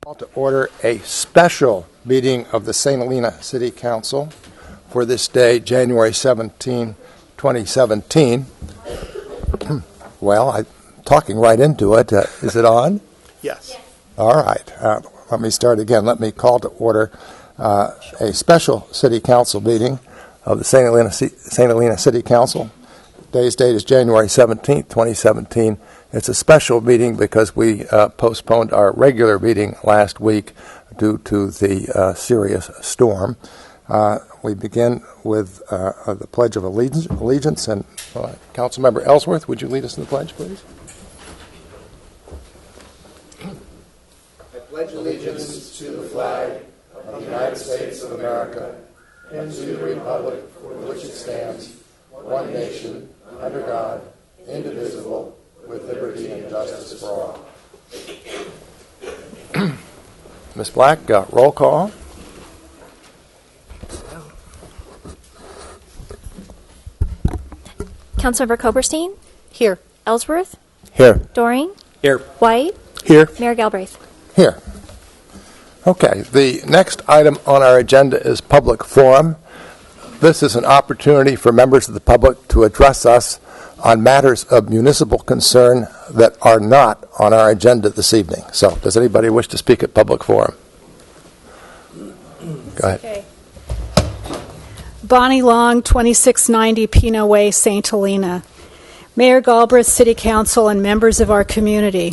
Call to order a special meeting of the St. Helena City Council for this day, January 17, 2017. Well, I'm talking right into it. Is it on? Yes. All right. Let me start again. Let me call to order a special City Council meeting of the St. Helena City Council. Today's date is January 17, 2017. It's a special meeting because we postponed our regular meeting last week due to the serious storm. We begin with the Pledge of Allegiance, and Councilmember Ellsworth, would you lead us in the pledge, please? I pledge allegiance to the flag of the United States of America and to the republic for which it stands, one nation, under God, indivisible, with liberty and justice for all. Ms. Black, roll call. Councilmember Koberstein? Here. Ellsworth? Here. Doreen? Here. White? Here. Mayor Galbraith? Here. Okay, the next item on our agenda is public forum. This is an opportunity for members of the public to address us on matters of municipal concern that are not on our agenda this evening. So, does anybody wish to speak at public forum? Go ahead. Okay. Bonnie Long, 2690 Pino Way, St. Helena. Mayor Galbraith, City Council, and members of our community.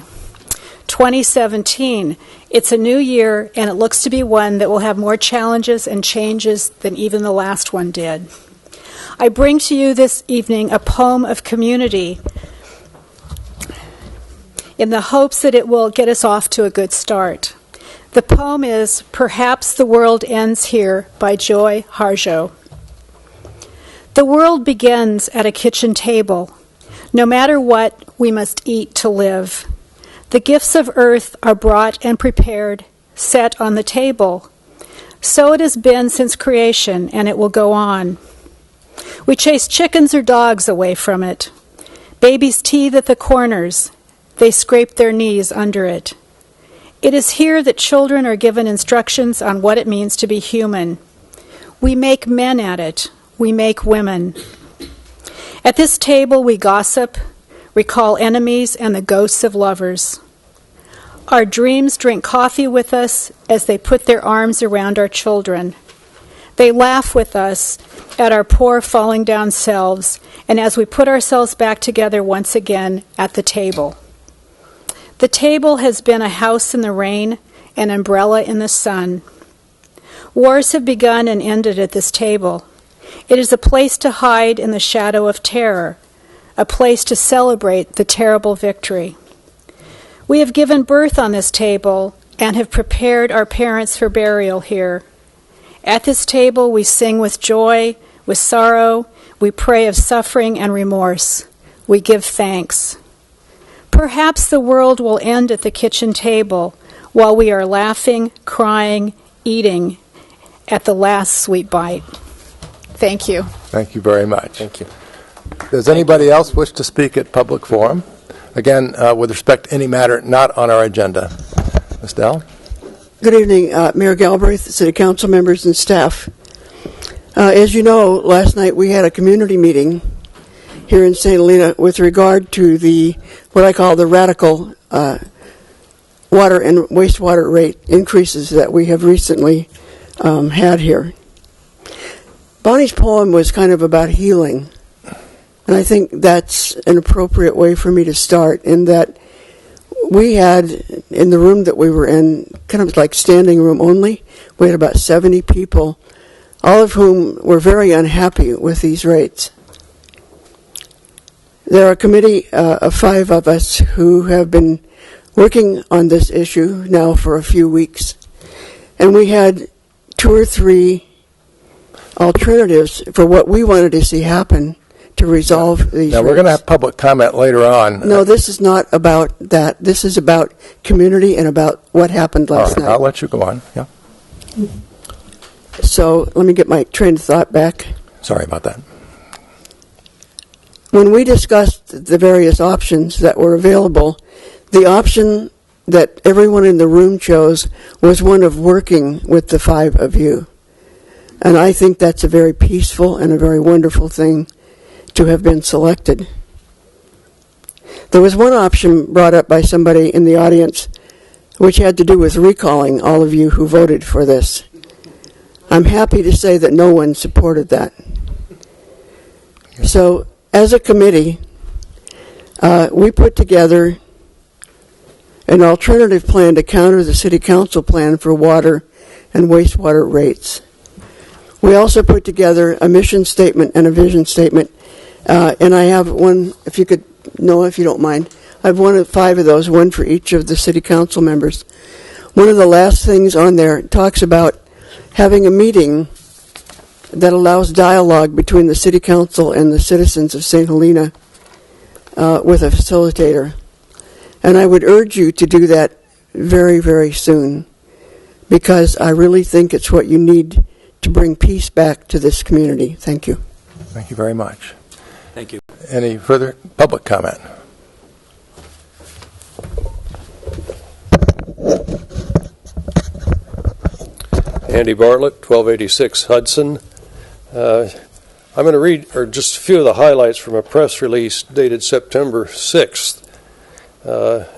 2017, it's a new year, and it looks to be one that will have more challenges and changes than even the last one did. I bring to you this evening a poem of community in the hopes that it will get us off to a good start. The poem is Perhaps the World Ends Here by Joy Harjo. The world begins at a kitchen table. No matter what, we must eat to live. The gifts of earth are brought and prepared, set on the table. So it has been since creation, and it will go on. We chase chickens or dogs away from it. Babies teethe at the corners. They scrape their knees under it. It is here that children are given instructions on what it means to be human. We make men at it. We make women. At this table we gossip, recall enemies and the ghosts of lovers. Our dreams drink coffee with us as they put their arms around our children. They laugh with us at our poor falling down selves and as we put ourselves back together once again at the table. The table has been a house in the rain, an umbrella in the sun. Wars have begun and ended at this table. It is a place to hide in the shadow of terror, a place to celebrate the terrible victory. We have given birth on this table and have prepared our parents for burial here. At this table we sing with joy, with sorrow, we pray of suffering and remorse. We give thanks. Perhaps the world will end at the kitchen table while we are laughing, crying, eating at the last sweet bite. Thank you. Thank you very much. Thank you. Does anybody else wish to speak at public forum? Again, with respect to any matter not on our agenda. Ms. Dell? Good evening, Mayor Galbraith, City Council members, and staff. As you know, last night we had a community meeting here in St. Helena with regard to what I call the radical water and wastewater rate increases that we have recently had here. Bonnie's poem was kind of about healing, and I think that's an appropriate way for me to start, in that we had, in the room that we were in, kind of like standing room only, we had about 70 people, all of whom were very unhappy with these rates. There are a committee of 5 of us who have been working on this issue now for a few weeks, and we had 2 or 3 alternatives for what we wanted to see happen to resolve these. Now, we're going to have public comment later on. No, this is not about that. This is about community and about what happened last night. I'll let you go on. Yeah. So let me get my train of thought back. Sorry about that. When we discussed the various options that were available, the option that everyone in the room chose was one of working with the five of you. And I think that's a very peaceful and a very wonderful thing to have been selected. There was one option brought up by somebody in the audience which had to do with recalling all of you who voted for this. I'm happy to say that no one supported that. So, as a committee, we put together an alternative plan to counter the City Council plan for water and wastewater rates. We also put together a mission statement and a vision statement, and I have one, if you could, Noah, if you don't mind, I have one of 5 of those, one for each of the City Council members. One of the last things on there talks about having a meeting that allows dialogue between the City Council and the citizens of St. Helena with a facilitator. And I would urge you to do that very, very soon, because I really think it's what you need to bring peace back to this community. Thank you. Thank you very much. Thank you. Any further public comment? Andy Bartlett, 1286 Hudson. I'm going to read just a few of the highlights from a press release dated September 6th,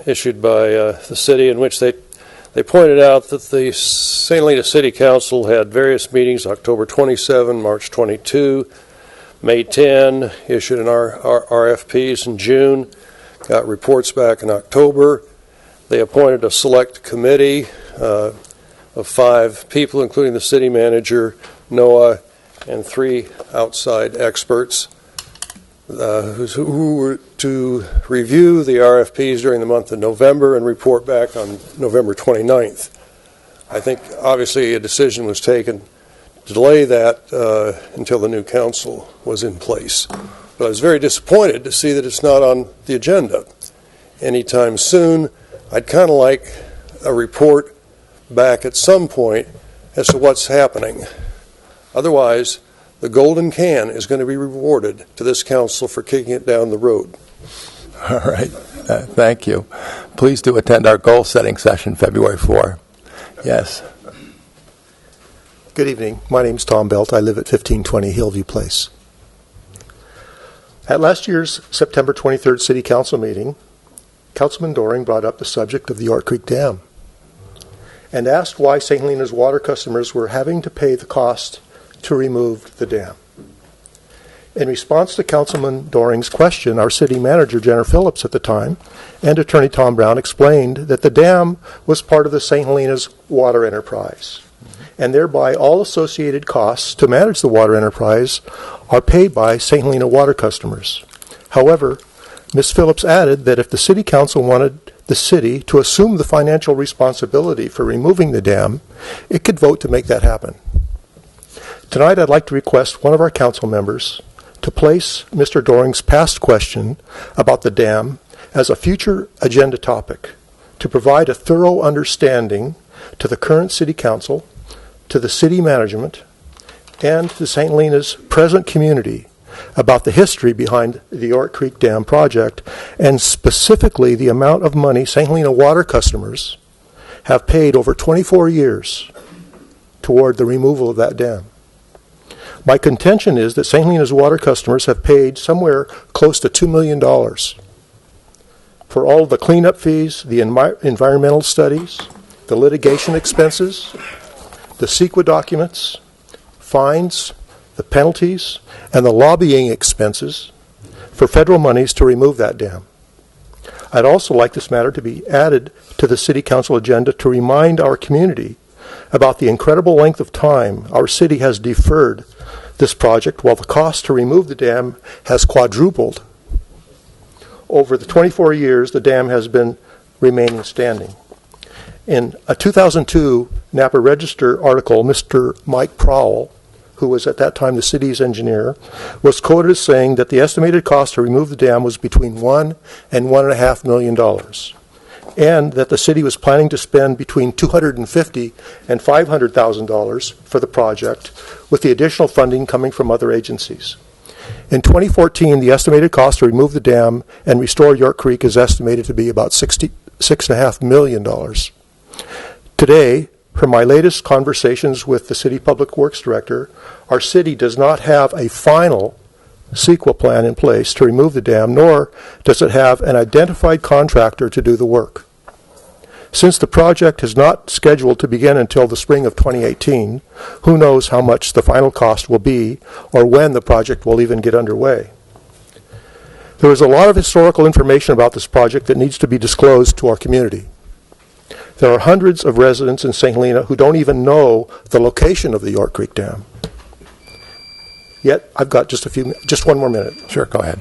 issued by the city, in which they pointed out that the St. Helena City Council had various meetings, October 27, March 22, May 10, issued an RFPs in June, got reports back in October. They appointed a select committee of 5 people, including the city manager, Noah, and 3 outside experts who were to review the RFPs during the month of November and report back on November 29th. I think obviously a decision was taken to delay that until the new council was in place. But I was very disappointed to see that it's not on the agenda anytime soon. I'd kind of like a report back at some point as to what's happening. Otherwise, the golden can is going to be rewarded to this council for kicking it down the road. All right. Thank you. Please do attend our goal-setting session February 4. Yes. Good evening. My name is Tom Belt. I live at 1520 Hillview Place. At last year's September 23rd City Council meeting, Councilman Doring brought up the subject of the York Creek Dam and asked why St. Helena's water customers were having to pay the cost to remove the dam. In response to Councilman Doring's question, our city manager, Jennifer Phillips at the time, and Attorney Tom Brown explained that the dam was part of the St. Helena's water enterprise, and thereby all associated costs to manage the water enterprise are paid by St. Helena water customers. However, Ms. Phillips added that if the City Council wanted the city to assume the financial responsibility for removing the dam, it could vote to make that happen. Tonight, I'd like to request one of our council members to place Mr. Doring's past question about the dam as a future agenda topic to provide a thorough understanding to the current City Council, to the city management, and to St. Helena's present community about the history behind the York Creek Dam project, and specifically the amount of money St. Helena water customers have paid over 24 years toward the removal of that dam. My contention is that St. Helena's water customers have paid somewhere close to $2 million for all of the cleanup fees, the environmental studies, the litigation expenses, the CEQA documents, fines, the penalties, and the lobbying expenses for federal monies to remove that dam. I'd also like this matter to be added to the City Council agenda to remind our community about the incredible length of time our city has deferred this project while the cost to remove the dam has quadrupled. Over the 24 years the dam has been remaining standing. In a 2002 Napa Register article, Mr. Mike Prowell, who was at that time the city's engineer, was quoted as saying that the estimated cost to remove the dam was between $1 and $1.5 million, and that the city was planning to spend between $250,000 and $500,000 for the project, with the additional funding coming from other agencies. In 2014, the estimated cost to remove the dam and restore York Creek is estimated to be about $60 $6.5 million. Today, from my latest conversations with the City Public Works Director, our city does not have a final CEQA plan in place to remove the dam, nor does it have an identified contractor to do the work. Since the project is not scheduled to begin until the spring of 2018, who knows how much the final cost will be or when the project will even get underway. There is a lot of historical information about this project that needs to be disclosed to our community. There are hundreds of residents in St. Helena who don't even know the location of the York Creek Dam. Yet, I've got just one more minute. Sure, go ahead.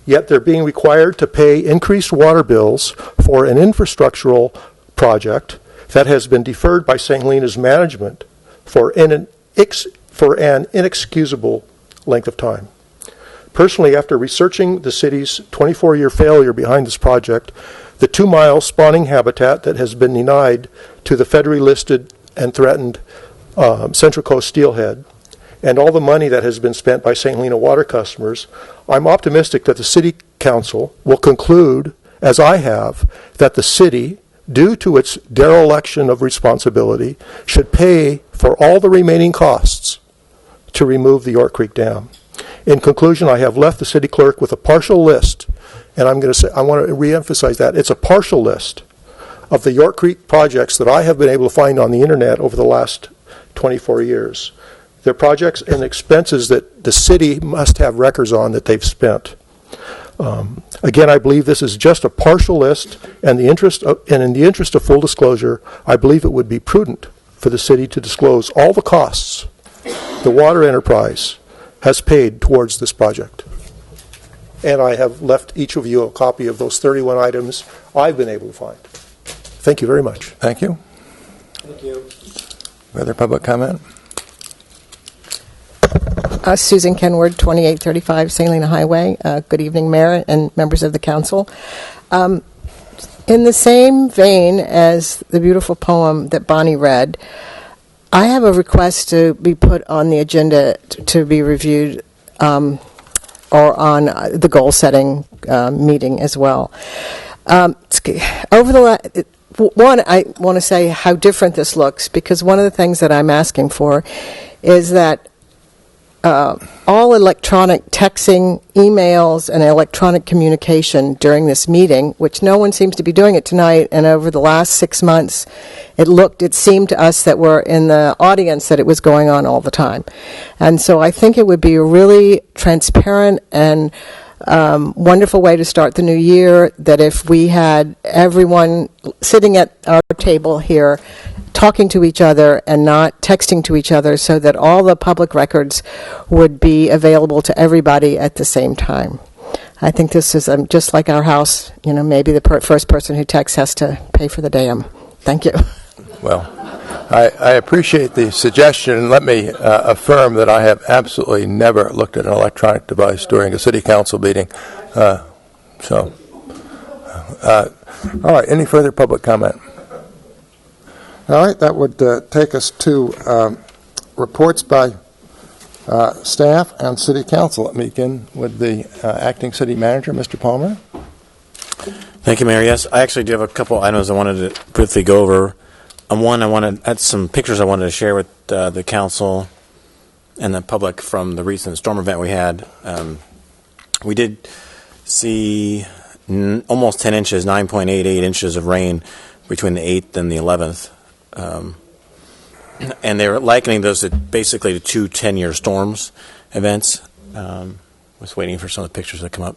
Yet they're being required to pay increased water bills for an infrastructural project that has been deferred by St. Helena's management for an inexcusable length of time. Personally, after researching the city's 24-year failure behind this project, the 2-mile spawning habitat that has been denied to the federally listed and threatened Central Coast steelhead, and all the money that has been spent by St. Helena water customers, I'm optimistic that the City Council will conclude, as I have, that the city, due to its dereliction of responsibility, should pay for all the remaining costs to remove the York Creek Dam. In conclusion, I have left the City Clerk with a partial list, and I want to reemphasize that. It's a partial list of the York Creek projects that I have been able to find on the internet over the last 24 years. They're projects and expenses that the city must have records on that they've spent. Again, I believe this is just a partial list, and in the interest of full disclosure, I believe it would be prudent for the city to disclose all the costs the water enterprise has paid towards this project. And I have left each of you a copy of those 31 items I've been able to find. Thank you very much. Thank you. Thank you. Further public comment? Susan Kenward, 2835 St. Helena Highway. Good evening, Mayor and members of the council. In the same vein as the beautiful poem that Bonnie read, I have a request to be put on the agenda to be reviewed or on the goal-setting meeting as well. I want to say how different this looks, because one of the things that I'm asking for is that all electronic texting, emails, and electronic communication during this meeting, which no one seems to be doing it tonight, and over the last 6 months, it seemed to us that we're in the audience that it was going on all the time. And so I think it would be a really transparent and wonderful way to start the new year, that if we had everyone sitting at our table here talking to each other and not texting to each other, so that all the public records would be available to everybody at the same time. I think this is just like our house. Maybe the first person who texts has to pay for the dam. Thank you. Well, I appreciate the suggestion, and let me affirm that I have absolutely never looked at an electronic device during a city council meeting. All right, any further public comment? All right, that would take us to reports by staff and city council. Let me begin with the acting city manager, Mr. Palmer. Thank you, Mayor. Yes, I actually do have a couple items I wanted to briefly go over. One, I had some pictures I wanted to share with the council and the public from the recent storm event we had. We did see almost 10 inches, 9.88 inches of rain between the 8th and the 11th. And they were likening those to basically to two 10-year storms events. Was waiting for some of the pictures to come up.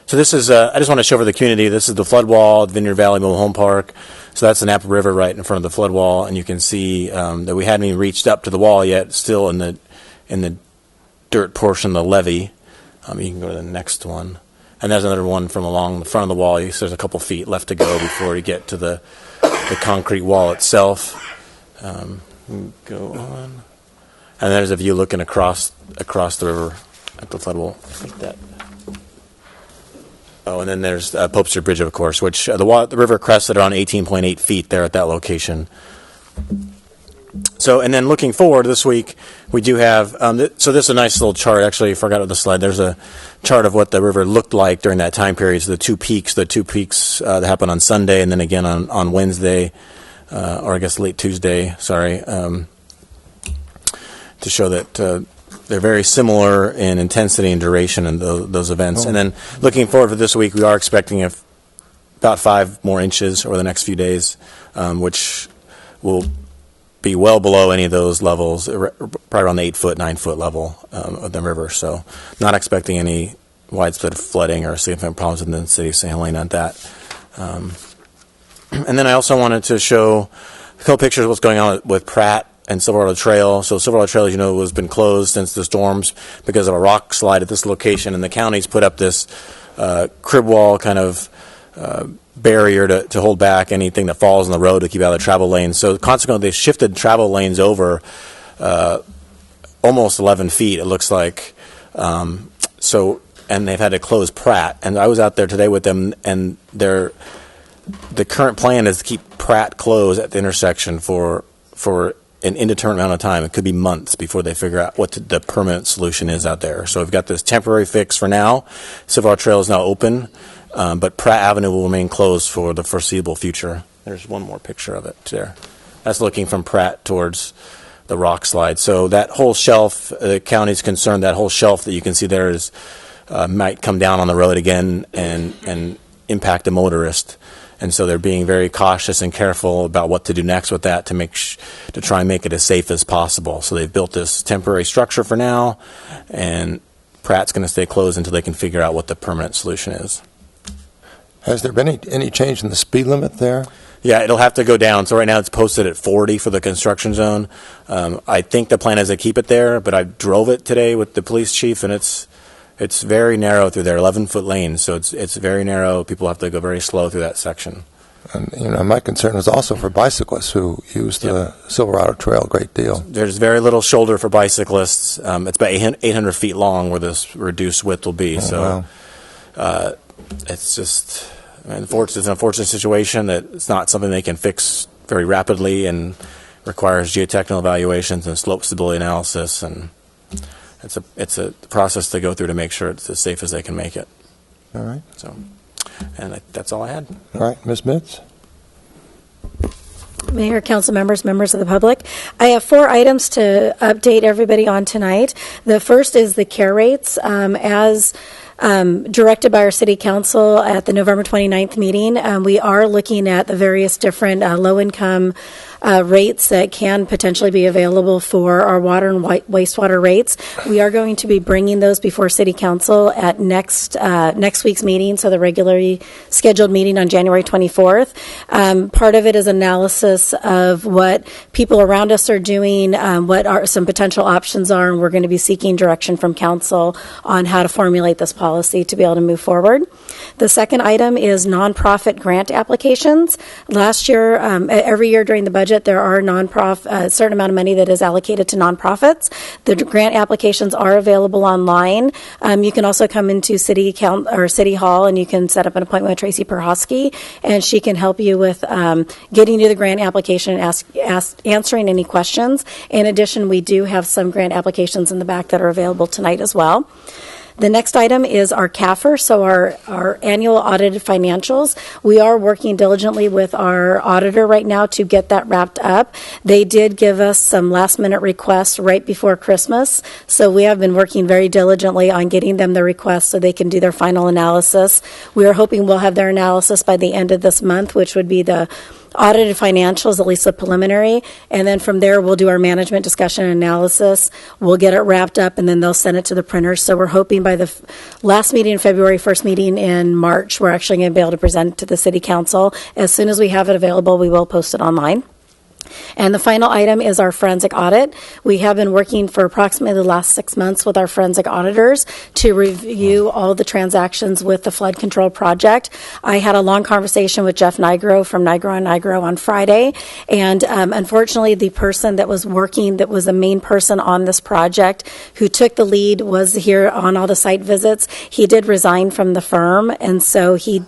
So this is, I just want to show for the community, this is the flood wall at Vineyard Valley Mobile Home Park. So that's the Napa River right in front of the flood wall, and you can see that we hadn't even reached up to the wall yet, still in the dirt portion of the levee. You can go to the next one. And there's another one from along the front of the wall. So there's a couple feet left to go before you get to the concrete wall itself. Go on. And there's a view looking across the river at the flood wall. Like that. Oh, and then there's Pope Street Bridge, of course, which the river crested around 18.8 feet there at that location. So, and then looking forward this week, we do have, so this is a nice little chart. Actually, I forgot on the slide. There's a chart of what the river looked like during that time period. So the two peaks that happened on Sunday and then again on Wednesday, or I guess late Tuesday, sorry, to show that they're very similar in intensity and duration in those events. And then looking forward for this week, we are expecting about 5 more inches over the next few days, which will be well below any of those levels, probably around the 8-foot, 9-foot level of the river. So not expecting any widespread flooding or significant problems in the city of St. Helena at that. And then I also wanted to show a couple pictures of what's going on with Pratt and Silverado Trail. So Silverado Trail, as you know, has been closed since the storms because of a rock slide at this location, and the county's put up this crib wall kind of barrier to hold back anything that falls on the road to keep out of the travel lanes. So consequently, they shifted travel lanes over almost 11 feet, it looks like. And they've had to close Pratt. And I was out there today with them, and the current plan is to keep Pratt closed at the intersection for an indeterminate amount of time. It could be months before they figure out what the permanent solution is out there. So we've got this temporary fix for now. Silverado Trail is now open. But Pratt Avenue will remain closed for the foreseeable future. There's one more picture of it there. That's looking from Pratt towards the rock slide. So that whole shelf, the county's concerned that whole shelf that you can see there might come down on the road again and impact a motorist. And so they're being very cautious and careful about what to do next with that to try and make it as safe as possible. So they've built this temporary structure for now, and Pratt's going to stay closed until they can figure out what the permanent solution is. Has there been any change in the speed limit there? Yeah, it'll have to go down. So right now it's posted at 40 for the construction zone. I think the plan is to keep it there, but I drove it today with the police chief, and it's very narrow through there, 11-foot lanes. So it's very narrow. People have to go very slow through that section. And my concern is also for bicyclists who use the Silverado Trail a great deal. There's very little shoulder for bicyclists. It's about 800 feet long where this reduced width will be. It's just it's an unfortunate situation that it's not something they can fix very rapidly, and requires geotechnical evaluations and slope stability analysis, and it's a process to go through to make sure it's as safe as they can make it. All right. So, and that's all I had. All right, Ms. Mitz. Mayor, council members, members of the public. I have 4 items to update everybody on tonight. The first is the care rates. As directed by our city council at the November 29th meeting, we are looking at the various different low-income rates that can potentially be available for our water and wastewater rates. We are going to be bringing those before City Council at next week's meeting, so the regularly scheduled meeting on January 24th. Part of it is analysis of what people around us are doing, what are some potential options are, and we're going to be seeking direction from Council on how to formulate this policy to be able to move forward. The second item is nonprofit grant applications. Last year, every year during the budget, there are a certain amount of money that is allocated to nonprofits. The grant applications are available online. You can also come into City Hall, and you can set up an appointment with Tracy Perhosky, and she can help you with getting to the grant application and answering any questions. In addition, we do have some grant applications in the back that are available tonight as well. The next item is our CAFR, so our annual audited financials. We are working diligently with our auditor right now to get that wrapped up. They did give us some last-minute requests right before Christmas, so we have been working very diligently on getting them the requests so they can do their final analysis. We are hoping we'll have their analysis by the end of this month, which would be the audited financials, at least the preliminary, and then from there we'll do our management discussion and analysis. We'll get it wrapped up, and then they'll send it to the printers. So we're hoping by the last meeting in February, first meeting in March, we're actually going to be able to present it to the City Council. As soon as we have it available, we will post it online. And the final item is our forensic audit. We have been working for approximately the last 6 months with our forensic auditors to review all the transactions with the flood control project. I had a long conversation with Jeff Nigro from Nigro & Nigro on Friday, and unfortunately the person that was working, that was the main person on this project, who took the lead, was here on all the site visits. He did resign from the firm, and so he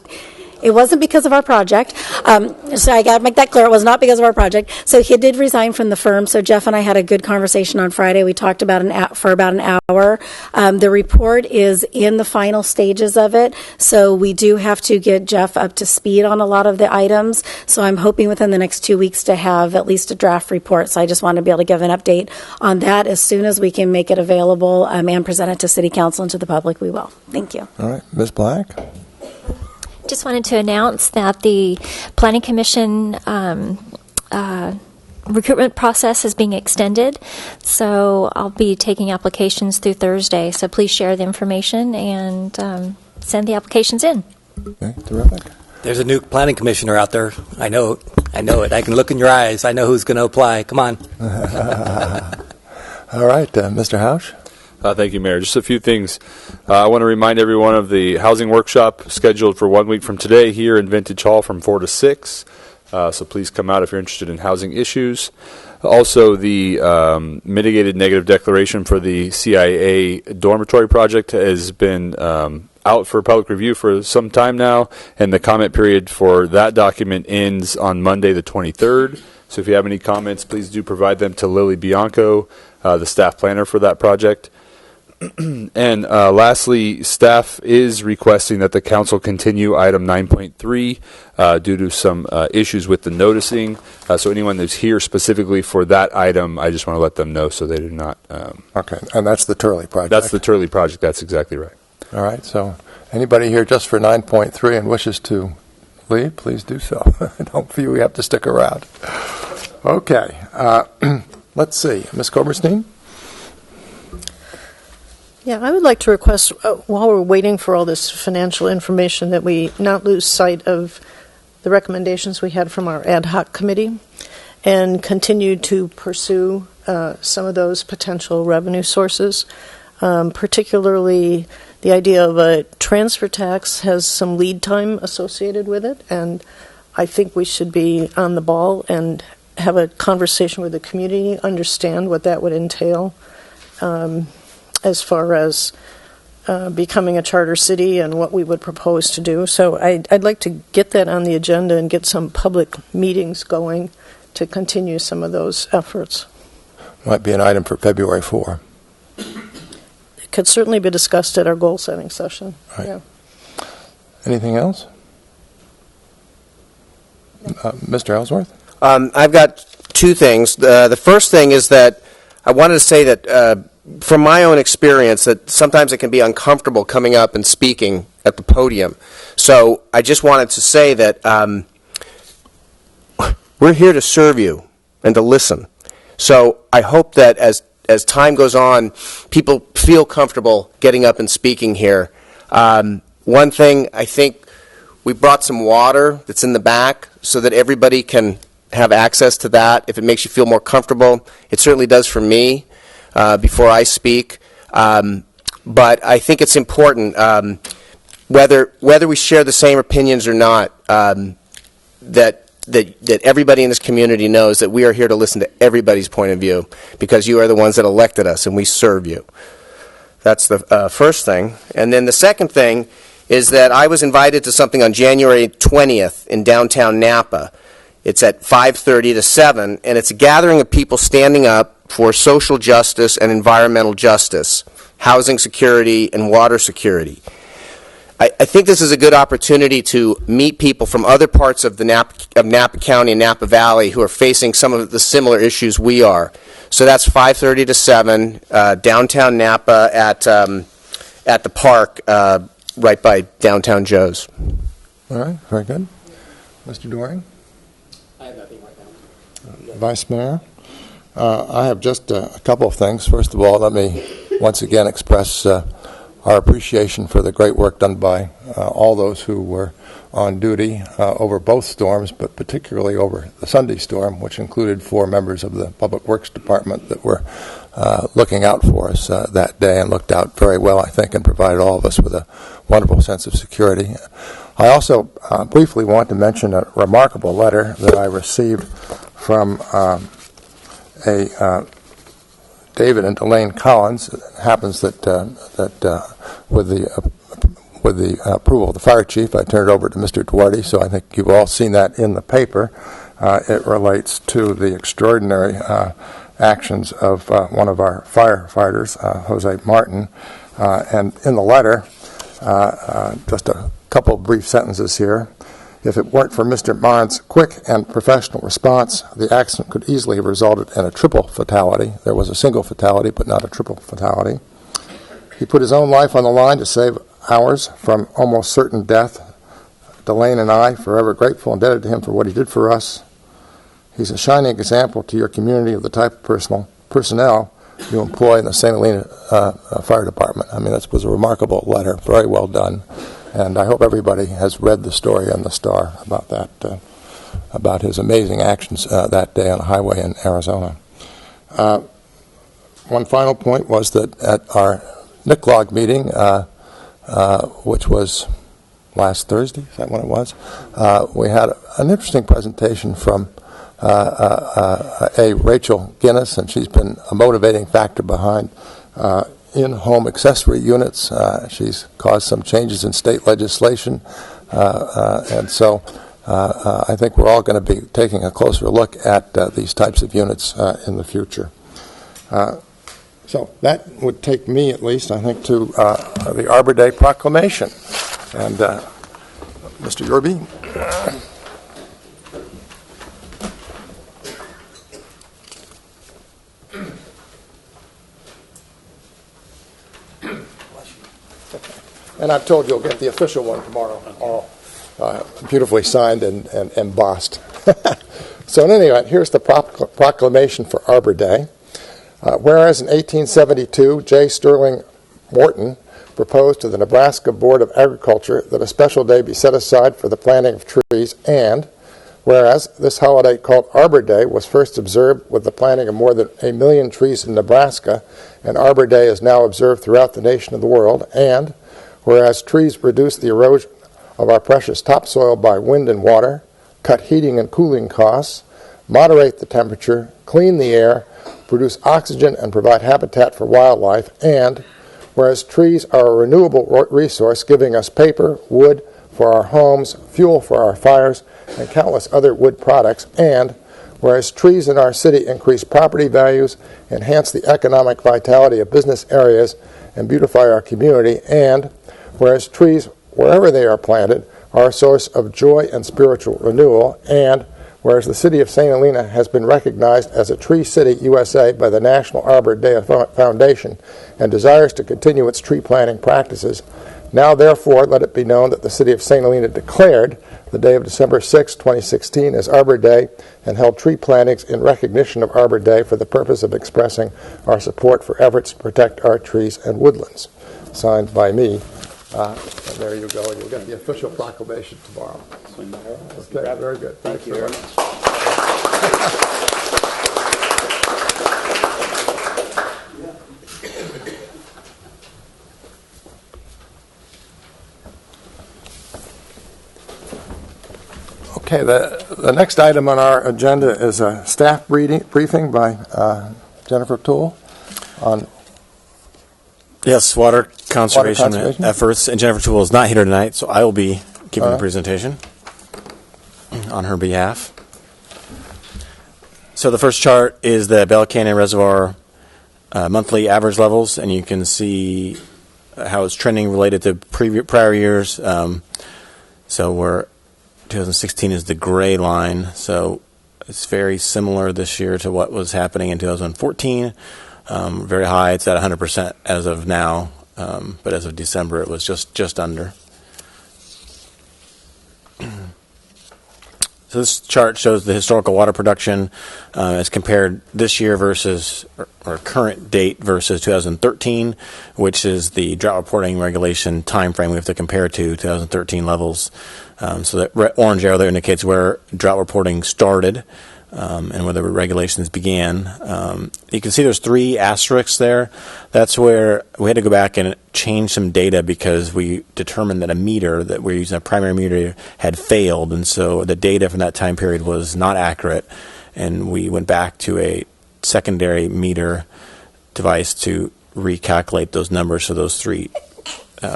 It wasn't because of our project. So I got to make that clear. It was not because of our project. So he did resign from the firm. So Jeff and I had a good conversation on Friday. We talked about for about an hour. The report is in the final stages of it. So we do have to get Jeff up to speed on a lot of the items. So I'm hoping within the next 2 weeks to have at least a draft report. So I just want to be able to give an update on that as soon as we can make it available and present it to City Council and to the public. We will. Thank you. All right, Ms. Black. Just wanted to announce that the Planning Commission recruitment process is being extended. So I'll be taking applications through Thursday. So please share the information and send the applications in. Okay, terrific. There's a new planning commissioner out there. I know it. I can look in your eyes. I know who's going to apply. Come on. All right, Mr. Hausch. Thank you, Mayor. Just a few things. I want to remind everyone of the housing workshop scheduled for 1 week from today here in Vintage Hall from 4 to 6. So please come out if you're interested in housing issues. Also, the mitigated negative declaration for the CIA dormitory project has been out for public review for some time now, and the comment period for that document ends on Monday the 23rd. So if you have any comments, please do provide them to Lily Bianco, the staff planner for that project. And lastly, staff is requesting that the council continue item 9.3 due to some issues with the noticing. So anyone that's here specifically for that item, I just want to let them know so they do not. Okay, and that's the Turley project. That's the Turley project. That's exactly right. All right, so anybody here just for 9.3 and wishes to leave, please do so. Don't feel you have to stick around. Okay, let's see. Ms. Koberstein? Yeah, I would like to request, while we're waiting for all this financial information, that we not lose sight of the recommendations we had from our ad hoc committee and continue to pursue some of those potential revenue sources. Particularly, the idea of a transfer tax has some lead time associated with it, and I think we should be on the ball and have a conversation with the community, understand what that would entail. As far as becoming a charter city and what we would propose to do. So I'd like to get that on the agenda and get some public meetings going to continue some of those efforts. Might be an item for February 4. It could certainly be discussed at our goal-setting session. Right. Yeah. Anything else? Mr. Ellsworth? I've got two things. The first thing is that I wanted to say that from my own experience, that sometimes it can be uncomfortable coming up and speaking at the podium. So I just wanted to say that we're here to serve you and to listen. So I hope that as time goes on, people feel comfortable getting up and speaking here. One thing, I think we brought some water that's in the back so that everybody can have access to that if it makes you feel more comfortable. It certainly does for me. Before I speak, but I think it's important, whether we share the same opinions or not, that everybody in this community knows that we are here to listen to everybody's point of view, because you are the ones that elected us and we serve you. That's the first thing. And then the second thing is that I was invited to something on January 20th in downtown Napa. It's at 5:30 to 7, and it's a gathering of people standing up for social justice and environmental justice, housing security and water security. I think this is a good opportunity to meet people from other parts of Napa County and Napa Valley who are facing some of the similar issues we are. So that's 5:30 to 7, downtown Napa at the park right by Downtown Joe's. All right, very good. Mr. Doring? I have nothing right now. Vice Mayor? I have just a couple of things. First of all, let me once again express our appreciation for the great work done by all those who were on duty over both storms, but particularly over the Sunday storm, which included 4 members of the Public Works Department that were looking out for us that day, and looked out very well, I think, and provided all of us with a wonderful sense of security. I also briefly want to mention a remarkable letter that I received from David and Elaine Collins. It happens that with the with the approval of the fire chief, I turn it over to Mr. Duarte, so I think you've all seen that in the paper. It relates to the extraordinary actions of one of our firefighters, Jose Martin. And in the letter, just a couple of brief sentences here. If it weren't for Mr. Martin's quick and professional response, the accident could easily have resulted in a triple fatality. There was a single fatality, but not a triple fatality. He put his own life on the line to save ours from almost certain death. Delane and I, forever grateful and indebted to him for what he did for us. He's a shining example to your community of the type of personnel you employ in the St. Helena Fire Department. I mean, that was a remarkable letter, very well done. And I hope everybody has read the story on the Star about that, about his amazing actions that day on a highway in Arizona. One final point was that at our NICLOG meeting, which was last Thursday, is that when it was? We had an interesting presentation from Rachel Guinness, and she's been a motivating factor behind in-home accessory units. She's caused some changes in state legislation, and so I think we're all going to be taking a closer look at these types of units in the future. So that would take me, at least, I think, to the Arbor Day Proclamation. And Mr. Uribe. And I've told you you'll get the official one tomorrow, all beautifully signed and embossed. So in any event, here's the proclamation for Arbor Day. Whereas in 1872, J. Sterling Morton proposed to the Nebraska Board of Agriculture that a special day be set aside for the planting of trees, and whereas this holiday called Arbor Day was first observed with the planting of more than 1 million trees in Nebraska, and Arbor Day is now observed throughout the nation and the world, and whereas trees reduce the erosion of our precious topsoil by wind and water, cut heating and cooling costs, moderate the temperature, clean the air, produce oxygen, and provide habitat for wildlife, and whereas trees are a renewable resource giving us paper, wood for our homes, fuel for our fires, and countless other wood products, and whereas trees in our city increase property values, enhance the economic vitality of business areas, and beautify our community, and whereas trees, wherever they are planted, are a source of joy and spiritual renewal, and whereas the city of St. Helena has been recognized as a Tree City USA by the National Arbor Day Foundation and desires to continue its tree planting practices, now therefore let it be known that the city of St. Helena declared the day of December 6, 2016 as Arbor Day and held tree plantings in recognition of Arbor Day for the purpose of expressing our support for efforts to protect our trees and woodlands. Signed by me. And there you go. You'll get the official proclamation tomorrow. Okay, very good. Thank you very much. Okay, the next item on our agenda is a staff briefing by Jennifer Tuell on yes, water conservation efforts. And Jennifer Tuell is not here tonight, so I will be giving the presentation on her behalf. So the first chart is the Bell Canyon Reservoir monthly average levels, and you can see how it's trending related to prior years. So we're 2016 is the gray line, so it's very similar this year to what was happening in 2014. Very high. It's at 100% as of now, but as of December, it was just under. So this chart shows the historical water production as compared this year versus or current date versus 2013, which is the drought reporting regulation time frame we have to compare to 2013 levels. So that orange arrow there indicates where drought reporting started and where the regulations began. You can see there's 3 asterisks there. That's where we had to go back and change some data because we determined that a meter that we're using, a primary meter, had failed, and so the data from that time period was not accurate, and we went back to a secondary meter device to recalculate those numbers. So those 3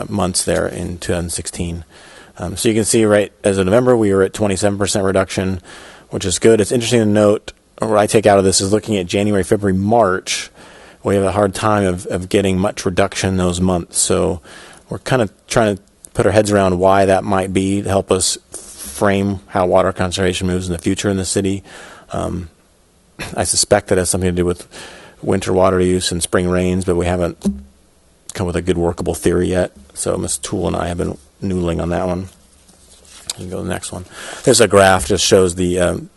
months there in 2016. So you can see right as of November, we were at 27% reduction, which is good. It's interesting to note, what I take out of this is looking at January, February, March, we have a hard time of getting much reduction in those months. So we're kind of trying to put our heads around why that might be to help us frame how water conservation moves in the future in the city. I suspect that has something to do with winter water use and spring rains, but we haven't come with a good workable theory yet. So Ms. Tuell and I have been noodling on that one. You can go to the next one. There's a graph just shows the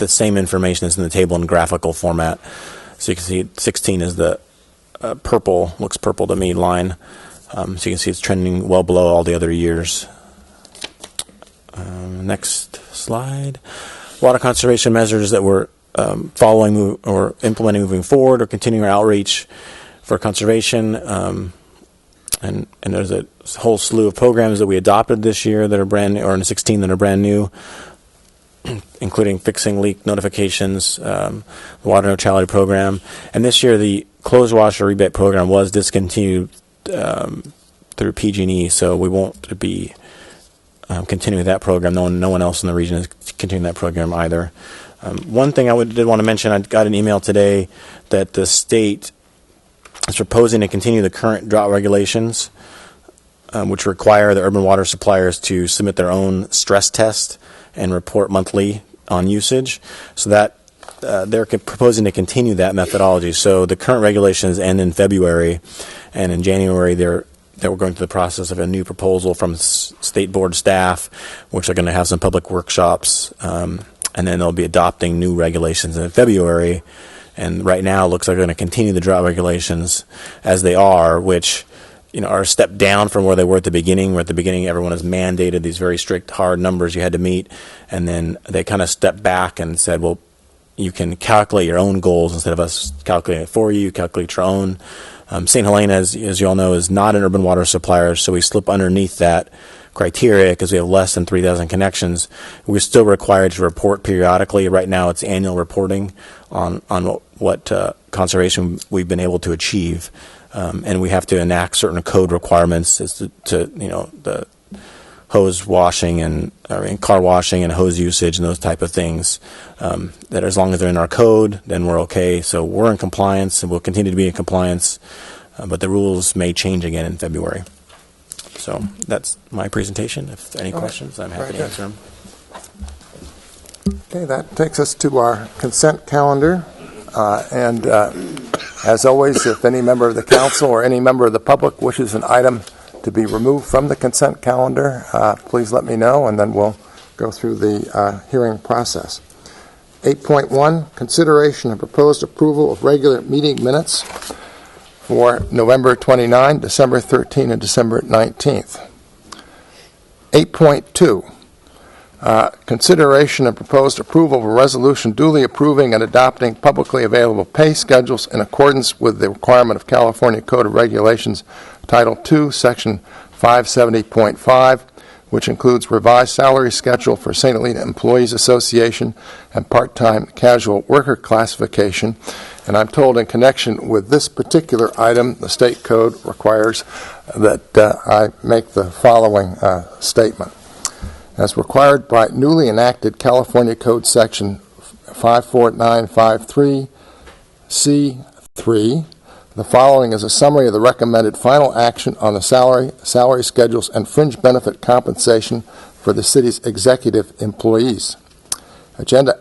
same information that's in the table in graphical format. So you can see 16 is the purple, looks purple to me, line. So you can see it's trending well below all the other years. Next slide. Water conservation measures that we're following or implementing moving forward, or continuing our outreach for conservation. And there's a whole slew of programs that we adopted this year that are brand new, or in 16 that are brand new, including fixing leak notifications, the water neutrality program. And this year, the closed washer rebate program was discontinued through PG&E, so we won't be continuing that program. No one else in the region is continuing that program either. One thing I did want to mention, I got an email today that the state is proposing to continue the current drought regulations, which require the urban water suppliers to submit their own stress test and report monthly on usage. So that they're proposing to continue that methodology. So the current regulations end in February, and in January they were going through the process of a new proposal from state board staff, which are going to have some public workshops, and then they'll be adopting new regulations in February. And right now it looks like they're going to continue the drought regulations as they are, which are a step down from where they were at the beginning, where at the beginning everyone has mandated these very strict, hard numbers you had to meet. And then they kind of stepped back and said, well, you can calculate your own goals instead of us calculating it for you. You calculate your own. St. Helena, as you all know, is not an urban water supplier, so we slip underneath that criteria because we have less than 3,000 connections. We're still required to report periodically. Right now it's annual reporting on what conservation we've been able to achieve. And we have to enact certain code requirements as to the hose washing and car washing and hose usage and those type of things, that as long as they're in our code, then we're okay. So we're in compliance and we'll continue to be in compliance, but the rules may change again in February. So that's my presentation. If there are any questions, I'm happy to answer them. Okay, that takes us to our consent calendar. And as always, if any member of the council or any member of the public wishes an item to be removed from the consent calendar, please let me know, and then we'll go through the hearing process. 8.1, consideration of proposed approval of regular meeting minutes for November 29, December 13, and December 19th. 8.2, consideration of proposed approval of a resolution duly approving and adopting publicly available pay schedules in accordance with the requirement of California Code of Regulations, Title II, Section 570.5, which includes revised salary schedule for St. Helena Employees Association and part-time casual worker classification. And I'm told in connection with this particular item, the state code requires that I make the following statement. As required by newly enacted California Code Section 54953C3, the following is a summary of the recommended final action on the salary schedules, and fringe benefit compensation for the city's executive employees. Agenda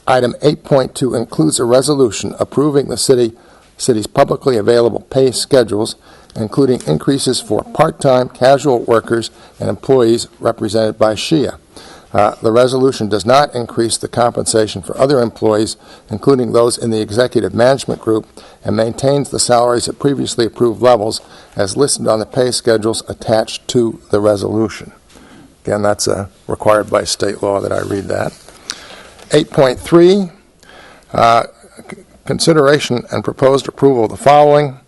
item 8.2 includes a resolution approving the city's publicly available pay schedules, including increases for part-time casual workers and employees represented by SHIA. The resolution does not increase the compensation for other employees, including those in the executive management group, and maintains the salaries at previously approved levels as listed on the pay schedules attached to the resolution. Again, that's required by state law that I read that. 8.3, consideration and proposed approval of the following.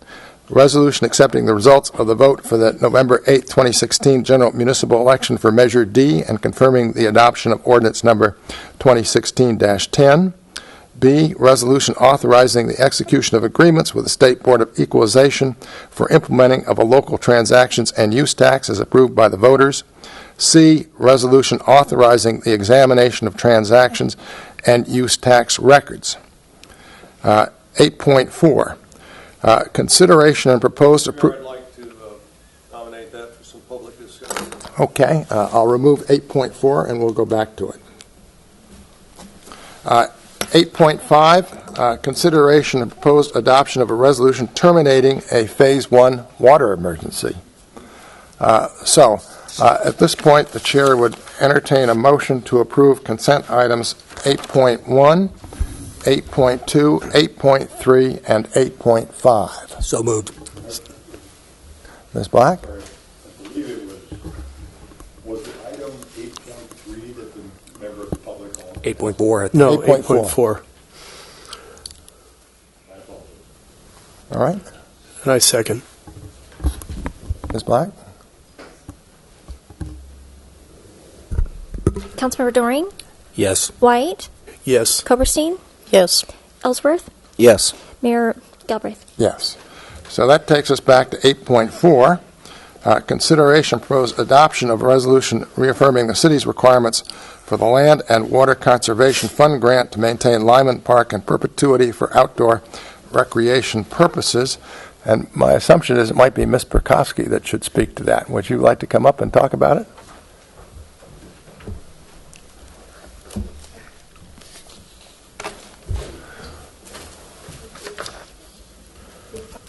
Resolution accepting the results of the vote for the November 8, 2016 general municipal election for Measure D and confirming the adoption of ordinance number 2016-10. B, resolution authorizing the execution of agreements with the State Board of Equalization for implementing of a local transactions and use tax as approved by the voters. C, resolution authorizing the examination of transactions and use tax records. 8.4, consideration and proposed approval. I'd like to nominate that for some public discussion. Okay, I'll remove 8.4 and we'll go back to it. 8.5, consideration and proposed adoption of a resolution terminating a Phase 1 water emergency. At this point, the chair would entertain a motion to approve consent items 8.1, 8.2, 8.3, and 8.5. So moved. Ms. Black? I believe it was it item 8.3 that the member of the public called? 8.4. No, 8.4. 8.4. All right. And I second. Ms. Black? Councilmember Doring? Yes. White? Yes. Coberstein? Yes. Ellsworth? Yes. Mayor Galbraith? Yes. So that takes us back to 8.4. Consideration proposed adoption of a resolution reaffirming the city's requirements for the Land and Water Conservation Fund grant to maintain Lyman Park in perpetuity for outdoor recreation purposes. And my assumption is it might be Ms. Perkowski that should speak to that. Would you like to come up and talk about it?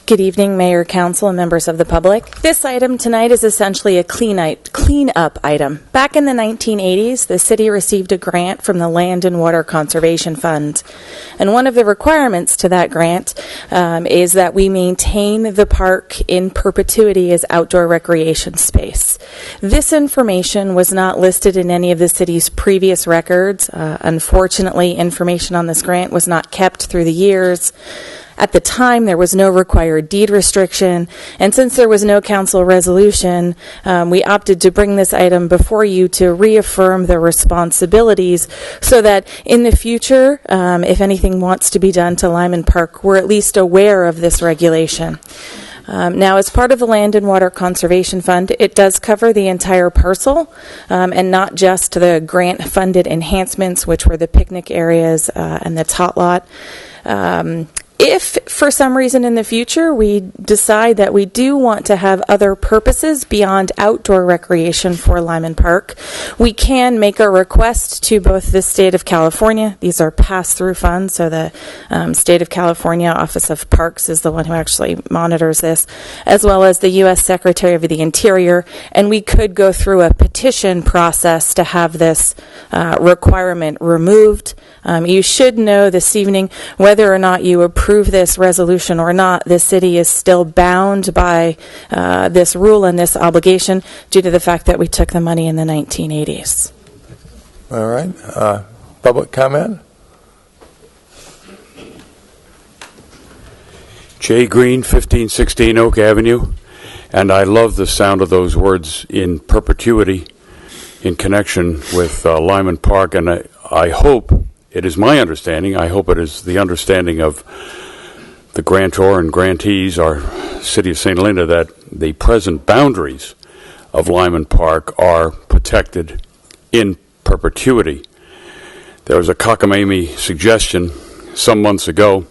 Good evening, Mayor, Council, and members of the public. This item tonight is essentially a clean-up item. Back in the 1980s, the city received a grant from the Land and Water Conservation Fund. And one of the requirements to that grant is that we maintain the park in perpetuity as outdoor recreation space. This information was not listed in any of the city's previous records. Unfortunately, information on this grant was not kept through the years. At the time, there was no required deed restriction, and since there was no council resolution, we opted to bring this item before you to reaffirm the responsibilities so that in the future, if anything wants to be done to Lyman Park, we're at least aware of this regulation. Now, as part of the Land and Water Conservation Fund, it does cover the entire parcel and not just the grant-funded enhancements, which were the picnic areas and the tot lot. If, for some reason in the future, we decide that we do want to have other purposes beyond outdoor recreation for Lyman Park, we can make a request to both the State of California. These are pass-through funds, so the State of California Office of Parks is the one who actually monitors this, as well as the U.S. Secretary of the Interior, and we could go through a petition process to have this requirement removed. You should know this evening whether or not you approve this resolution or not, the city is still bound by this rule and this obligation due to the fact that we took the money in the 1980s. All right. Public comment? Jay Green, 1516 Oak Avenue, and I love the sound of those words in perpetuity in connection with Lyman Park, and I hope, it is my understanding, I hope it is the understanding of the grantor and grantees, our City of St. Helena, that the present boundaries of Lyman Park are protected in perpetuity. There was a cockamamie suggestion some months ago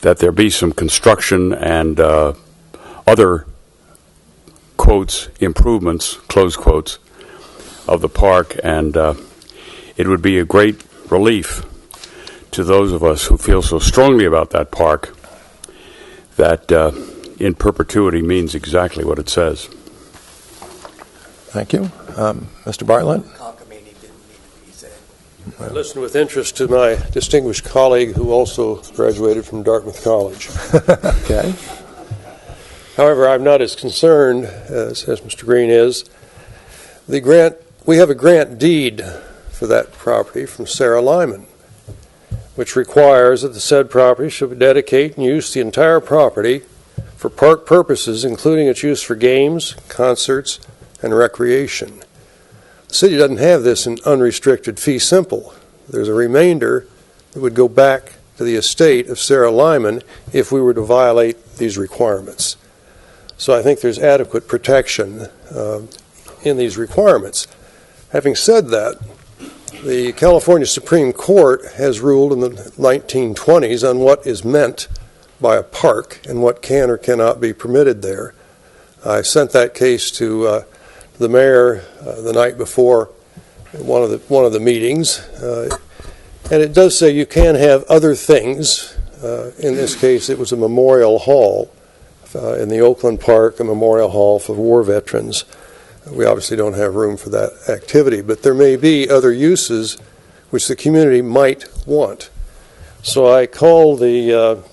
that there be some construction and other, quotes, improvements, close quotes, of the park, and it would be a great relief to those of us who feel so strongly about that park that in perpetuity means exactly what it says. Thank you. Mr. Bartlett? I listened with interest to my distinguished colleague who also graduated from Dartmouth College. Okay. However, I'm not as concerned as Mr. Green is. We have a grant deed for that property from Sarah Lyman, which requires that the said property should dedicate and use the entire property for park purposes, including its use for games, concerts, and recreation. The city doesn't have this in unrestricted fee simple. There's a remainder It would go back to the estate of Sarah Lyman if we were to violate these requirements. So I think there's adequate protection in these requirements. Having said that, the California Supreme Court has ruled in the 1920s on what is meant by a park and what can or cannot be permitted there. I sent that case to the mayor the night before one of the meetings, and it does say you can have other things. In this case, it was a memorial hall in the Oakland Park, a memorial hall for war veterans. We obviously don't have room for that activity, but there may be other uses which the community might want. So I called the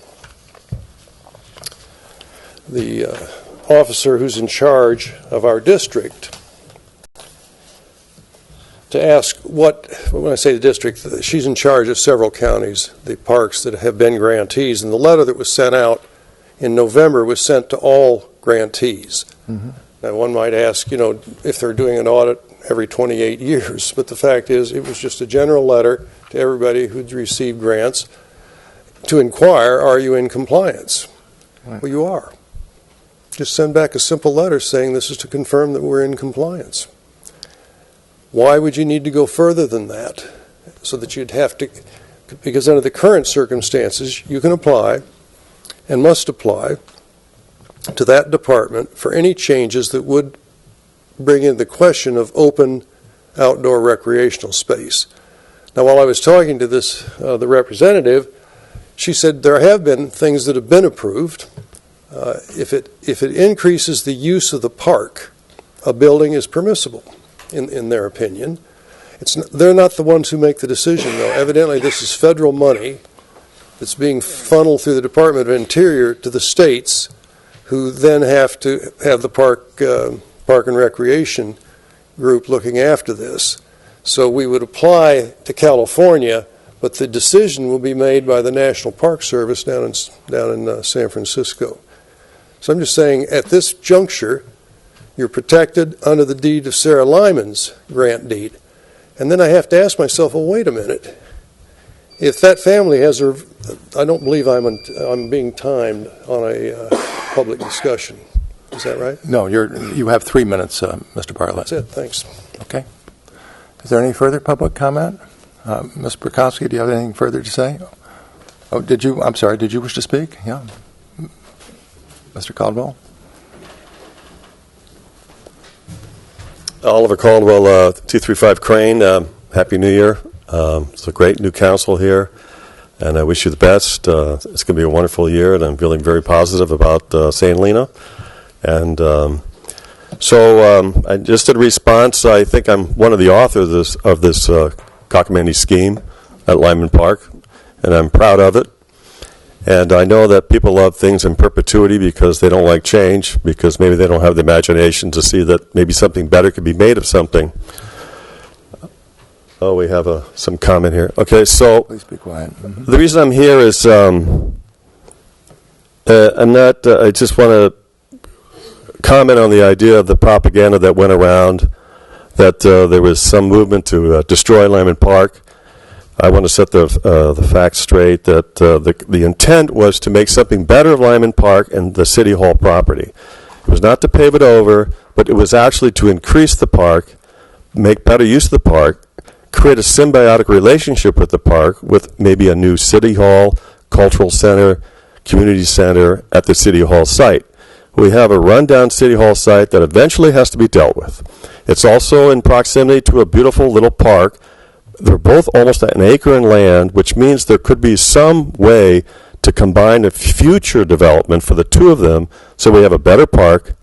officer who's in charge of our district to ask when I say the district, she's in charge of several counties, the parks that have been grantees, and the letter that was sent out in November was sent to all grantees. Mm-hmm. Now, one might ask, if they're doing an audit every 28 years, but the fact is it was just a general letter to everybody who'd received grants to inquire, are you in compliance? Right. Well, you are. Just send back a simple letter saying this is to confirm that we're in compliance. Why would you need to go further than that? So that you'd have to, because under the current circumstances, you can apply and must apply to that department for any changes that would bring in the question of open outdoor recreational space. Now, while I was talking to the representative, she said there have been things that have been approved. If it increases the use of the park, a building is permissible, in their opinion. They're not the ones who make the decision, though. Evidently, this is federal money that's being funneled through the Department of Interior to the states, who then have to have the park and recreation group looking after this. So we would apply to California, but the decision will be made by the National Park Service down in San Francisco. So I'm just saying, at this juncture, you're protected under the deed of Sarah Lyman's grant deed. And then I have to ask myself, well, wait a minute. If that family has I don't believe I'm being timed on a public discussion. Is that right? No, you have 3 minutes, Mr. Bartlett. That's it. Thanks. Okay. Is there any further public comment? Ms. Burkowski, do you have anything further to say? Oh, I'm sorry, did you wish to speak? Yeah. Mr. Caldwell? Oliver Caldwell, 235 Crane. Happy New Year. It's a great new council here, and I wish you the best. It's going to be a wonderful year, and I'm feeling very positive about St. Helena. And so I just did a response. I think I'm one of the authors of this cockamamie scheme at Lyman Park, and I'm proud of it. And I know that people love things in perpetuity because they don't like change, because maybe they don't have the imagination to see that maybe something better could be made of something. Oh, we have some comment here. Okay, so please be quiet. Mm-hmm. The reason I'm here is I just want to comment on the idea of the propaganda that went around that there was some movement to destroy Lyman Park. I want to set the facts straight that the intent was to make something better of Lyman Park and the City Hall property. It was not to pave it over, but it was actually to increase the park, make better use of the park, create a symbiotic relationship with the park with maybe a new City Hall, cultural center, community center at the City Hall site. We have a rundown City Hall site that eventually has to be dealt with. It's also in proximity to a beautiful little park. They're both almost an acre in land, which means there could be some way to combine a future development for the two of them so we have a better park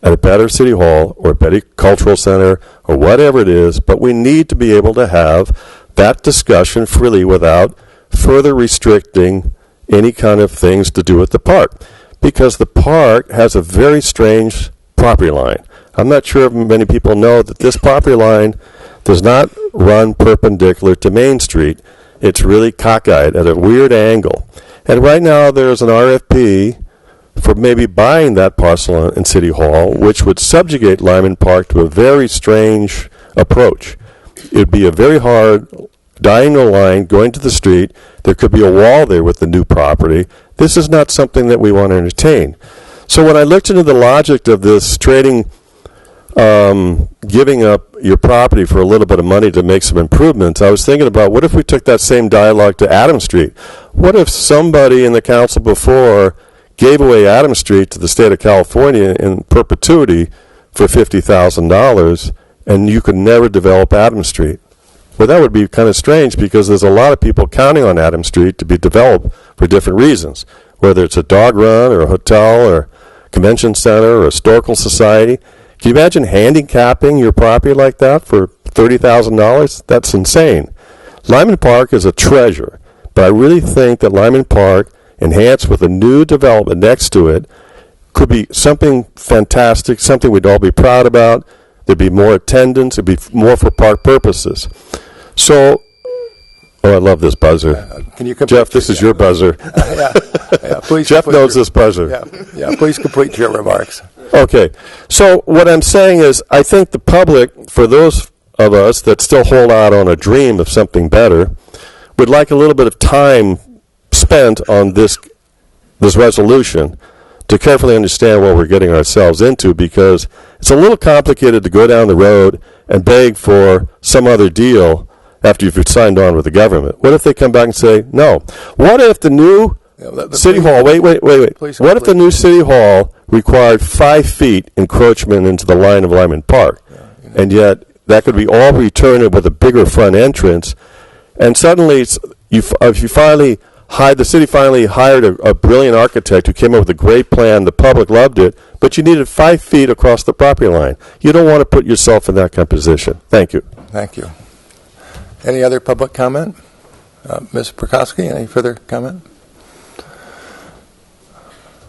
at a better City Hall or a better cultural center or whatever it is, but we need to be able to have that discussion freely without further restricting any kind of things to do with the park, because the park has a very strange property line. I'm not sure if many people know that this property line does not run perpendicular to Main Street. It's really cockeyed at a weird angle. And right now there's an RFP for maybe buying that parcel in City Hall, which would subjugate Lyman Park to a very strange approach. It would be a very hard diagonal line going to the street. There could be a wall there with the new property. This is not something that we want to entertain. So when I looked into the logic of this trading, giving up your property for a little bit of money to make some improvements, I was thinking about, what if we took that same dialogue to Adams Street? What if somebody in the council before gave away Adams Street to the state of California in perpetuity for $50,000, and you could never develop Adams Street? Well, that would be kind of strange, because there's a lot of people counting on Adams Street to be developed for different reasons, whether it's a dog run or a hotel or convention center or a historical society. Can you imagine handicapping your property like that for $30,000? That's insane. Lyman Park is a treasure, but I really think that Lyman Park, enhanced with a new development next to it, could be something fantastic, something we'd all be proud about. There'd be more attendance. It'd be more for park purposes. So, oh, I love this buzzer. Can you Jeff, this is your buzzer. Please. Jeff knows this buzzer. Yeah. Please complete your remarks. Okay. So what I'm saying is, I think the public, for those of us that still hold out on a dream of something better, would like a little bit of time spent on this resolution to carefully understand what we're getting ourselves into, because it's a little complicated to go down the road and beg for some other deal after you've signed on with the government. What if they come back and say, no? What if the new City Hall, wait. What if the new City Hall required 5 feet encroachment into the line of Lyman Park? And yet, that could be all returned with a bigger front entrance. And suddenly, the city finally hired a brilliant architect who came up with a great plan. The public loved it, but you needed 5 feet across the property line. You don't want to put yourself in that kind of position. Thank you. Thank you. Any other public comment? Ms. Prokowski, any further comment?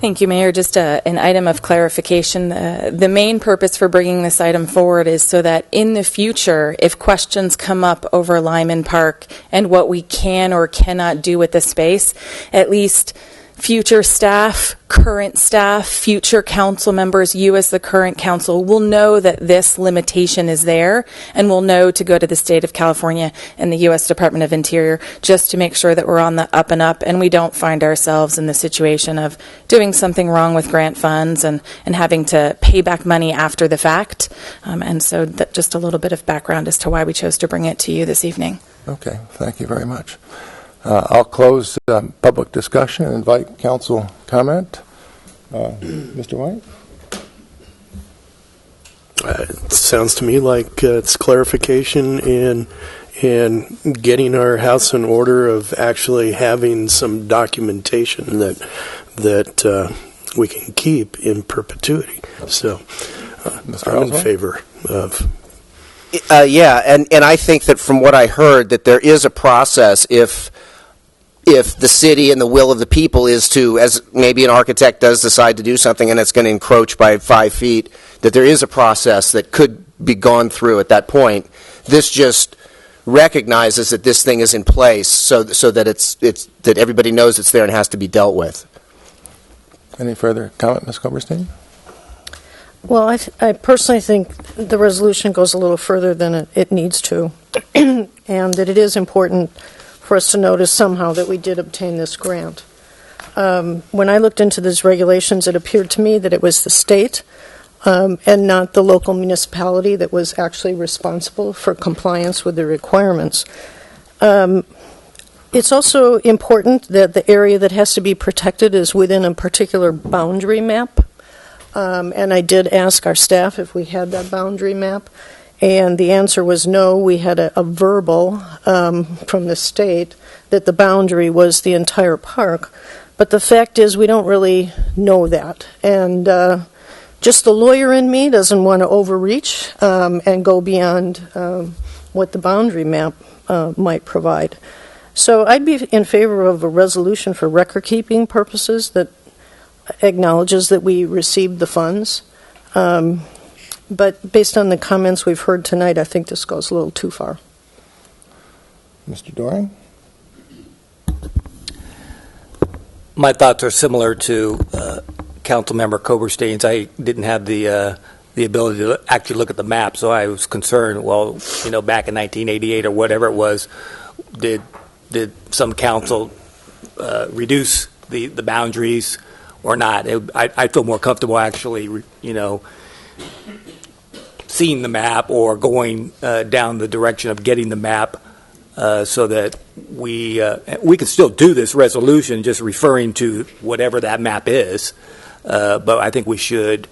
Thank you, Mayor. Just an item of clarification. The main purpose for bringing this item forward is so that in the future, if questions come up over Lyman Park and what we can or cannot do with the space, at least future staff, current staff, future council members, you as the current council will know that this limitation is there, and will know to go to the state of California and the U.S. Department of Interior just to make sure that we're on the up and up and we don't find ourselves in the situation of doing something wrong with grant funds and having to pay back money after the fact. And so that just a little bit of background as to why we chose to bring it to you this evening. Okay, thank you very much. I'll close public discussion and invite council comment. Mr. White? It sounds to me like it's clarification and getting our house in order of actually having some documentation that we can keep in perpetuity. So I'm in favor of. Yeah, and I think that from what I heard, that there is a process if the city and the will of the people is to, as maybe an architect does decide to do something and it's going to encroach by 5 feet, that there is a process that could be gone through at that point. This just recognizes that this thing is in place so that it's that everybody knows it's there and has to be dealt with. Any further comment, Ms. Coberstein? Well, I personally think the resolution goes a little further than it needs to, and that it is important for us to notice somehow that we did obtain this grant. When I looked into these regulations, it appeared to me that it was the state and not the local municipality that was actually responsible for compliance with the requirements. It's also important that the area that has to be protected is within a particular boundary map. And I did ask our staff if we had that boundary map, and the answer was no. We had a verbal from the state that the boundary was the entire park, but the fact is we don't really know that. And just the lawyer in me doesn't want to overreach and go beyond what the boundary map might provide. So I'd be in favor of a resolution for record-keeping purposes that acknowledges that we received the funds. But based on the comments we've heard tonight, I think this goes a little too far. Mr. Doring? My thoughts are similar to Councilmember Coberstein's. I didn't have the ability to actually look at the map, so I was concerned, well, back in 1988 or whatever it was, did some council reduce the boundaries or not? I feel more comfortable actually, seeing the map or going down the direction of getting the map so that we can still do this resolution, just referring to whatever that map is. But I think we should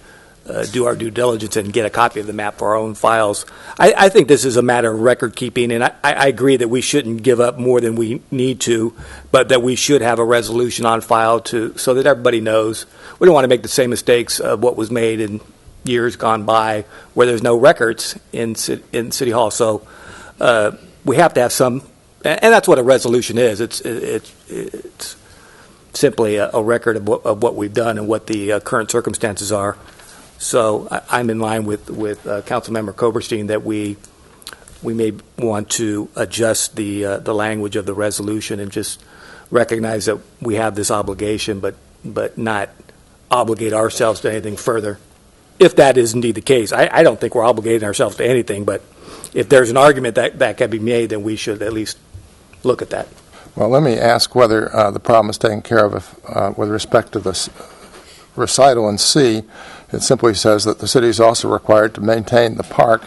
do our due diligence and get a copy of the map for our own files. I think this is a matter of record keeping, and I agree that we shouldn't give up more than we need to, but that we should have a resolution on file so that everybody knows. We don't want to make the same mistakes of what was made in years gone by where there's no records in City Hall. So we have to have some, and that's what a resolution is. It's simply a record of what we've done and what the current circumstances are. So I'm in line with Councilmember Koberstein that we may want to adjust the language of the resolution and just recognize that we have this obligation, but not obligate ourselves to anything further. If that is indeed the case, I don't think we're obligating ourselves to anything, but if there's an argument that can be made, then we should at least look at that. Well, let me ask whether the problem is taken care of with respect to this recital in C. It simply says that the city is also required to maintain the park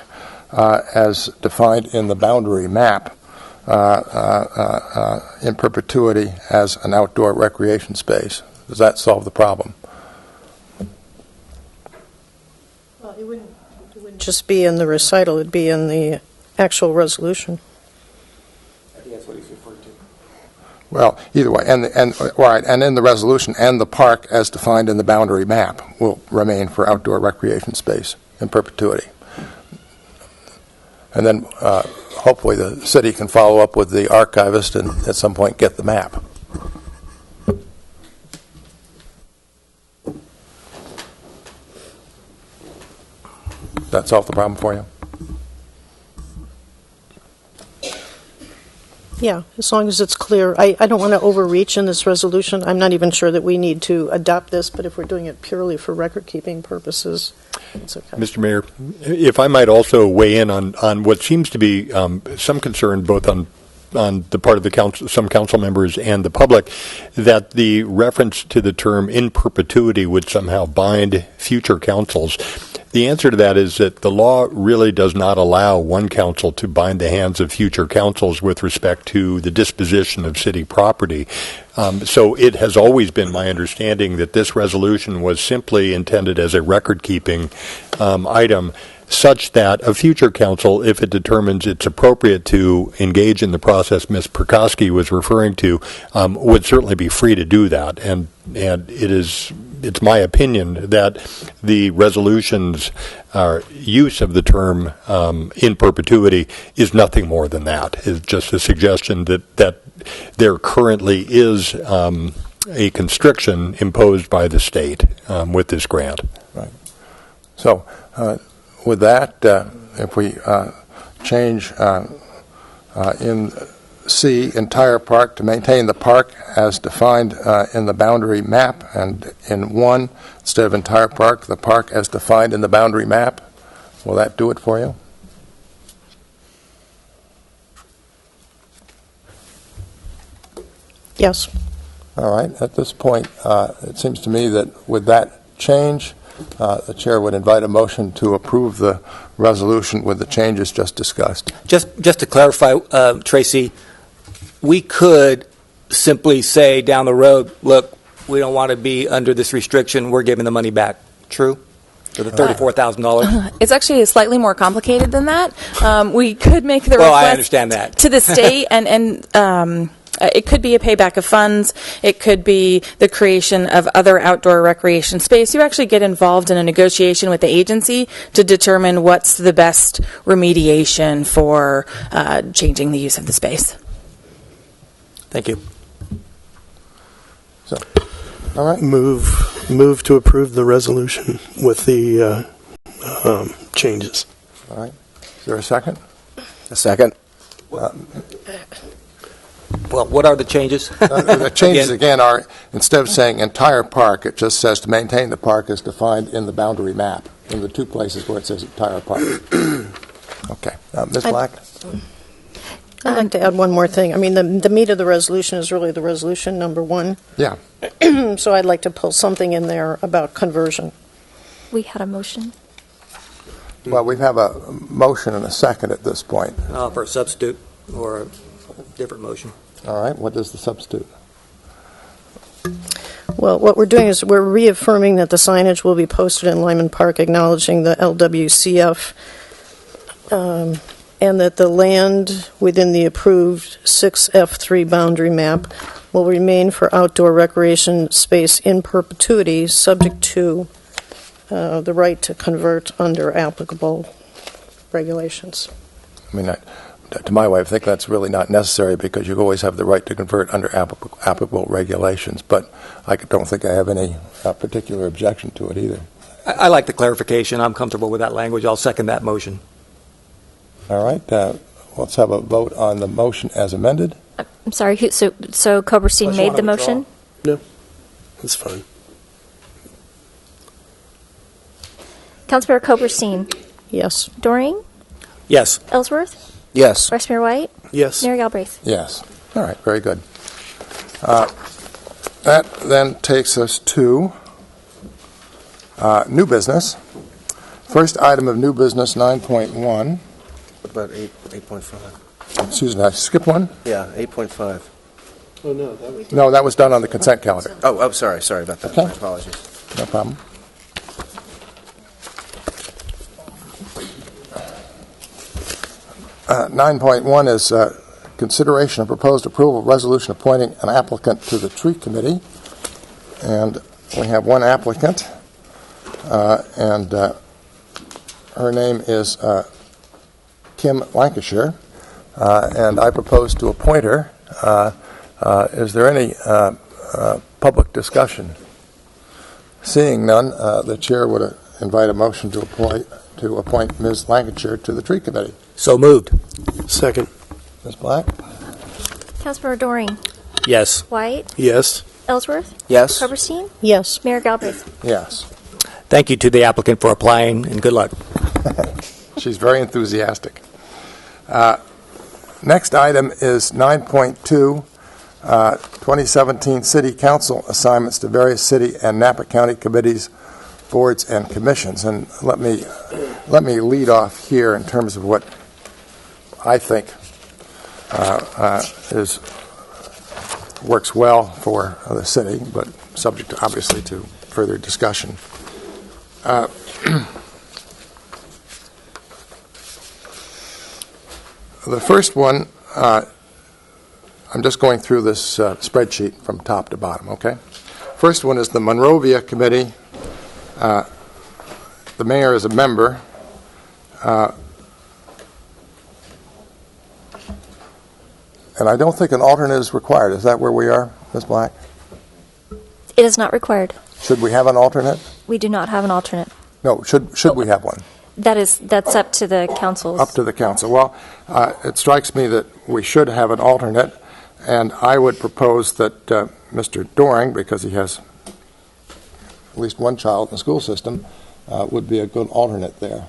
as defined in the boundary map in perpetuity as an outdoor recreation space. Does that solve the problem? Well, it wouldn't just be in the recital, it'd be in the actual resolution. I think that's what he's referring to. Well, either way, and in the resolution, and the park as defined in the boundary map will remain for outdoor recreation space in perpetuity. And then hopefully the city can follow up with the archivist and at some point get the map. That solve the problem for you? Yeah, as long as it's clear. I don't want to overreach in this resolution. I'm not even sure that we need to adopt this, but if we're doing it purely for record-keeping purposes, it's okay. Mr. Mayor, if I might also weigh in on what seems to be some concern both on the part of the council, some council members and the public, that the reference to the term in perpetuity would somehow bind future councils. The answer to that is that the law really does not allow one council to bind the hands of future councils with respect to the disposition of city property. So it has always been my understanding that this resolution was simply intended as a record-keeping item, such that a future council, if it determines it's appropriate to engage in the process Ms. Perkowski was referring to, would certainly be free to do that. And it's my opinion that the resolution's use of the term in perpetuity is nothing more than that. It's just a suggestion that there currently is a constriction imposed by the state with this grant. Right. So with that, if we change in C, entire park, to maintain the park as defined in the boundary map, and in 1, instead of entire park, the park as defined in the boundary map, will that do it for you? Yes. All right. At this point, it seems to me that with that change, the chair would invite a motion to approve the resolution with the changes just discussed. Just to clarify, Tracy, we could simply say down the road, look, we don't want to be under this restriction, we're giving the money back. True? For the $34,000? It's actually slightly more complicated than that. We could make the well, request I understand that. to the state, and it could be a payback of funds. It could be the creation of other outdoor recreation space. You actually get involved in a negotiation with the agency to determine what's the best remediation for changing the use of the space. Thank you. So, all right. Move to approve the resolution with the changes. All right. Is there a second? A second. Well, what are the changes? The changes again are, instead of saying entire park, it just says to maintain the park as defined in the boundary map, in the 2 places where it says entire park. Okay. Ms. Black? I'd like to add one more thing. I mean, the meat of the resolution is really the resolution number 1. Yeah. So I'd like to pull something in there about conversion. We had a motion. Well, we have a motion and a second at this point. For a substitute or a different motion. All right, what is the substitute? Well, what we're doing is we're reaffirming that the signage will be posted in Lyman Park acknowledging the LWCF and that the land within the approved 6F3 boundary map will remain for outdoor recreation space in perpetuity, subject to the right to convert under applicable regulations. I mean, to my way of thinking, that's really not necessary because you always have the right to convert under applicable regulations, but I don't think I have any particular objection to it either. I like the clarification. I'm comfortable with that language. I'll second that motion. All right, let's have a vote on the motion as amended. I'm sorry, so Koberstein made the motion? No, that's fine. Councilmember Koberstein? Yes. Doring? Yes. Ellsworth? Yes. Vice Mayor White? Yes. Mayor Galbraith? Yes. All right, very good. That then takes us to new business. First item of new business, 9.1. What about 8.5? Excuse me, I skipped one? Yeah, 8.5. Oh, no, that was... No, that was done on the consent calendar. Oh, sorry about that. Okay. My apologies. No problem. Uh, 9.1 is consideration of proposed approval of resolution appointing an applicant to the tree committee. And we have one applicant, and her name is Kim Lancashire, and I propose to appoint her. Is there any public discussion? Seeing none, the chair would invite a motion to appoint Ms. Lancashire to the tree committee. So moved. Second. Ms. Black? Councilmember Doring? Yes. White? Yes. Ellsworth? Yes. Koberstein? Yes. Mayor Galbraith? Yes. Thank you to the applicant for applying, and good luck. She's very enthusiastic. Next item is 9.2, 2017 City Council assignments to various city and Napa County committees, boards, and commissions. And let me lead off here in terms of what I think works well for the city, but subject, obviously, to further discussion. The first one, I'm just going through this spreadsheet from top to bottom, okay? First one is the Monrovia Committee. The mayor is a member. And I don't think an alternate is required. Is that where we are, Ms. Black? It is not required. Should we have an alternate? We do not have an alternate. No, should we have one? That's up to the councils. Up to the council. Well, it strikes me that we should have an alternate, and I would propose that Mr. Doring, because he has at least one child in the school system, would be a good alternate there,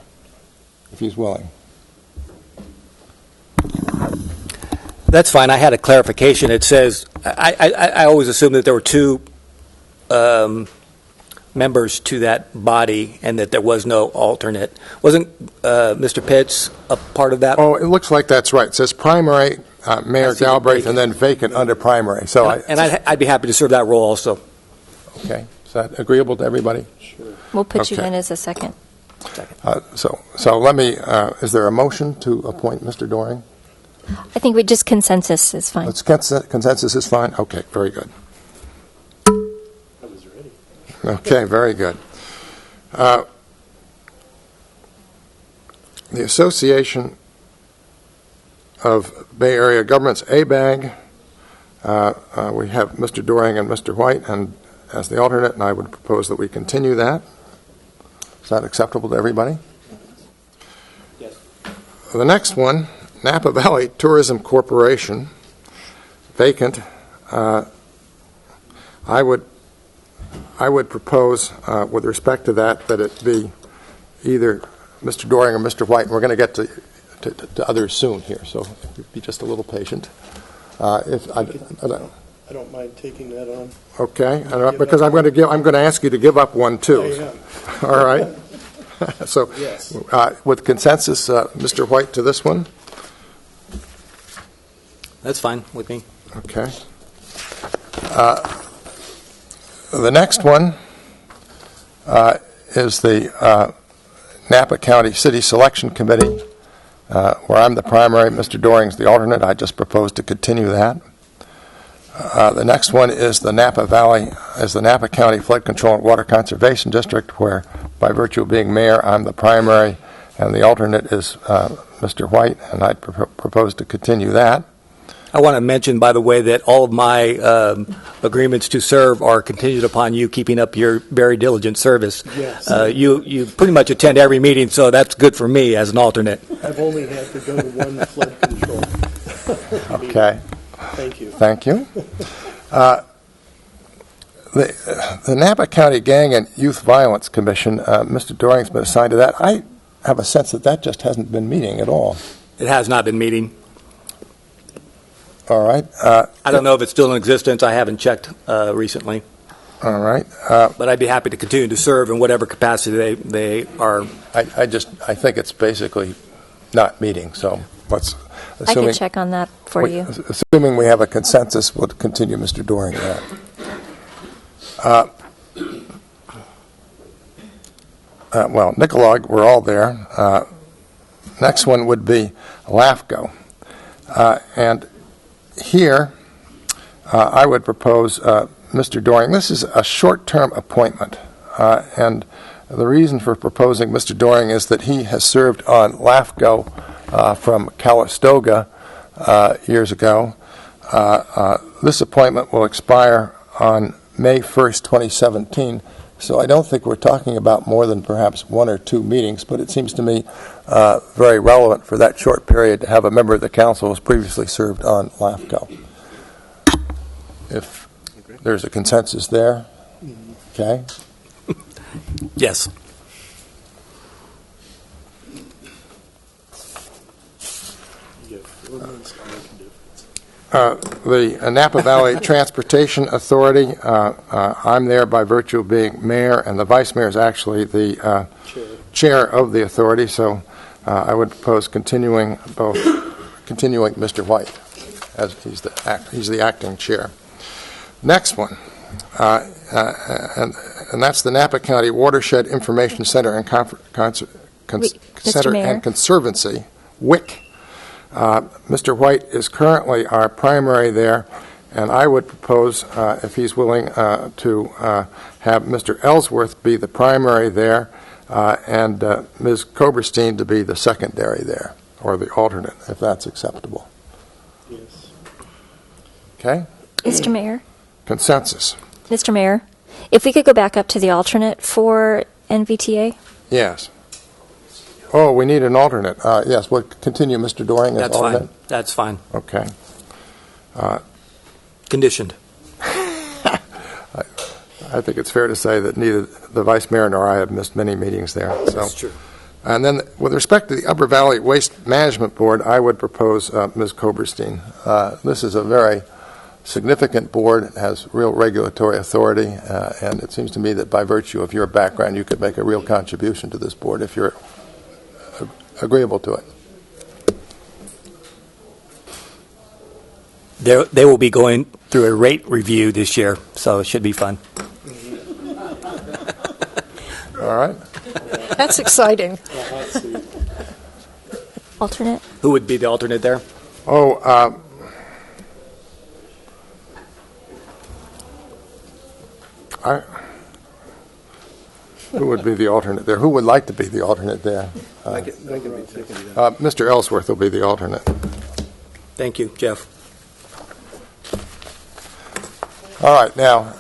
if he's willing. That's fine. I had a clarification. It says, I always assumed that there were two members to that body and that there was no alternate. Wasn't Mr. Pitts a part of that? Oh, it looks like that's right. It says primary, Mayor Galbraith, and then vacant under primary. So I'd be happy to serve that role also. Okay. Is that agreeable to everybody? Sure. We'll put you in as a second. So let me, is there a motion to appoint Mr. Doring? I think we just consensus is fine. Consensus is fine? Okay, very good. Okay, very good. The Association of Bay Area Governments, ABAG, we have Mr. Doring and Mr. White and as the alternate, and I would propose that we continue that. Is that acceptable to everybody? Yes. The next one, Napa Valley Tourism Corporation, vacant. I would propose, with respect to that it be either Mr. Doring or Mr. White. And we're going to get to others soon here, so be just a little patient. I don't mind taking that on. Okay, because I'm going to ask you to give up one too. All right. So, yes. With consensus, Mr. White to this one. That's fine with me. Okay. The next one is the Napa County City Selection Committee, where I'm the primary, Mr. Doring's the alternate. I just propose to continue that. The next one is the Napa County Flood Control and Water Conservation District, where, by virtue of being mayor, I'm the primary, and the alternate is Mr. White, and I propose to continue that. I want to mention, by the way, that all of my agreements to serve are contingent upon you keeping up your very diligent service. Yes. You pretty much attend every meeting, so that's good for me as an alternate. I've only had to go to one flood control. Okay. Thank you. Thank you. The Napa County Gang and Youth Violence Commission, Mr. Doring's been assigned to that. I have a sense that just hasn't been meeting at all. It has not been meeting. All right. I don't know if it's still in existence. I haven't checked recently. All right. But I'd be happy to continue to serve in whatever capacity they are. I think it's basically not meeting, so let's... I can check on that for you. Assuming we have a consensus, we'll continue Mr. Doring that. Well, Nicolog, we're all there. Next one would be LAFCO. And here, I would propose Mr. Doring. This is a short-term appointment, and the reason for proposing Mr. Doring is that he has served on LAFCO from Calistoga years ago. This appointment will expire on May 1st, 2017, so I don't think we're talking about more than perhaps one or two meetings, but it seems to me very relevant for that short period to have a member of the council who has previously served on LAFCO. If there's a consensus there, okay? Yes. The Napa Valley Transportation Authority, I'm there by virtue of being mayor, and the vice mayor is actually the chair of the authority, so I would propose continuing Mr. White, as he's the acting chair. Next one, and that's the Napa County Watershed Information Center and Conservancy, WIC. Mr. White is currently our primary there, and I would propose, if he's willing, to have Mr. Ellsworth be the primary there, and Ms. Koberstein to be the secondary there, or the alternate, if that's acceptable. Yes. Okay? Mr. Mayor? Consensus. Mr. Mayor, if we could go back up to the alternate for NVTA? Yes. Oh, we need an alternate. Yes, we'll continue Mr. Doring as alternate. That's fine. Okay. Conditioned. I think it's fair to say that neither the vice mayor nor I have missed many meetings there. So. That's true. And then with respect to the Upper Valley Waste Management Board, I would propose Ms. Koberstein. This is a very significant board. It has real regulatory authority, and it seems to me that by virtue of your background, you could make a real contribution to this board if you're agreeable to it. They will be going through a rate review this year, so it should be fun. All right. That's exciting. Alternate? Who would be the alternate there? Oh, who would be the alternate there? Who would like to be the alternate there? Mr. Ellsworth will be the alternate. Thank you, Jeff. All right, now,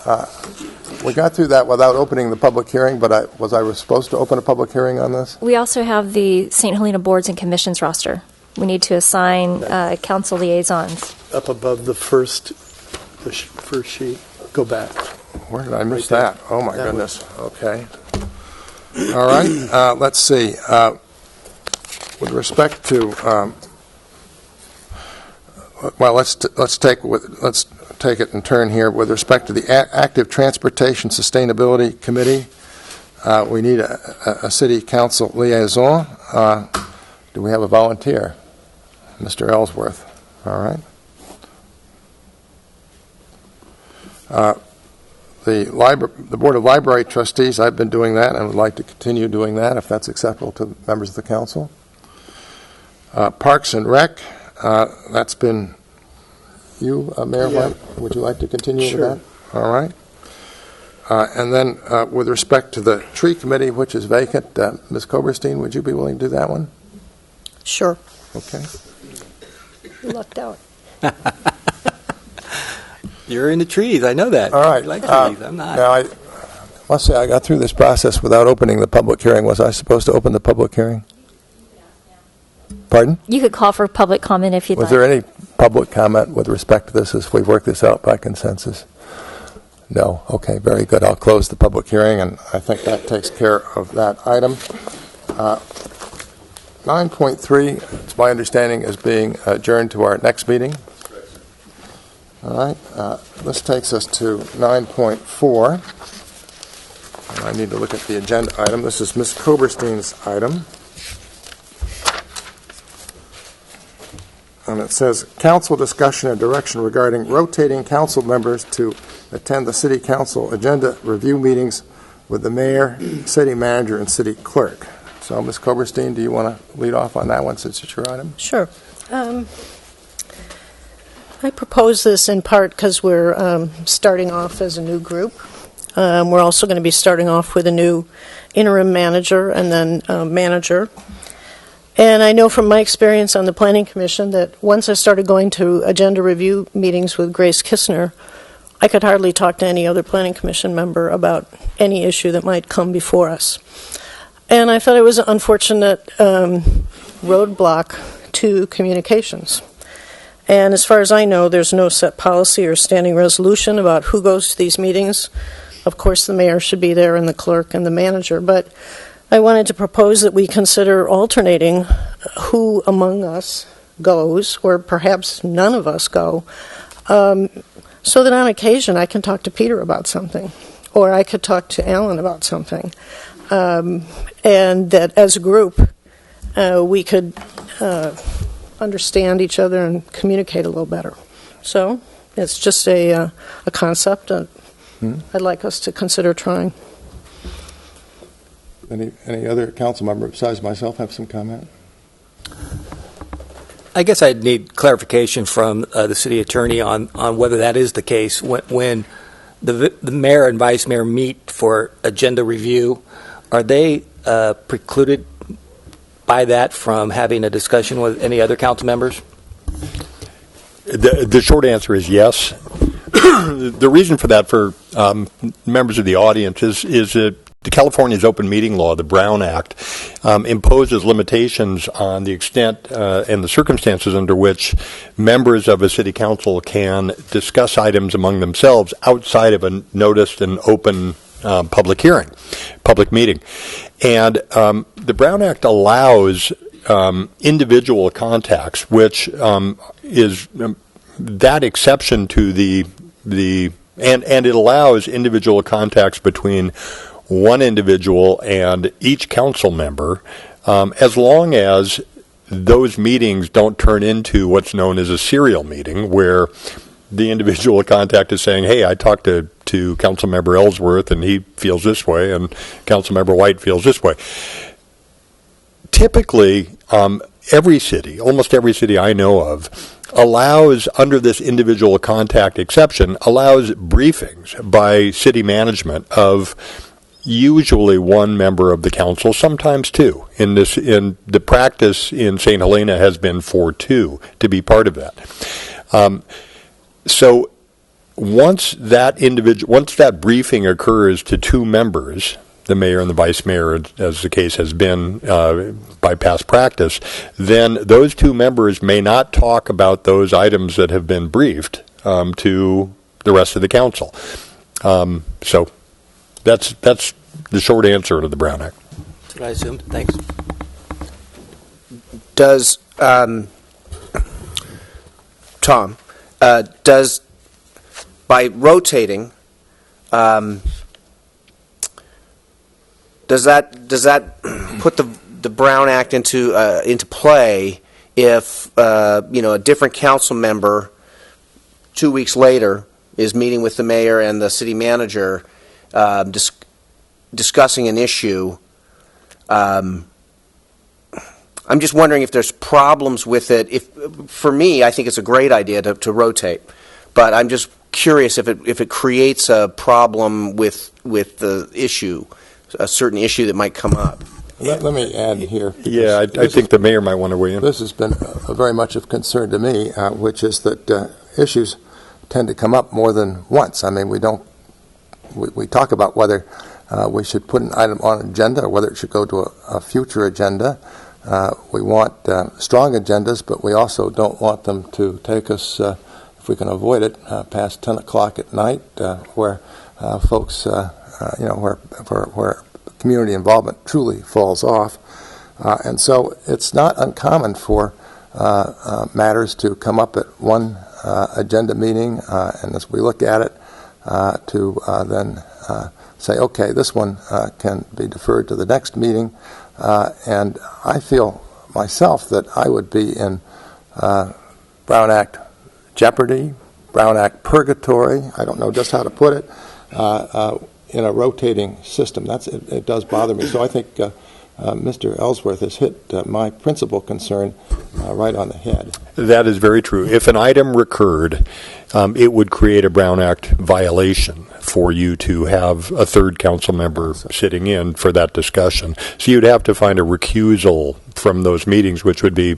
we got through that without opening the public hearing, but was I supposed to open a public hearing on this? We also have the St. Helena Boards and Commissions roster. We need to assign council liaisons. Up above the first sheet. Go back. Where did I miss that? Oh, my goodness. Okay. All right, let's see. with respect to, let's take it in turn here. With respect to the Active Transportation Sustainability Committee, we need a city council liaison. Do we have a volunteer? Mr. Ellsworth. All right. The Board of Library Trustees, I've been doing that and would like to continue doing that if that's acceptable to members of the council. Parks and Rec, that's been you, Mayor White. Would you like to continue with that? All right. And then with respect to the Tree Committee, which is vacant, Ms. Koberstein, would you be willing to do that one? Sure. Okay. You lucked out. You're in the trees. I know that. All right. You like trees. I'm not. Now, I must say I got through this process without opening the public hearing. Was I supposed to open the public hearing? Pardon? You could call for public comment if you'd like. Was there any public comment with respect to this as we work this out by consensus? No. Okay, very good. I'll close the public hearing, and I think that takes care of that item. 9.3, it's my understanding, is being adjourned to our next meeting. All right. This takes us to 9.4. I need to look at the agenda item. This is Ms. Koberstein's item. And it says, council discussion and direction regarding rotating council members to attend the city council agenda review meetings with the mayor, city manager, and city clerk. So, Ms. Koberstein, do you want to lead off on that one since it's your item? Sure. I propose this in part because we're starting off as a new group. We're also going to be starting off with a new interim manager and then manager. And I know from my experience on the Planning Commission that once I started going to agenda review meetings with Grace Kistner, I could hardly talk to any other Planning Commission member about any issue that might come before us. And I thought it was an unfortunate roadblock to communications. And as far as I know, there's no set policy or standing resolution about who goes to these meetings. Of course, the mayor should be there and the clerk and the manager, but I wanted to propose that we consider alternating who among us goes, or perhaps none of us go, so that on occasion I can talk to Peter about something, or I could talk to Alan about something, and that as a group we could understand each other and communicate a little better. So it's just a concept that I'd like us to consider trying. Any other council member besides myself have some comment? I guess I'd need clarification from the city attorney on whether that is the case. When the mayor and vice mayor meet for agenda review, are they precluded by that from having a discussion with any other council members? The short answer is yes. The reason for that for members of the audience is that the California's open meeting law, the Brown Act, imposes limitations on the extent and the circumstances under which members of a city council can discuss items among themselves outside of a noticed and open public hearing, public meeting. And the Brown Act allows individual contacts, which is that exception to the and it allows individual contacts between one individual and each council member, as long as those meetings don't turn into what's known as a serial meeting, where the individual contact is saying, hey, I talked to Councilmember Ellsworth and he feels this way, and Councilmember White feels this way. Typically, almost every city I know of, allows, under this individual contact exception, allows briefings by city management of usually one member of the council, sometimes two. In the practice in St. Helena has been for two to be part of that. So once that briefing occurs to two members, the mayor and the vice mayor, as the case has been by past practice, then those two members may not talk about those items that have been briefed to the rest of the council. So that's the short answer to the Brown Act. That's what I assumed. Thanks. does Tom, does by rotating, does that put the Brown Act into play if a different council member 2 weeks later is meeting with the mayor and the city manager discussing an issue? I'm just wondering if there's problems with it. For me, I think it's a great idea to rotate, but I'm just curious if it creates a problem with the issue, a certain issue that might come up. Let me add here. Yeah, I think the mayor might want to weigh in. This has been very much of concern to me, which is that issues tend to come up more than once. I mean, we talk about whether we should put an item on an agenda or whether it should go to a future agenda. We want strong agendas, but we also don't want them to take us, if we can avoid it, past 10 o'clock at night, where folks, where community involvement truly falls off. And so it's not uncommon for matters to come up at one agenda meeting, and as we look at it, to then say, okay, this one can be deferred to the next meeting. And I feel myself that I would be in Brown Act jeopardy, Brown Act purgatory, I don't know just how to put it, in a rotating system. It does bother me. So I think Mr. Ellsworth has hit my principal concern right on the head. That is very true. If an item recurred, it would create a Brown Act violation for you to have a third council member sitting in for that discussion. So you'd have to find a recusal from those meetings, which would be,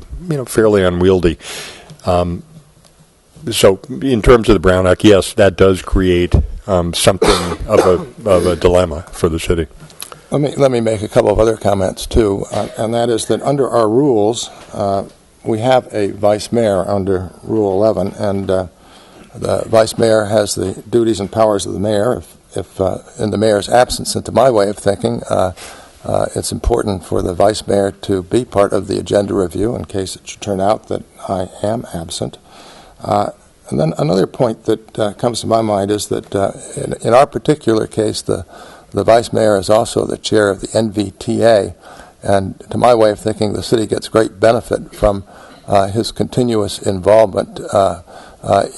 fairly unwieldy. So in terms of the Brown Act, yes, that does create something of a dilemma for the city. Let me make a couple of other comments too, and that is that under our rules, we have a vice mayor under Rule 11, and the vice mayor has the duties and powers of the mayor. If in the mayor's absence, and to my way of thinking, it's important for the vice mayor to be part of the agenda review in case it should turn out that I am absent. And then another point that comes to my mind is that in our particular case, the vice mayor is also the chair of the NVTA, and to my way of thinking, the city gets great benefit from his continuous involvement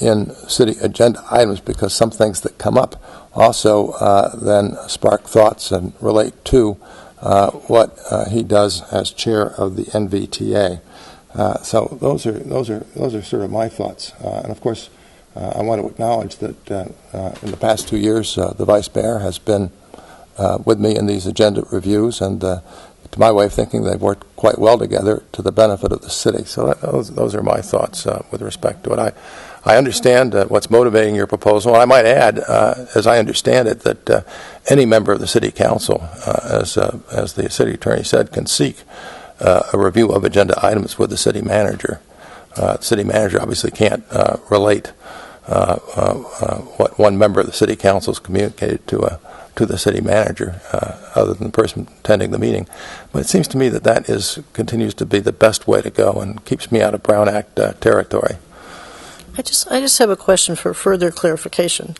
in city agenda items, because some things that come up also then spark thoughts and relate to what he does as chair of the NVTA. So those are sort of my thoughts, and of course I want to acknowledge that in the past 2 years the vice mayor has been with me in these agenda reviews, and to my way of thinking, they've worked quite well together to the benefit of the city. So those are my thoughts with respect to it. I understand what's motivating your proposal. I might add, as I understand it, that any member of the city council, as the city attorney said, can seek a review of agenda items with the city manager. The city manager obviously can't relate what one member of the city council has communicated to the city manager, other than the person attending the meeting. But it seems to me that continues to be the best way to go and keeps me out of Brown Act territory. I just have a question for further clarification.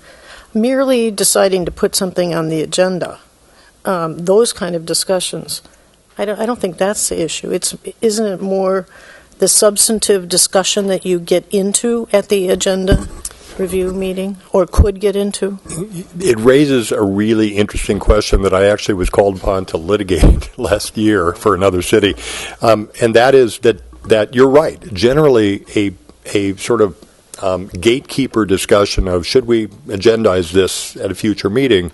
Merely deciding to put something on the agenda, those kind of discussions, I don't think that's the issue. Isn't it more the substantive discussion that you get into at the agenda review meeting, or could get into? It raises a really interesting question that I actually was called upon to litigate last year for another city, and that is that you're right. Generally, a sort of gatekeeper discussion of should we agendize this at a future meeting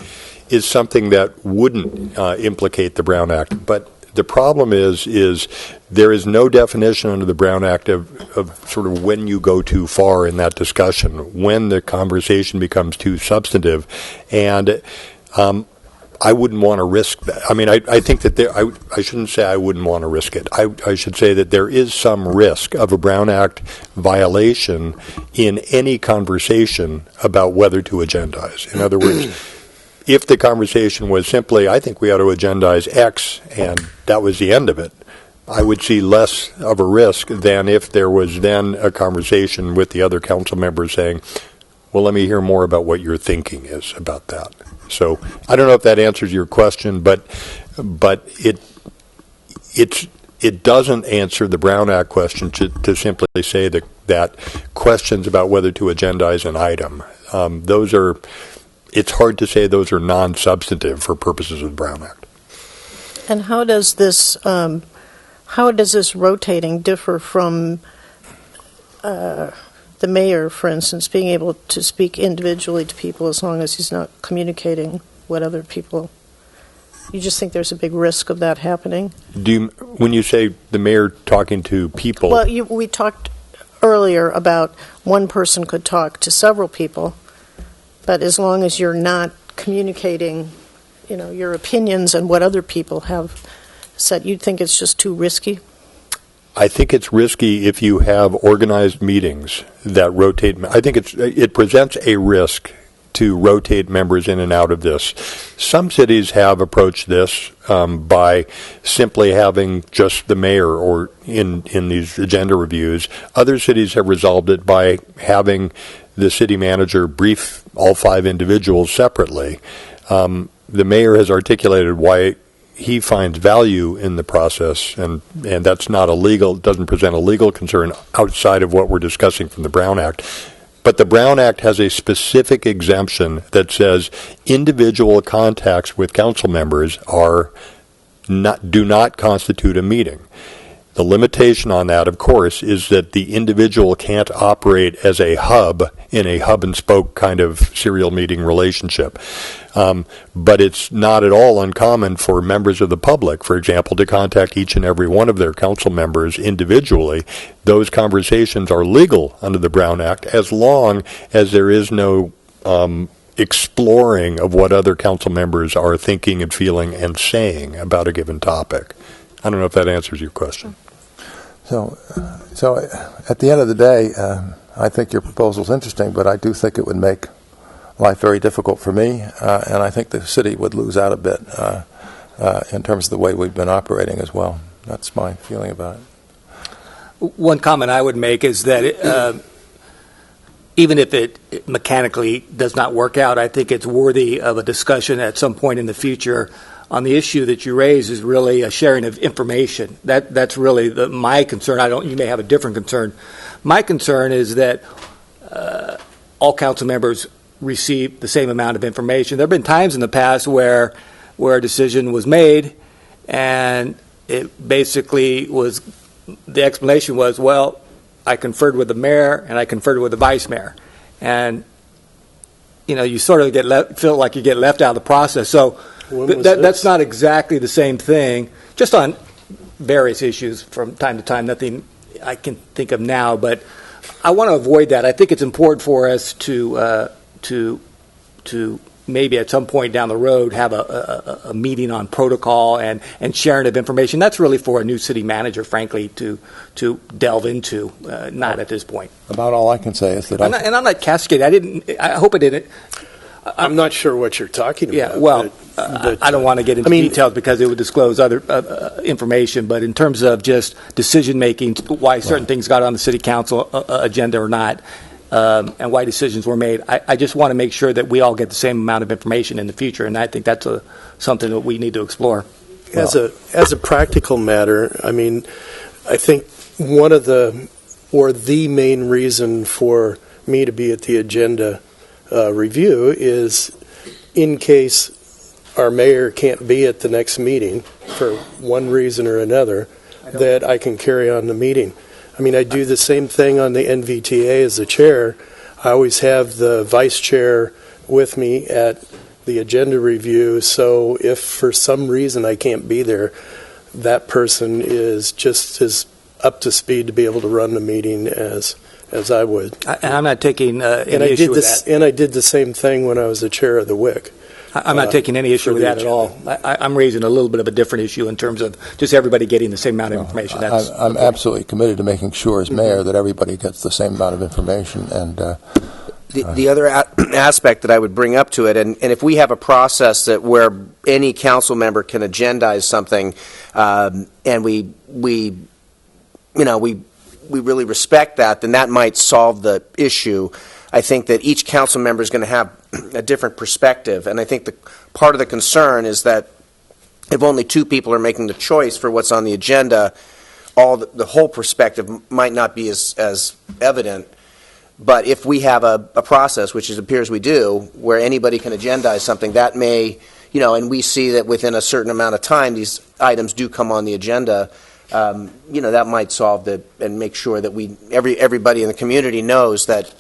is something that wouldn't implicate the Brown Act. But the problem is there is no definition under the Brown Act of sort of when you go too far in that discussion, when the conversation becomes too substantive, and I wouldn't want to risk that. I mean, I think that I shouldn't say I wouldn't want to risk it. I should say that there is some risk of a Brown Act violation in any conversation about whether to agendize. In other words, if the conversation was simply, I think we ought to agendize X, and that was the end of it, I would see less of a risk than if there was then a conversation with the other council members saying, well, let me hear more about what your thinking is about that. So I don't know if that answers your question, but it doesn't answer the Brown Act question to simply say that questions about whether to agendize an item, it's hard to say those are non-substantive for purposes of the Brown Act. And how does this rotating differ from the mayor, for instance, being able to speak individually to people as long as he's not communicating what other people? You just think there's a big risk of that happening? When you say the mayor talking to people? Well, we talked earlier about one person could talk to several people, but as long as you're not communicating, your opinions and what other people have said, you'd think it's just too risky? I think it's risky if you have organized meetings that rotate. I think it presents a risk to rotate members in and out of this. Some cities have approached this by simply having just the mayor or in these agenda reviews. Other cities have resolved it by having the city manager brief all 5 individuals separately. The mayor has articulated why he finds value in the process, and that's not doesn't present a legal concern outside of what we're discussing from the Brown Act. But the Brown Act has a specific exemption that says individual contacts with council members do not constitute a meeting. The limitation on that, of course, is that the individual can't operate as a hub in a hub and spoke kind of serial meeting relationship. But it's not at all uncommon for members of the public, for example, to contact each and every one of their council members individually. Those conversations are legal under the Brown Act as long as there is no exploring of what other council members are thinking and feeling and saying about a given topic. I don't know if that answers your question. So at the end of the day, I think your proposal is interesting, but I do think it would make life very difficult for me, and I think the city would lose out a bit in terms of the way we've been operating as well. That's my feeling about it. One comment I would make is that even if it mechanically does not work out, I think it's worthy of a discussion at some point in the future on the issue that you raise is really a sharing of information. That's really my concern. You may have a different concern. My concern is that all council members receive the same amount of information. There have been times in the past where a decision was made and it basically was, the explanation was, well, I conferred with the mayor and I conferred with the vice mayor. And, you sort of feel like you get left out of the process. So that's not exactly the same thing, just on various issues from time to time, nothing I can think of now, but I want to avoid that. I think it's important for us to maybe at some point down the road have a meeting on protocol and sharing of information. That's really for a new city manager, frankly, to delve into, not at this point. About all I can say is that I'm not cascading. I hope I didn't. I'm not sure what you're talking about. Yeah, well, I don't want to get into details because it would disclose other information, but in terms of just decision-making, why certain things got on the city council agenda or not, and why decisions were made, I just want to make sure that we all get the same amount of information in the future, and I think that's something that we need to explore. As a practical matter, I think the main reason for me to be at the agenda review is in case our mayor can't be at the next meeting for one reason or another, that I can carry on the meeting. I do the same thing on the NVTA as the chair. I always have the vice chair with me at the agenda review, so if for some reason I can't be there, that person is just as up to speed to be able to run the meeting as I would. And I'm not taking any issue with that. And I did the same thing when I was the chair of the WIC. I'm not taking any issue with that at all. I'm raising a little bit of a different issue in terms of just everybody getting the same amount of information. I'm absolutely committed to making sure as mayor that everybody gets the same amount of information. And The other aspect that I would bring up to it, and if we have a process that where any council member can agendize something, and we really respect that, then that might solve the issue. I think that each council member is going to have a different perspective, and I think part of the concern is that if only two people are making the choice for what's on the agenda, the whole perspective might not be as evident. But if we have a process, which it appears we do, where anybody can agendize something, that may, and we see that within a certain amount of time these items do come on the agenda, that might solve and make sure that everybody in the community knows that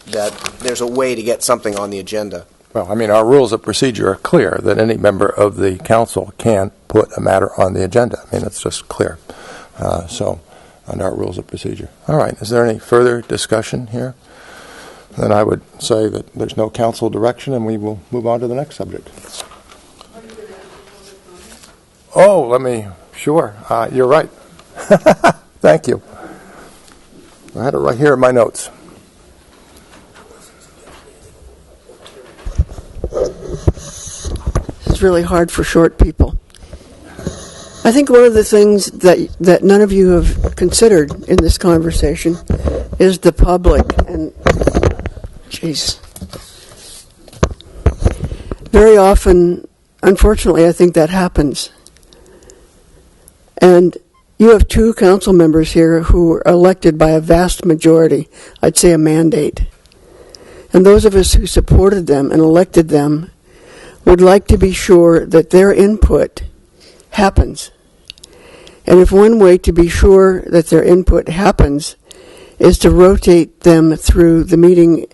there's a way to get something on the agenda. Well, I mean, our rules of procedure are clear that any member of the council can put a matter on the agenda. I mean, it's just clear. So, under our rules of procedure. All right. Is there any further discussion here? Then I would say that there's no council direction, and we will move on to the next subject. Oh, sure. You're right. Thank you. I had it right here in my notes. It's really hard for short people. I think one of the things that none of you have considered in this conversation is the public. And, jeez. Very often, unfortunately, I think that happens. And you have two council members here who were elected by a vast majority, I'd say a mandate. And those of us who supported them and elected them would like to be sure that their input happens. And if one way to be sure that their input happens is to rotate them through the meeting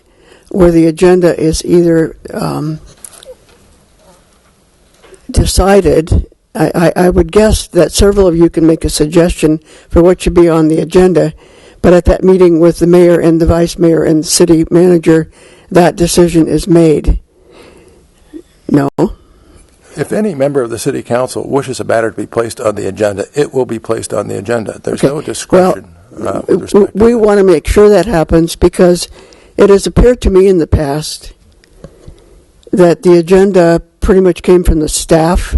where the agenda is either decided, I would guess that several of you can make a suggestion for what should be on the agenda, but at that meeting with the mayor and the vice mayor and the city manager, that decision is made. No? If any member of the city council wishes a matter to be placed on the agenda, it will be placed on the agenda. There's no discretion. We want to make sure that happens because it has appeared to me in the past that the agenda pretty much came from the staff,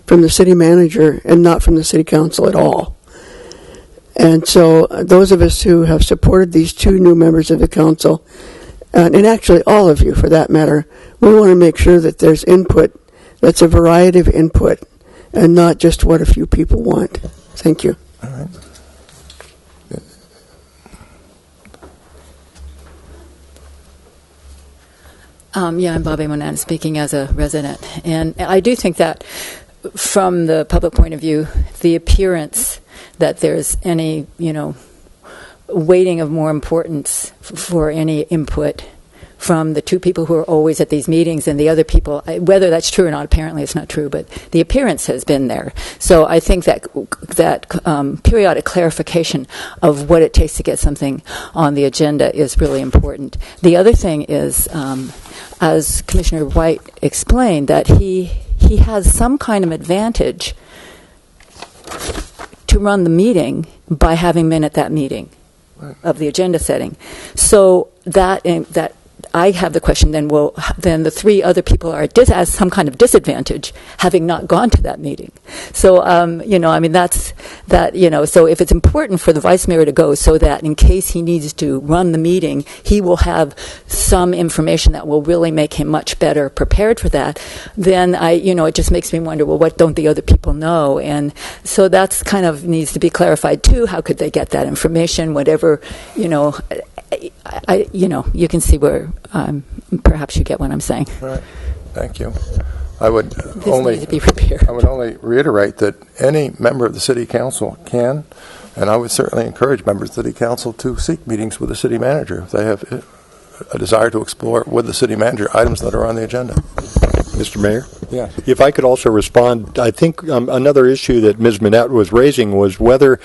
from the city manager, and not from the city council at all. And so those of us who have supported these two new members of the council, and actually all of you for that matter, we want to make sure that there's input that's a variety of input and not just what a few people want. Thank you. All right. I'm Bobby Monan speaking as a resident. And I do think that from the public point of view, the appearance that there's any, weighting of more importance for any input from the two people who are always at these meetings and the other people, whether that's true or not, apparently it's not true, but the appearance has been there. So I think that periodic clarification of what it takes to get something on the agenda is really important. The other thing is, as Commissioner White explained, that he has some kind of advantage to run the meeting by having been at that meeting of the agenda setting. So that I have the question then, then the three other people are at some kind of disadvantage having not gone to that meeting. So, that's that, so if it's important for the vice mayor to go so that in case he needs to run the meeting, he will have some information that will really make him much better prepared for that, then it just makes me wonder, well, what don't the other people know? And so that's kind of needs to be clarified too. How could they get that information? Whatever, you can see where perhaps you get what I'm saying. Right. Thank you. I would need to be prepared. I would only reiterate that any member of the city council can, and I would certainly encourage members of the city council to seek meetings with the city manager if they have a desire to explore with the city manager items that are on the agenda. Mr. Mayor? Yes. If I could also respond, I think another issue that Ms. Manette was raising was whether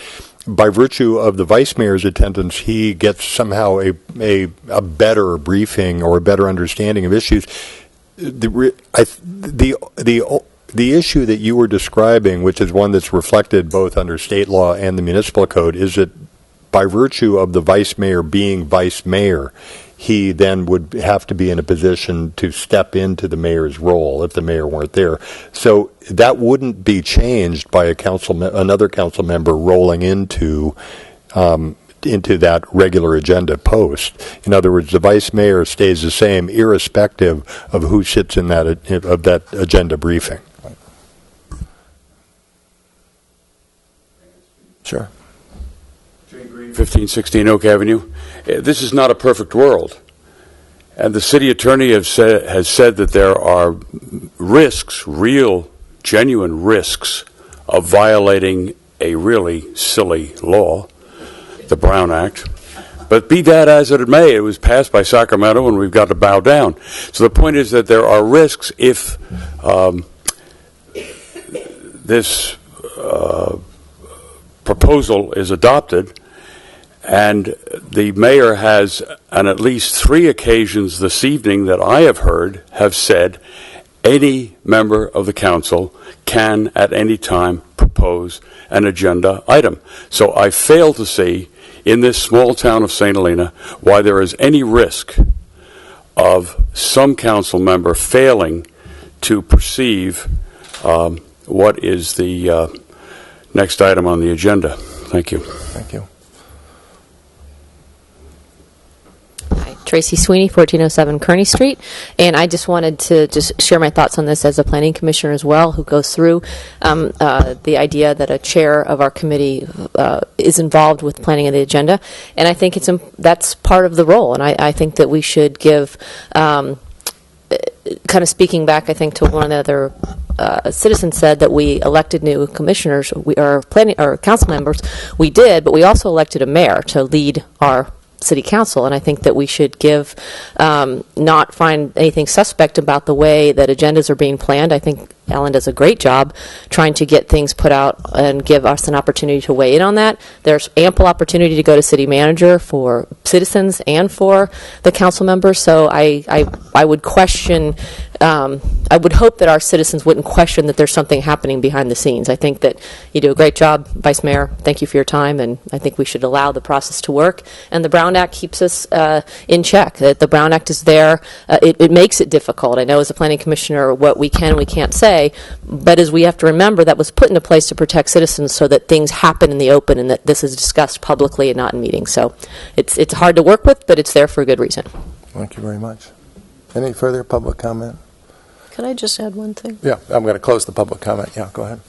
by virtue of the vice mayor's attendance, he gets somehow a better briefing or a better understanding of issues. The issue that you were describing, which is one that's reflected both under state law and the municipal code, is that by virtue of the vice mayor being vice mayor, he then would have to be in a position to step into the mayor's role if the mayor weren't there. So that wouldn't be changed by another council member rolling into that regular agenda post. In other words, the vice mayor stays the same, irrespective of who sits in that agenda briefing. Sure. 1516 Oak Avenue. This is not a perfect world. And the city attorney has said that there are risks, real, genuine risks, of violating a really silly law, the Brown Act. But be that as it may, it was passed by Sacramento, and we've got to bow down. So the point is that there are risks if this proposal is adopted, and the mayor has, on at least 3 occasions this evening that I have heard, have said any member of the council can at any time propose an agenda item. So I fail to see in this small town of St. Helena why there is any risk of some council member failing to perceive what is the next item on the agenda. Thank you. Thank you. Hi, Tracy Sweeney, 1407 Kearney Street, and I just wanted to just share my thoughts on this as a planning commissioner as well, who goes through the idea that a chair of our committee is involved with planning of the agenda, and I think that's part of the role, and I think that we should give, kind of speaking back, I think, to one of the other citizens said that we elected new commissioners, or council members. We did, but we also elected a mayor to lead our city council, and I think that we should not find anything suspect about the way that agendas are being planned. I think Ellen does a great job trying to get things put out and give us an opportunity to weigh in on that. There's ample opportunity to go to city manager for citizens and for the council members, so I would question, I would hope that our citizens wouldn't question that there's something happening behind the scenes. I think that you do a great job, Vice Mayor. Thank you for your time, and I think we should allow the process to work. And the Brown Act keeps us in check. That the Brown Act is there. It makes it difficult. I know as a planning commissioner what we can and we can't say, but as we have to remember, that was put into place to protect citizens so that things happen in the open and that this is discussed publicly and not in meetings. So it's hard to work with, but it's there for a good reason. Thank you very much. Any further public comment? Could I just add one thing? Yeah, I'm going to close the public comment. Yeah, go ahead.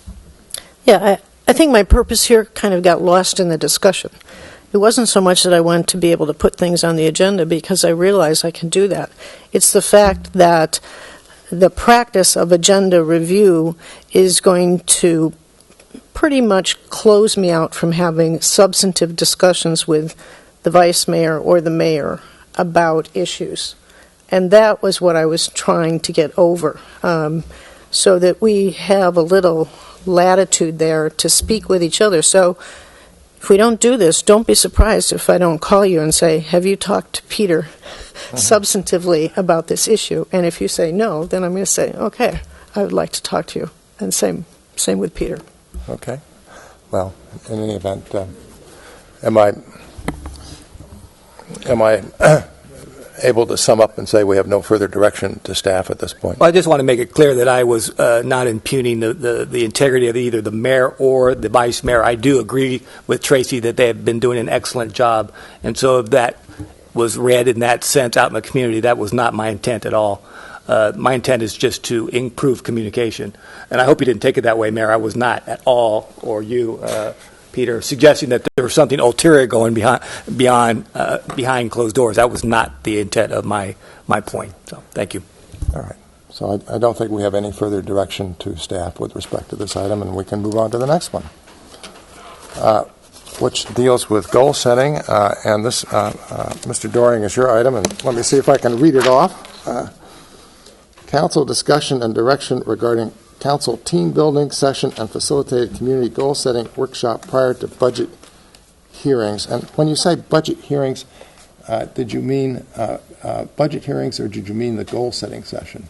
Yeah, I think my purpose here kind of got lost in the discussion. It wasn't so much that I wanted to be able to put things on the agenda because I realize I can do that. It's the fact that the practice of agenda review is going to pretty much close me out from having substantive discussions with the vice mayor or the mayor about issues. And that was what I was trying to get over, so that we have a little latitude there to speak with each other. So if we don't do this, don't be surprised if I don't call you and say, have you talked to Peter substantively about this issue? And if you say no, then I'm going to say, okay, I would like to talk to you. And same with Peter. Okay. Well, in any event, am I able to sum up and say we have no further direction to staff at this point? Well, I just want to make it clear that I was not impugning the integrity of either the mayor or the vice mayor. I do agree with Tracy that they have been doing an excellent job. And so if that was read in that sense out in the community, that was not my intent at all. My intent is just to improve communication. And I hope you didn't take it that way, Mayor. I was not at all, or you, Peter, suggesting that there was something ulterior going behind closed doors. That was not the intent of my point. So thank you. All right. So I don't think we have any further direction to staff with respect to this item, and we can move on to the next one, which deals with goal setting. And this, Mr. Doring, is your item. And let me see if I can read it off. Council discussion and direction regarding council team building session and facilitated community goal setting workshop prior to budget hearings. And when you say budget hearings, did you mean budget hearings, or did you mean the goal setting session?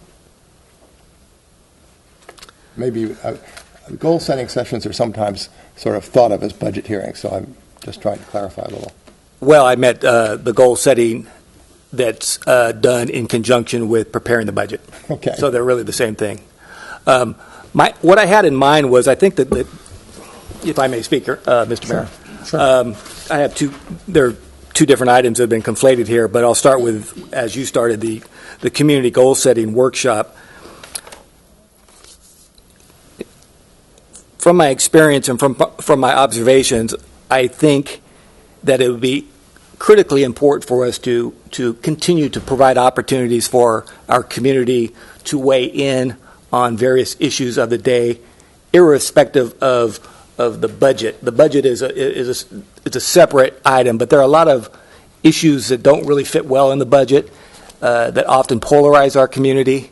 Maybe goal setting sessions are sometimes sort of thought of as budget hearings, so I'm just trying to clarify a little. Well, I meant the goal setting that's done in conjunction with preparing the budget. Okay. So they're really the same thing. What I had in mind was, I think that if I may speak, Mr. Mayor, Sure. I have there are two different items that have been conflated here, but I'll start with, as you started, the community goal setting workshop. From my experience and from my observations, I think that it would be critically important for us to continue to provide opportunities for our community to weigh in on various issues of the day, irrespective of the budget. The budget is a separate item, but there are a lot of issues that don't really fit well in the budget that often polarize our community.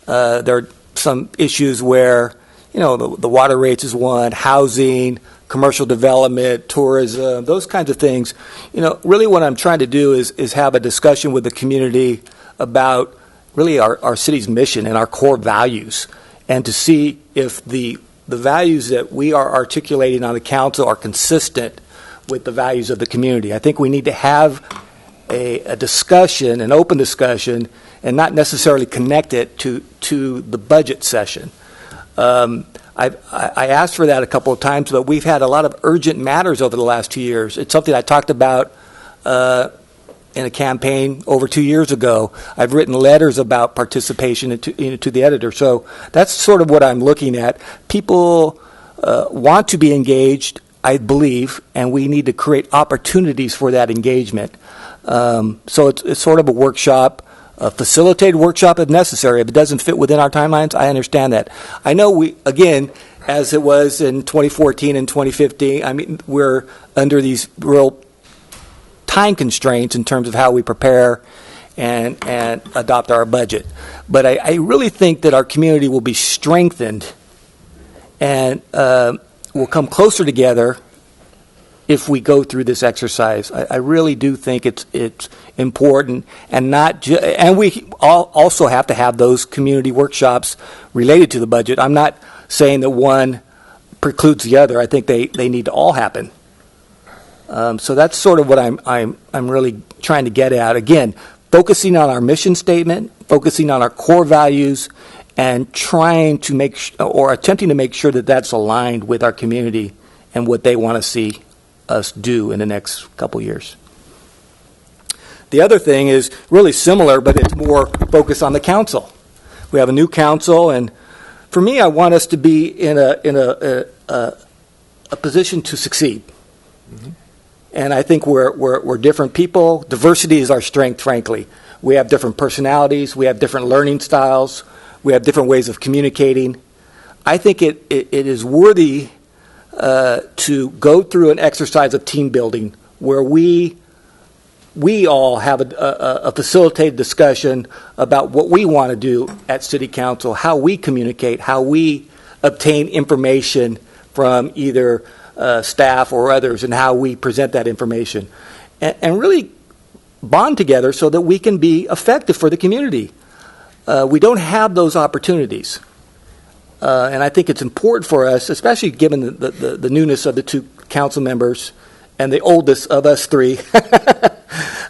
There are some issues where, the water rates is one, housing, commercial development, tourism, those kinds of things. Really what I'm trying to do is have a discussion with the community about really our city's mission and our core values, and to see if the values that we are articulating on the council are consistent with the values of the community. I think we need to have a discussion, an open discussion, and not necessarily connect it to the budget session. I asked for that a couple of times, but we've had a lot of urgent matters over the last 2 years. It's something I talked about in a campaign over 2 years ago. I've written letters about participation to the editor. So that's sort of what I'm looking at. People want to be engaged, I believe, and we need to create opportunities for that engagement. So it's sort of a workshop, a facilitated workshop if necessary. If it doesn't fit within our timelines, I understand that. I know we, again, as it was in 2014 and 2015, we're under these real time constraints in terms of how we prepare and adopt our budget. But I really think that our community will be strengthened and will come closer together if we go through this exercise. I really do think it's important, and and we also have to have those community workshops related to the budget. I'm not saying that one precludes the other. I think they need to all happen. So that's sort of what I'm really trying to get at. Again, focusing on our mission statement, focusing on our core values, and trying to attempting to make sure that that's aligned with our community and what they want to see us do in the next couple years. The other thing is really similar, but it's more focused on the council. We have a new council, and for me, I want us to be in a position to succeed. Mm-hmm. And I think we're different people. Diversity is our strength, frankly. We have different personalities. We have different learning styles. We have different ways of communicating. I think it is worthy to go through an exercise of team building where we all have a facilitated discussion about what we want to do at City Council, how we communicate, how we obtain information from either staff or others, and how we present that information, and really bond together so that we can be effective for the community. We don't have those opportunities. And I think it's important for us, especially given the newness of the two council members and the oldest of us three,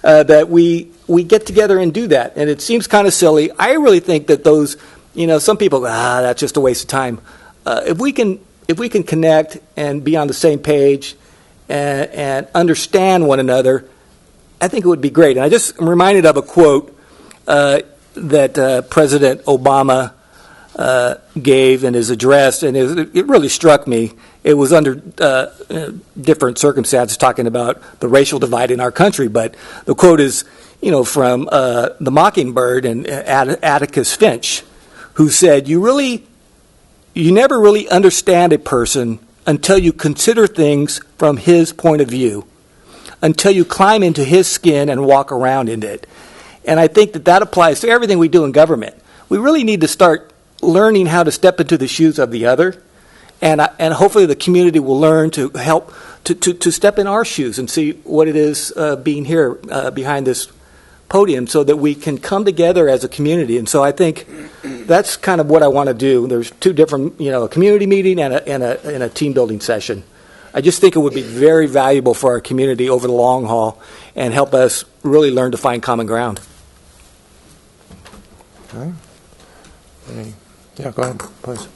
that we get together and do that. And it seems kind of silly. I really think that those, some people go, that's just a waste of time. If we can connect and be on the same page and understand one another, I think it would be great. And I just am reminded of a quote that President Obama gave in his address, and it really struck me. It was under different circumstances, talking about the racial divide in our country, but the quote is, from The Mockingbird and Atticus Finch, who said, you never really understand a person until you consider things from his point of view, until you climb into his skin and walk around in it. And I think that applies to everything we do in government. We really need to start learning how to step into the shoes of the other, and hopefully the community will learn to help to step in our shoes and see what it is being here behind this podium, so that we can come together as a community. And so I think that's kind of what I want to do. There's two different, a community meeting and a team building session. I just think it would be very valuable for our community over the long haul and help us really learn to find common ground. Okay. Yeah, go ahead, please.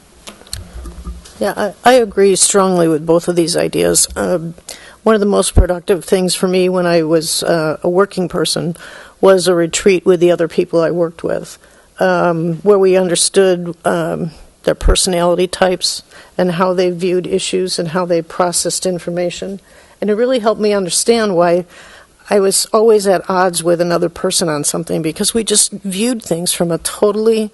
Yeah, I agree strongly with both of these ideas. One of the most productive things for me when I was a working person was a retreat with the other people I worked with, where we understood their personality types and how they viewed issues and how they processed information. And it really helped me understand why I was always at odds with another person on something, because we just viewed things from a totally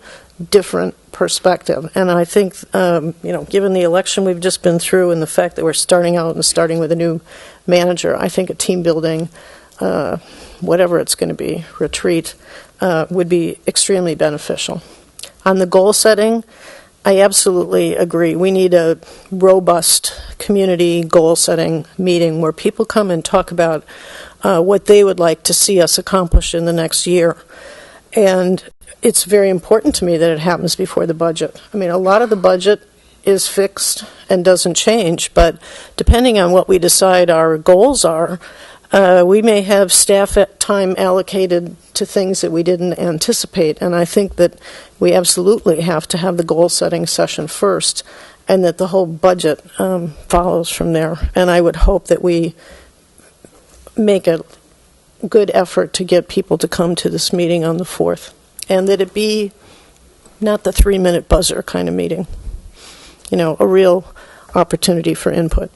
different perspective. And I think, given the election we've just been through and the fact that we're starting with a new manager, I think a team building, whatever it's going to be, retreat, would be extremely beneficial. On the goal setting, I absolutely agree. We need a robust community goal-setting meeting where people come and talk about what they would like to see us accomplish in the next year. And it's very important to me that it happens before the budget. I mean, a lot of the budget is fixed and doesn't change, but depending on what we decide our goals are, we may have staff time allocated to things that we didn't anticipate, and I think that we absolutely have to have the goal-setting session first, and that the whole budget follows from there. And I would hope that we make a good effort to get people to come to this meeting on the 4th, and that it be not the 3-minute buzzer kind of meeting, a real opportunity for input.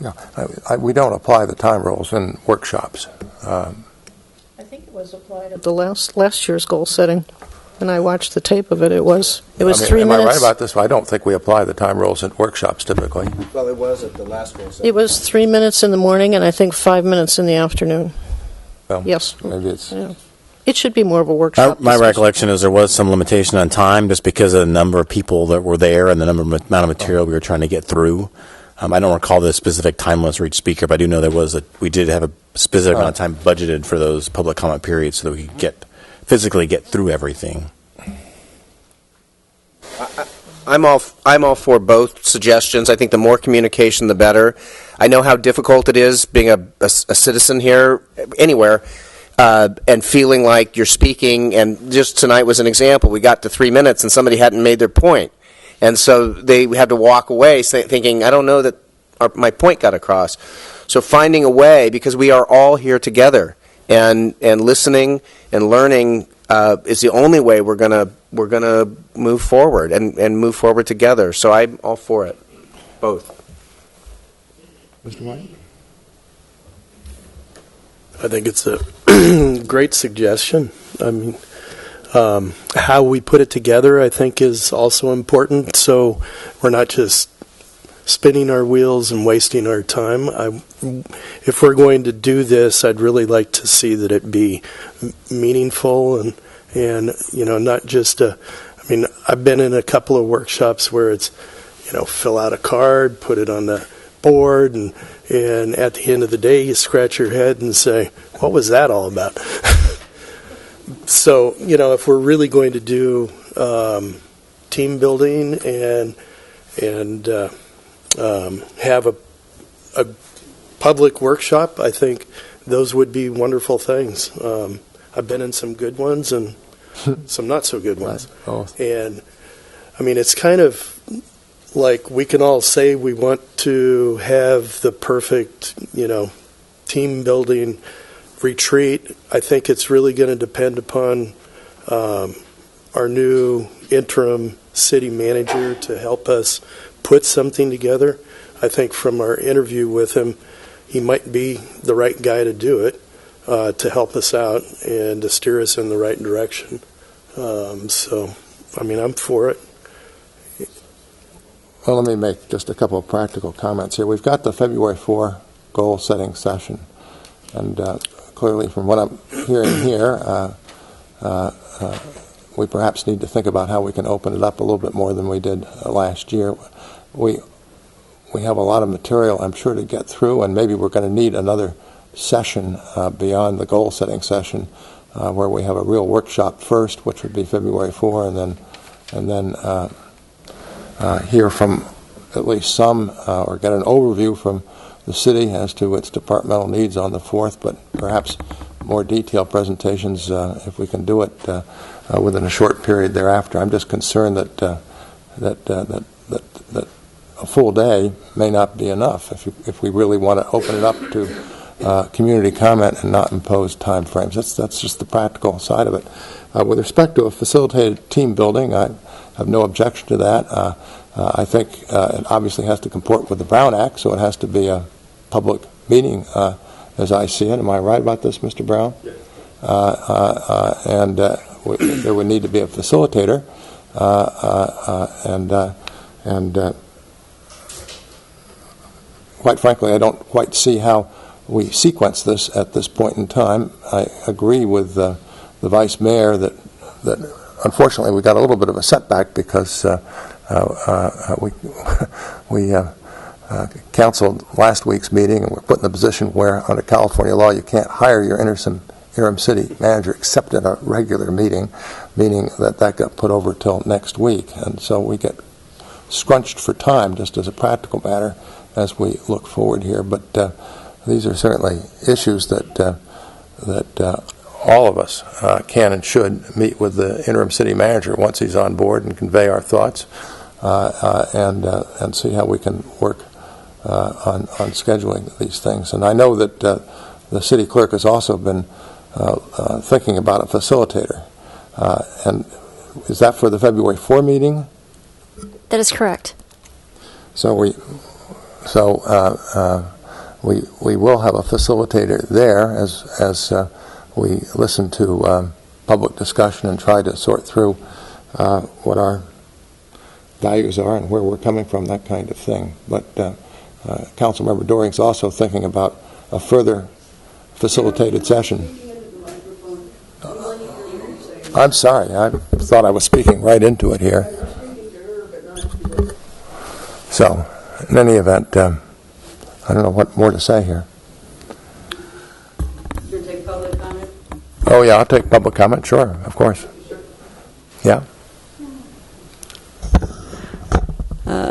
Yeah, we don't apply the time rules in workshops. I think it was applied at the last year's goal setting. When I watched the tape of it, it was 3 minutes. Am I right about this? I don't think we apply the time rules in workshops typically. Well, it was at the last goal setting. It was 3 minutes in the morning and I think 5 minutes in the afternoon. Well, yes. Maybe it's... Yeah. It should be more of a workshop. My recollection is there was some limitation on time just because of the number of people that were there and the amount of material we were trying to get through. I don't recall the specific time limits for each speaker, but I do know we did have a specific amount of time budgeted for those public comment periods so that we could physically get through everything. I'm all for both suggestions. I think the more communication, the better. I know how difficult it is being a citizen here, anywhere, and feeling like you're speaking. And just tonight was an example. We got to 3 minutes and somebody hadn't made their point. And so they had to walk away thinking, I don't know that my point got across. So finding a way, because we are all here together, and listening and learning is the only way we're gonna move forward and move forward together. So I'm all for it, both. Mr. White? I think it's a great suggestion. I mean, how we put it together, I think, is also important. So we're not just spinning our wheels and wasting our time. If we're going to do this, I'd really like to see that it be meaningful and not just I've been in a couple of workshops where it's, fill out a card, put it on the board, and at the end of the day, you scratch your head and say, what was that all about? So, if we're really going to do team building and have a public workshop, I think those would be wonderful things. I've been in some good ones and some not so good ones. And, it's kind of like we can all say we want to have the perfect, team building retreat. I think it's really going to depend upon our new interim city manager to help us put something together. I think from our interview with him, he might be the right guy to do it, to help us out and to steer us in the right direction. I'm for it. Well, let me make just a couple of practical comments here. We've got the February 4 goal-setting session, and clearly from what I'm hearing here, we perhaps need to think about how we can open it up a little bit more than we did last year. We have a lot of material, I'm sure, to get through, and maybe we're going to need another session beyond the goal-setting session where we have a real workshop first, which would be February 4, and then hear from at least some, or get an overview from the city as to its departmental needs on the 4th, but perhaps more detailed presentations if we can do it within a short period thereafter. I'm just concerned that a full day may not be enough if we really want to open it up to community comment and not impose time frames. That's just the practical side of it. With respect to a facilitated team building, I have no objection to that. I think it obviously has to comport with the Brown Act, so it has to be a public meeting as I see it. Am I right about this, Mr. Brown? Yes. And there would need to be a facilitator, and quite frankly, I don't quite see how we sequence this at this point in time. I agree with the Vice Mayor that unfortunately we got a little bit of a setback because we canceled last week's meeting, and we're put in a position where under California law you can't hire your interim city manager except at a regular meeting, meaning that got put over till next week, and so we get scrunched for time just as a practical matter as we look forward here. But these are certainly issues that all of us can and should meet with the interim city manager once he's on board and convey our thoughts and see how we can work on scheduling these things. And I know that the city clerk has also been thinking about a facilitator. And is that for the February 4 meeting? That is correct. So we will have a facilitator there as we listen to public discussion and try to sort through what our values are and where we're coming from, that kind of thing. But Councilmember Doring's also thinking about a further facilitated session. I'm sorry, I thought I was speaking right into it here. So, in any event, I don't know what more to say here. You want to take public comment? Oh, yeah, I'll take public comment, sure, of course. Yeah.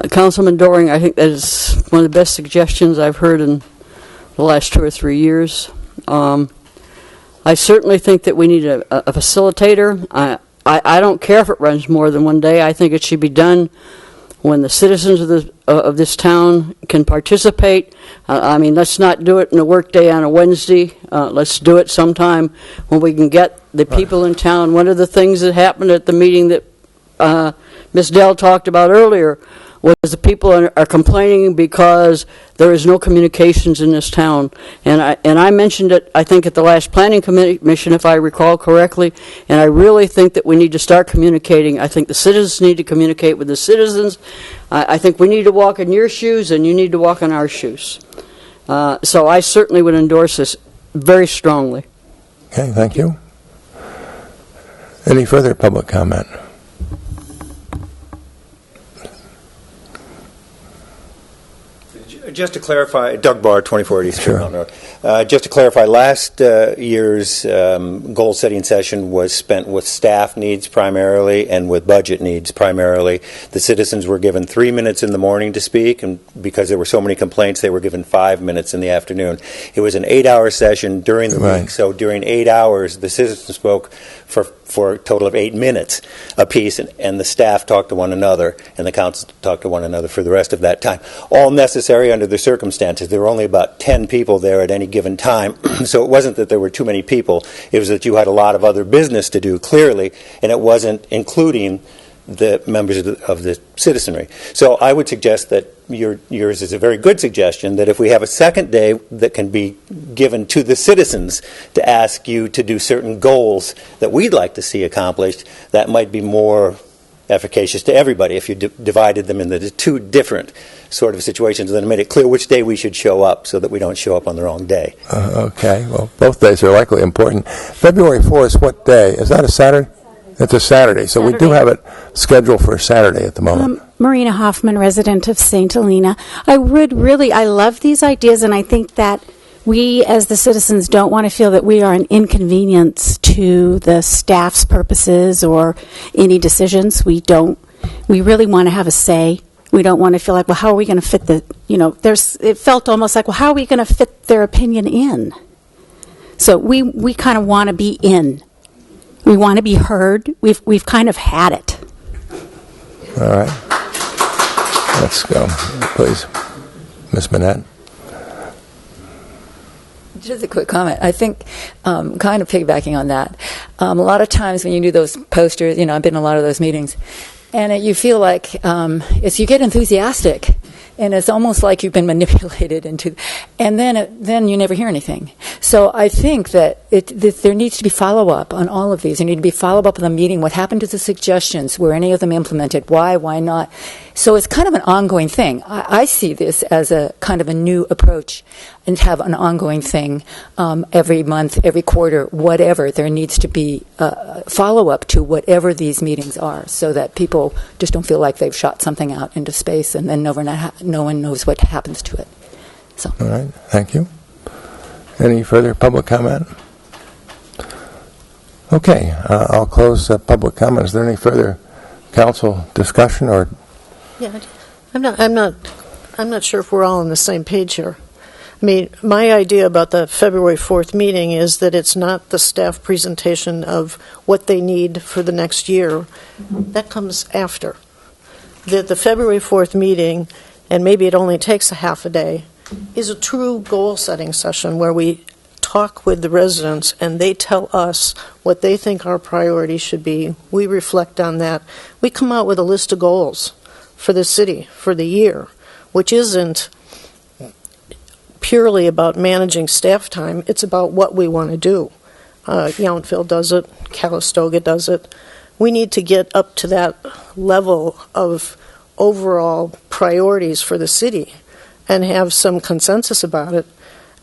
Councilman Doring, I think that is one of the best suggestions I've heard in the last 2 or 3 years. I certainly think that we need a facilitator. I don't care if it runs more than one day. I think it should be done when the citizens of this town can participate. I mean, let's not do it in a work day on a Wednesday. Let's do it sometime when we can get the people in town. One of the things that happened at the meeting that Ms. Dell talked about earlier was the people are complaining because there is no communications in this town. And I mentioned it, I think, at the last planning commission, if I recall correctly, and I really think that we need to start communicating. I think the citizens need to communicate with the citizens. I think we need to walk in your shoes, and you need to walk in our shoes. So I certainly would endorse this very strongly. Okay, thank you. Any further public comment? Just to clarify, Doug Barr, 2483 Sure. Mountain Road. Just to clarify, last year's goal-setting session was spent with staff needs primarily and with budget needs primarily. The citizens were given 3 minutes in the morning to speak, and because there were so many complaints, they were given 5 minutes in the afternoon. It was an 8-hour session during the week, so during 8 hours, the citizens spoke for a total of 8 minutes apiece, and the staff talked to one another, and the council talked to one another for the rest of that time. All necessary under the circumstances. There were only about 10 people there at any given time, so it wasn't that there were too many people. It was that you had a lot of other business to do, clearly, and it wasn't including the members of the citizenry. So I would suggest that yours is a very good suggestion, that if we have a second day that can be given to the citizens to ask you to do certain goals that we'd like to see accomplished, that might be more efficacious to everybody if you divided them into 2 different sort of situations and then made it clear which day we should show up so that we don't show up on the wrong day. Okay, well, both days are likely important. February 4th is what day? Is that a Saturday? It's a Saturday, so we do have it scheduled for a Saturday at the moment. Marina Hoffman, resident of St. Helena. I love these ideas, and I think that we as the citizens don't want to feel that we are an inconvenience to the staff's purposes or any decisions. We really want to have a say We don't want to feel like, well, how are we going to fit it felt almost like, well, how are we going to fit their opinion in? So we kind of want to be in. We want to be heard. We've kind of had it. All right. Let's go, please. Ms. Manette. Just a quick comment. I think, kind of piggybacking on that, a lot of times when you do those posters, I've been in a lot of those meetings, and you feel like you get enthusiastic, and it's almost like you've been manipulated into, and then you never hear anything. So I think that there needs to be follow-up on all of these. There need to be follow-up on the meeting. What happened to the suggestions? Were any of them implemented? Why not? So it's kind of an ongoing thing. I see this as a kind of a new approach, and have an ongoing thing every month, every quarter, whatever. There needs to be follow-up to whatever these meetings are, so that people just don't feel like they've shot something out into space and then no one knows what happens to it. So. All right. Thank you. Any further public comment? Okay. I'll close public comment. Is there any further council discussion or? Yeah, I'm not sure if we're all on the same page here. I mean, my idea about the February 4th meeting is that it's not the staff presentation of what they need for the next year. That comes after. That the February 4th meeting, and maybe it only takes a half a day, is a true goal-setting session where we talk with the residents and they tell us what they think our priorities should be. We reflect on that. We come out with a list of goals for the city for the year, which isn't purely about managing staff time. It's about what we want to do. Yountville does it. Calistoga does it. We need to get up to that level of overall priorities for the city and have some consensus about it.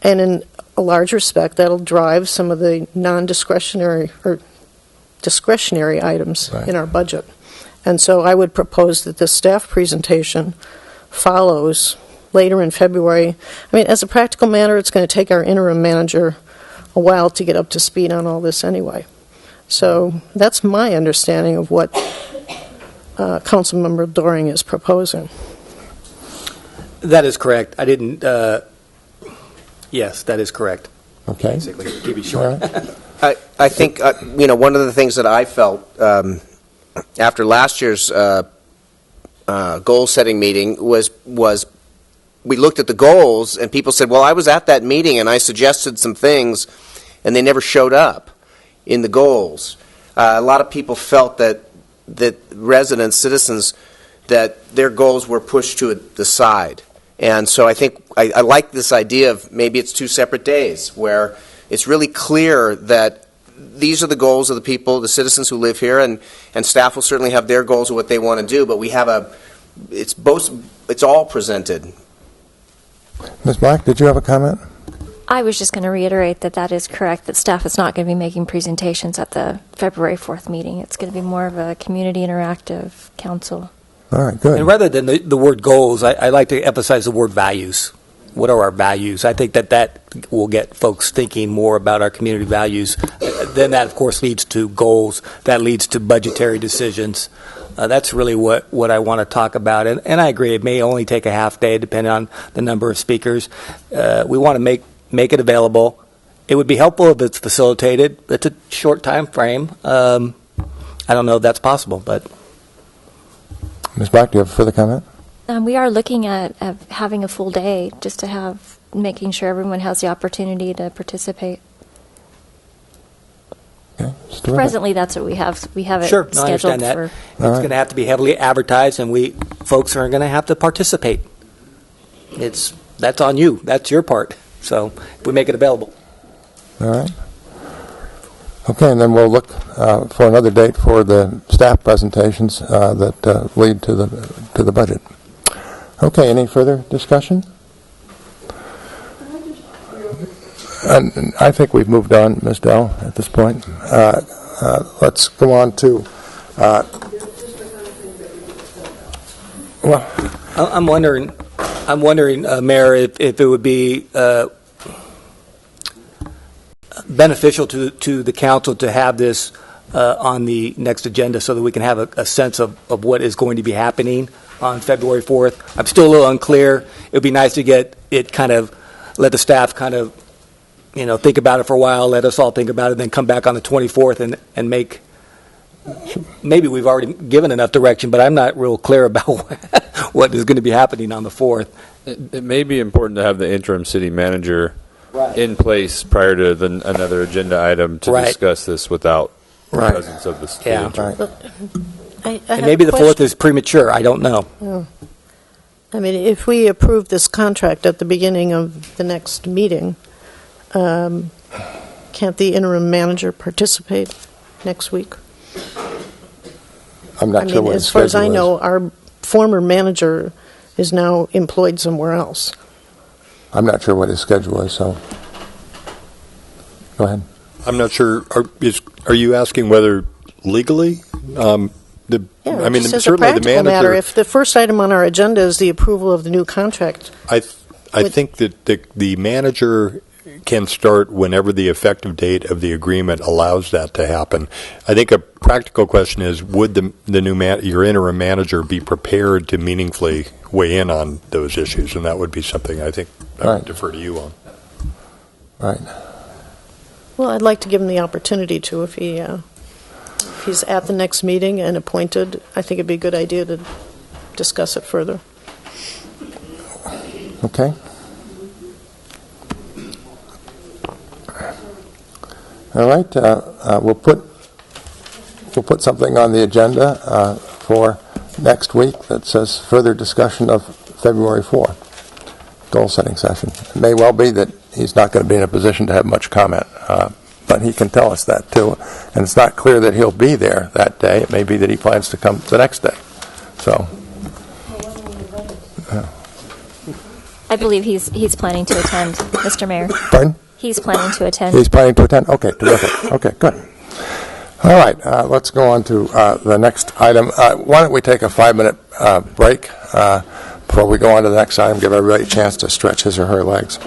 And in a large respect, that'll drive some of the non-discretionary or discretionary items in our budget. And so I would propose that the staff presentation follows later in February. I mean, as a practical matter, it's going to take our interim manager a while to get up to speed on all this anyway. So that's my understanding of what Councilmember Doring is proposing. That is correct. I didn't. Yes, that is correct. Okay. Basically, keep it short. I think one of the things that I felt after last year's goal-setting meeting was we looked at the goals and people said, well, I was at that meeting and I suggested some things and they never showed up in the goals. A lot of people felt that residents, citizens, that their goals were pushed to the side. And so I think I like this idea of maybe it's 2 separate days where it's really clear that these are the goals of the people, the citizens who live here, and staff will certainly have their goals of what they want to do, but we have it's all presented. Ms. Black, did you have a comment? I was just going to reiterate that is correct, that staff is not going to be making presentations at the February 4th meeting. It's going to be more of a community interactive council. All right, good. And rather than the word goals, I like to emphasize the word values. What are our values? I think that will get folks thinking more about our community values. Then that, of course, leads to goals. That leads to budgetary decisions. That's really what I want to talk about. And I agree, it may only take a half day, depending on the number of speakers. We want to make it available. It would be helpful if it's facilitated. It's a short time frame. I don't know if that's possible, but... Ms. Black, do you have a further comment? We are looking at having a full day just to making sure everyone has the opportunity to participate. Okay. Presently, that's what we have. We have it scheduled I understand that. For. It's going to have to be heavily advertised, and folks are going to have to participate. That's on you. That's your part. So if we make it available. All right. Okay, and then we'll look for another date for the staff presentations that lead to the budget. Okay, any further discussion? And I think we've moved on, Ms. Dell, at this point. Let's go on to... I'm wondering, Mayor, if it would be beneficial to the council to have this on the next agenda so that we can have a sense of what is going to be happening on February 4th. I'm still a little unclear. It would be nice to get it let the staff think about it for a while, let us all think about it, then come back on the 24th and make, maybe we've already given enough direction, but I'm not real clear about what is going to be happening on the 4th. It may be important to have the interim city manager in place prior to another agenda item to discuss this without the presence of the city attorney. And maybe the 4th is premature. I don't know. Yeah. I mean, if we approve this contract at the beginning of the next meeting, can't the interim manager participate next week? I'm not sure what his as far as I schedule know, is. our former manager is now employed somewhere else. I'm not sure what his schedule is, so go ahead. I'm not sure. Are you asking whether legally? Just as a certainly the practical manager. matter, if the first item on our agenda is the approval of the new contract, I think that the manager can start whenever the effective date of the agreement allows that to happen. I think a practical question is, would your interim manager be prepared to meaningfully weigh in on those issues? And that would be something I think I would defer to you on. Right. well, I'd like to give him the opportunity to if he's at the next meeting and appointed. I think it'd be a good idea to discuss it further. Okay. All right. We'll put something on the agenda for next week that says further discussion of February 4 goal setting session. It may well be that he's not going to be in a position to have much comment, but he can tell us that too. And it's not clear that he'll be there that day. It may be that he plans to come the next day. So. I believe he's planning to attend, Mr. Mayor. Pardon? He's planning to attend. He's planning to attend? Okay, terrific. Okay, good. All right, let's go on to the next item. Why don't we take a 5-minute break before we go on to the next item, give everybody a chance to stretch his or her legs.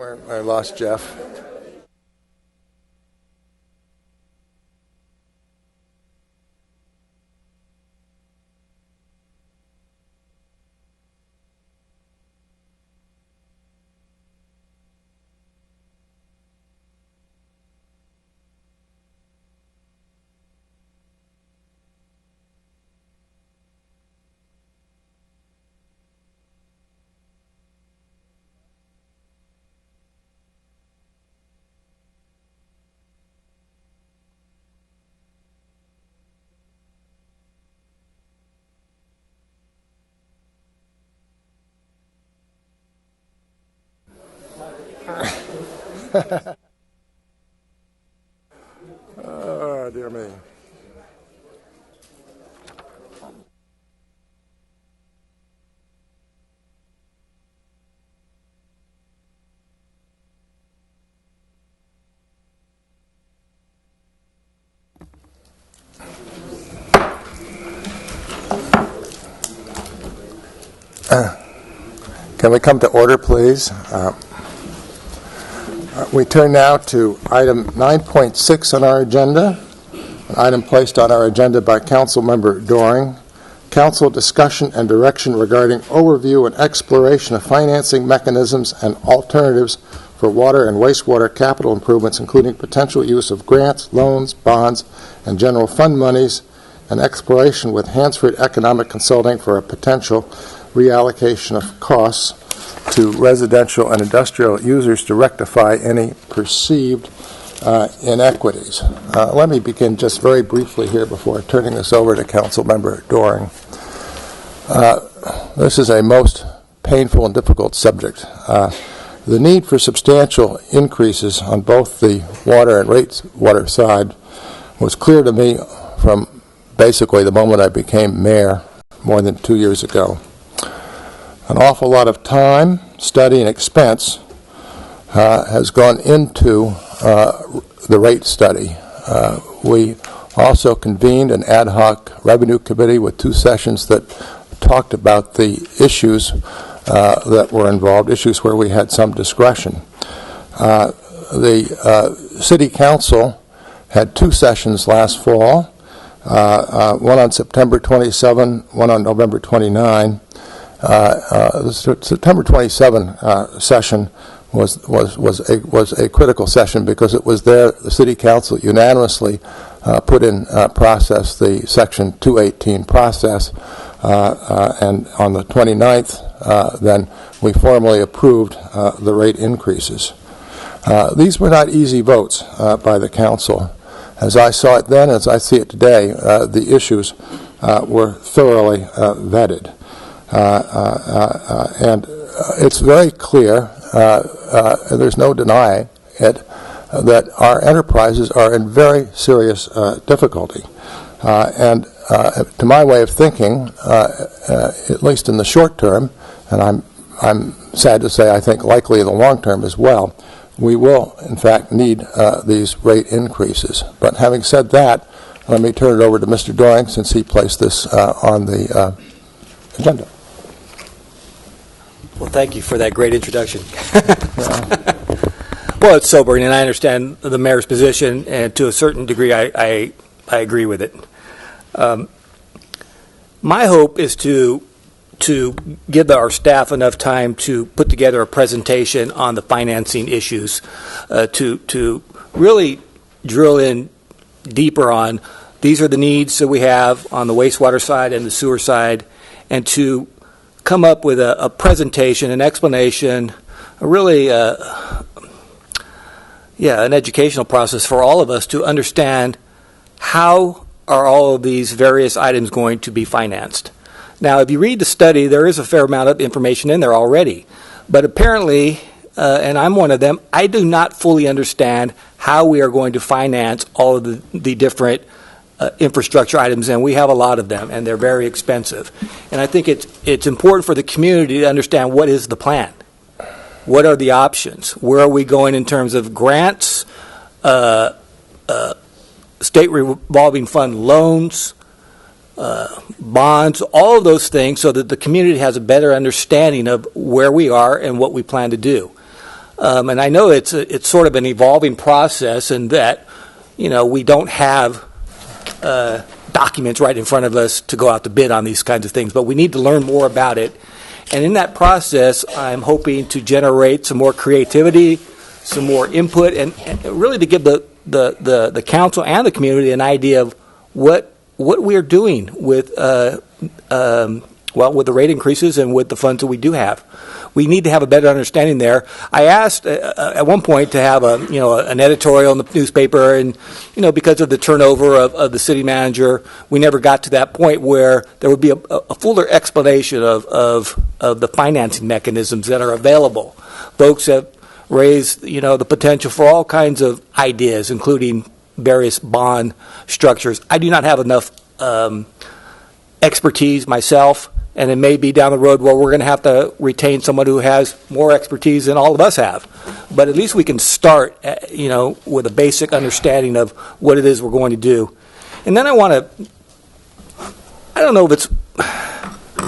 I lost Jeff. Oh, dear me. Can we come to order, please? We turn now to item 9.6 on our agenda, an item placed on our agenda by Council Member Doring. Council discussion and direction regarding overview and exploration of financing mechanisms and alternatives for water and wastewater capital improvements, including potential use of grants, loans, bonds, and general fund monies, and exploration with Hansford Economic Consulting for a potential reallocation of costs to residential and industrial users to rectify any perceived inequities. Let me begin just very briefly here before turning this over to Council Member Doring. This is a most painful and difficult subject. The need for substantial increases on both the water and wastewater side was clear to me from basically the moment I became mayor more than 2 years ago. An awful lot of time, study, and expense has gone into the rate study. We also convened an ad hoc revenue committee with 2 sessions that talked about the issues that were involved, issues where we had some discretion. The City Council had 2 sessions last fall, one on September 27, one on November 29. The September 27 session was a critical session because it was there the City Council unanimously put in process the Section 218 process, and on the 29th then we formally approved the rate increases. These were not easy votes by the Council. As I saw it then, as I see it today, the issues were thoroughly vetted. And it's very clear, and there's no denying it, that our enterprises are in very serious difficulty. And to my way of thinking, at least in the short term, and I'm sad to say I think likely in the long term as well, we will in fact need these rate increases. But having said that, let me turn it over to Mr. Doring since he placed this on the agenda. Well, thank you for that great introduction. Well, it's sobering, and I understand the mayor's position, and to a certain degree, I agree with it. My hope is to give our staff enough time to put together a presentation on the financing issues, to really drill in deeper on these are the needs that we have on the wastewater side and the sewer side, and to come up with a presentation, an explanation, an educational process for all of us to understand how are all of these various items going to be financed. Now, if you read the study, there is a fair amount of information in there already, but apparently, and I'm one of them, I do not fully understand how we are going to finance all of the different infrastructure items, and we have a lot of them, and they're very expensive. And I think it's important for the community to understand what is the plan. What are the options? Where are we going in terms of grants, state revolving fund loans, bonds, all of those things, so that the community has a better understanding of where we are and what we plan to do. And I know it's sort of an evolving process, and that we don't have documents right in front of us to go out to bid on these kinds of things, but we need to learn more about it. And in that process, I'm hoping to generate some more creativity, some more input, and really to give the council and the community an idea of what we are doing with with the rate increases and with the funds that we do have. We need to have a better understanding there. I asked at one point to have an editorial in the newspaper, and because of the turnover of the city manager, we never got to that point where there would be a fuller explanation of the financing mechanisms that are available. Folks have raised the potential for all kinds of ideas, including various bond structures. I do not have enough expertise myself, and it may be down the road where we're going to have to retain someone who has more expertise than all of us have. But at least we can start, with a basic understanding of what it is we're going to do. And then I don't know if it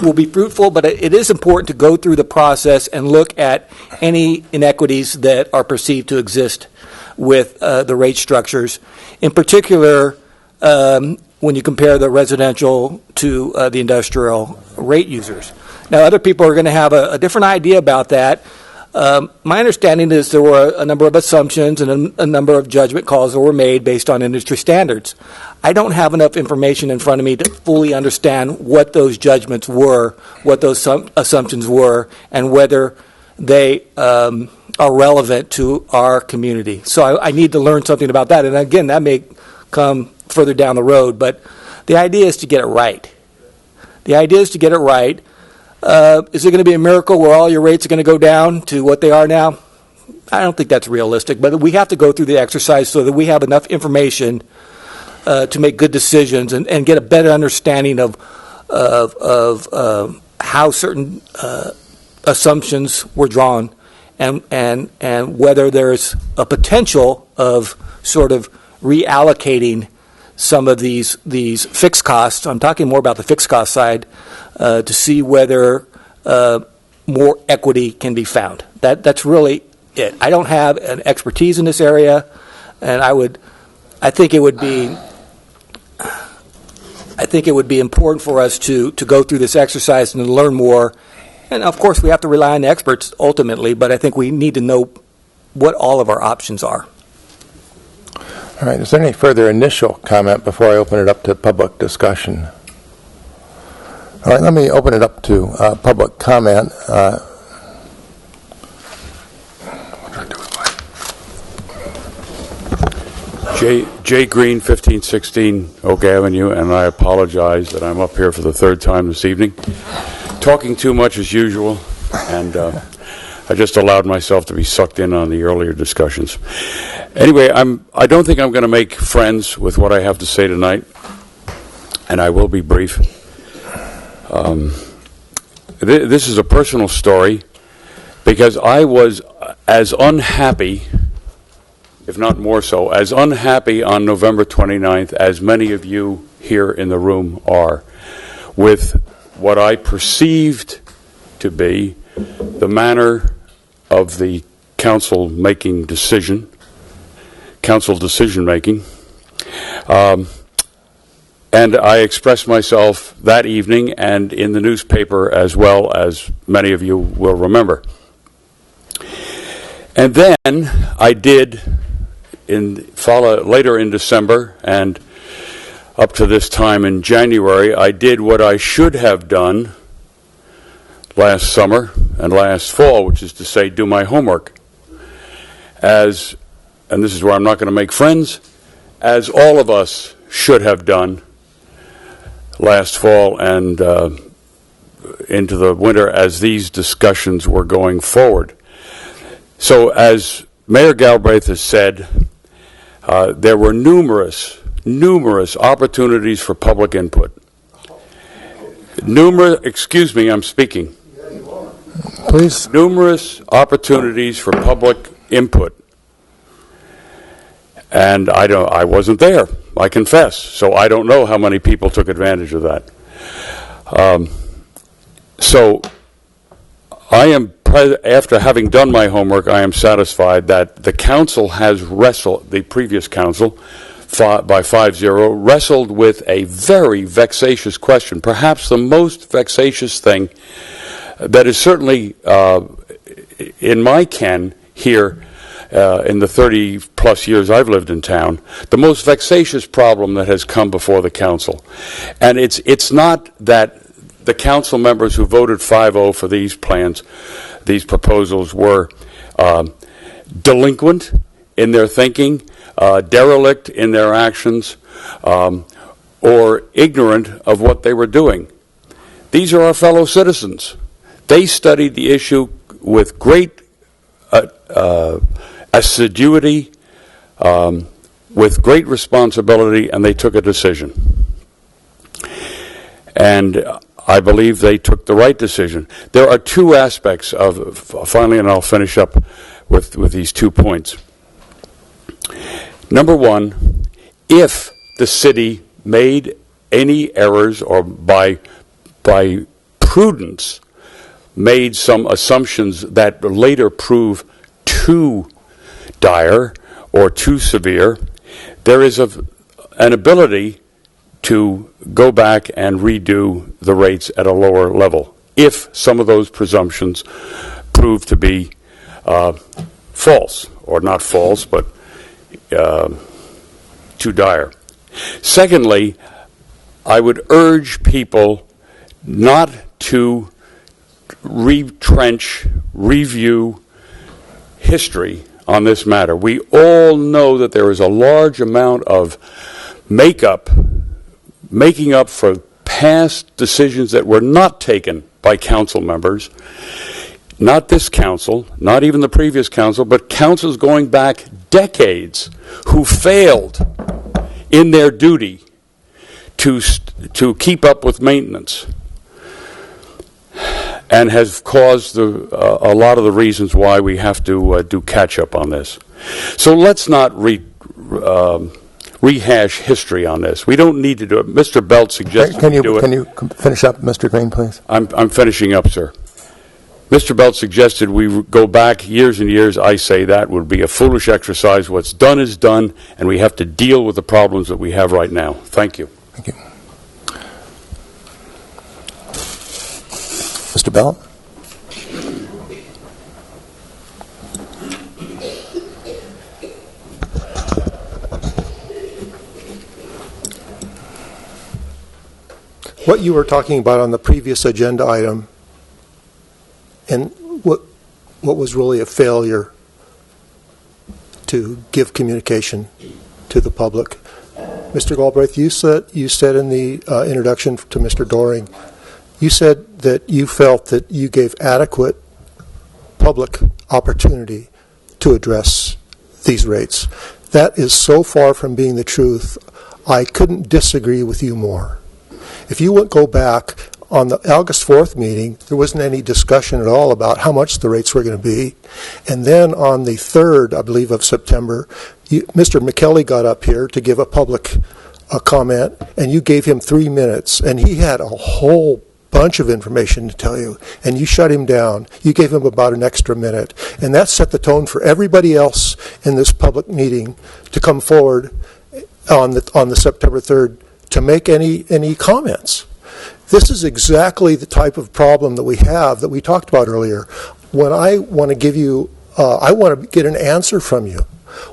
will be fruitful, but it is important to go through the process and look at any inequities that are perceived to exist with the rate structures. In particular, when you compare the residential to the industrial rate users. Now, other people are going to have a different idea about that. My understanding is there were a number of assumptions and a number of judgment calls that were made based on industry standards. I don't have enough information in front of me to fully understand what those judgments were, what those assumptions were, and whether they are relevant to our community. So I need to learn something about that. And again, that may come further down the road, but the idea is to get it right. The idea is to get it right. Is it going to be a miracle where all your rates are going to go down to what they are now? I don't think that's realistic, but we have to go through the exercise so that we have enough information to make good decisions and get a better understanding of how certain assumptions were drawn and whether there's a potential of sort of reallocating some of these fixed costs. I'm talking more about the fixed cost side to see whether more equity can be found. That's really it. I don't have an expertise in this area, and I think it would be important for us to go through this exercise and to learn more. And of course, we have to rely on the experts ultimately, but I think we need to know what all of our options are. All right, is there any further initial comment before I open it up to public discussion? All right, let me open it up to public comment. Jay Green, 1516 Oak Avenue, and I apologize that I'm up here for the third time this evening. Talking too much as usual, and I just allowed myself to be sucked in on the earlier discussions. Anyway, I don't think I'm going to make friends with what I have to say tonight, and I will be brief. This is a personal story because I was as unhappy, if not more so, as unhappy on November 29th as many of you here in the room are, with what I perceived to be the manner of the council decision making. And I expressed myself that evening and in the newspaper, as well as many of you will remember. And then I did, later in December and up to this time in January, I did what I should have done last summer and last fall, which is to say, do my homework. And this is where I'm not going to make friends, as all of us should have done last fall and into the winter as these discussions were going forward. So as Mayor Galbraith has said, there were numerous opportunities for public input. Excuse me, I'm speaking. Please. Numerous opportunities for public input. And I wasn't there, I confess. So I don't know how many people took advantage of that. So I am after having done my homework, I am satisfied that the council has wrestled, the previous council, by 5-0, wrestled with a very vexatious question, perhaps the most vexatious thing that is certainly in my ken here in the 30-plus years I've lived in town, the most vexatious problem that has come before the council. And it's not that the council members who voted 5-0 for these plans, these proposals, were delinquent in their thinking, derelict in their actions, or ignorant of what they were doing. These are our fellow citizens. They studied the issue with great assiduity, with great responsibility, and they took a decision. And I believe they took the right decision. There are two aspects of, finally, and I'll finish up with these 2 points. Number one, if the city made any errors or by prudence made some assumptions that later prove too dire or too severe, there is an ability to go back and redo the rates at a lower level if some of those presumptions prove to be false, or not false, but too dire. Secondly, I would urge people not to retrench, review history on this matter. We all know that there is a large amount of making up for past decisions that were not taken by council members, not this council, not even the previous council, but councils going back decades who failed in their duty to keep up with maintenance, and has caused a lot of the reasons why we have to do catch-up on this. So let's not rehash history on this. We don't need to do it. Mr. Belt suggested we do it. Can you finish up, Mr. Green, please? I'm finishing up, sir. Mr. Belt suggested we go back years and years. I say that would be a foolish exercise. What's done is done, and we have to deal with the problems that we have right now. Thank you. Thank you. Mr. Belt? What you were talking about on the previous agenda item, and what was really a failure to give communication to the public. Mr. Galbraith, you said in the introduction to Mr. Doring, you said that you felt that you gave adequate public opportunity to address these rates. That is so far from being the truth, I couldn't disagree with you more. If you go back on the August 4th meeting, there wasn't any discussion at all about how much the rates were going to be. And then on the 3rd, I believe, of September, Mr. McKelly got up here to give a public comment, and you gave him 3 minutes, and he had a whole bunch of information to tell you, and you shut him down. You gave him about an extra minute, and that set the tone for everybody else in this public meeting to come forward on the September 3rd to make any comments. This is exactly the type of problem that we have that we talked about earlier. When I want to give you, I want to get an answer from you.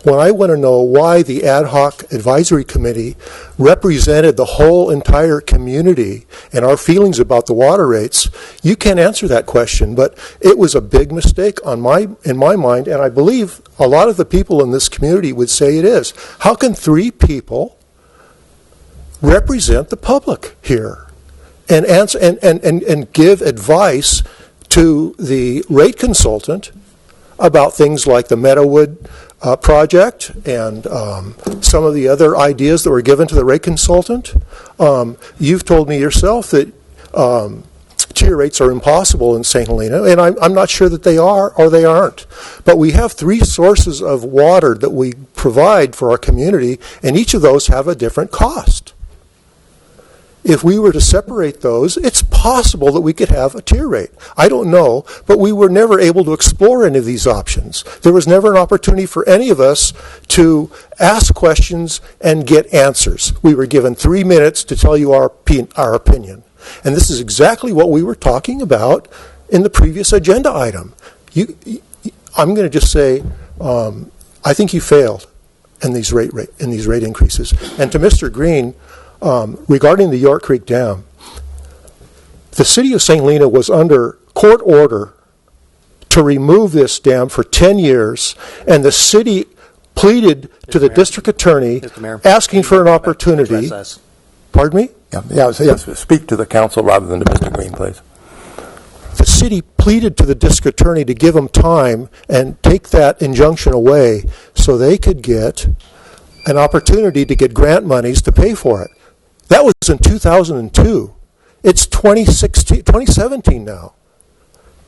When I want to know why the ad hoc advisory committee represented the whole entire community and our feelings about the water rates, you can't answer that question. But it was a big mistake in my mind, and I believe a lot of the people in this community would say it is. How can 3 people represent the public here and answer and give advice to the rate consultant about things like the Meadowood project and some of the other ideas that were given to the rate consultant? You've told me yourself that tier rates are impossible in St. Helena, and I'm not sure that they are or they aren't. But we have 3 sources of water that we provide for our community, and each of those have a different cost. if we were to separate those, it's possible that we could have a tier rate. I don't know, but we were never able to explore any of these options. There was never an opportunity for any of us to ask questions and get answers. We were given 3 minutes to tell you our opinion. And this is exactly what we were talking about in the previous agenda item. I'm going to just say, I think you failed in these rate increases. And to Mr. Green, regarding the York Creek Dam, the city of St. Helena was under court order to remove this dam for 10 years, and the city pleaded to the district attorney asking for an opportunity. Pardon me? Yes, speak to the council rather than to Mr. Green, please. The city pleaded to the district attorney to give them time and take that injunction away so they could get an opportunity to get grant monies to pay for it. That was in 2002. It's 2017 now.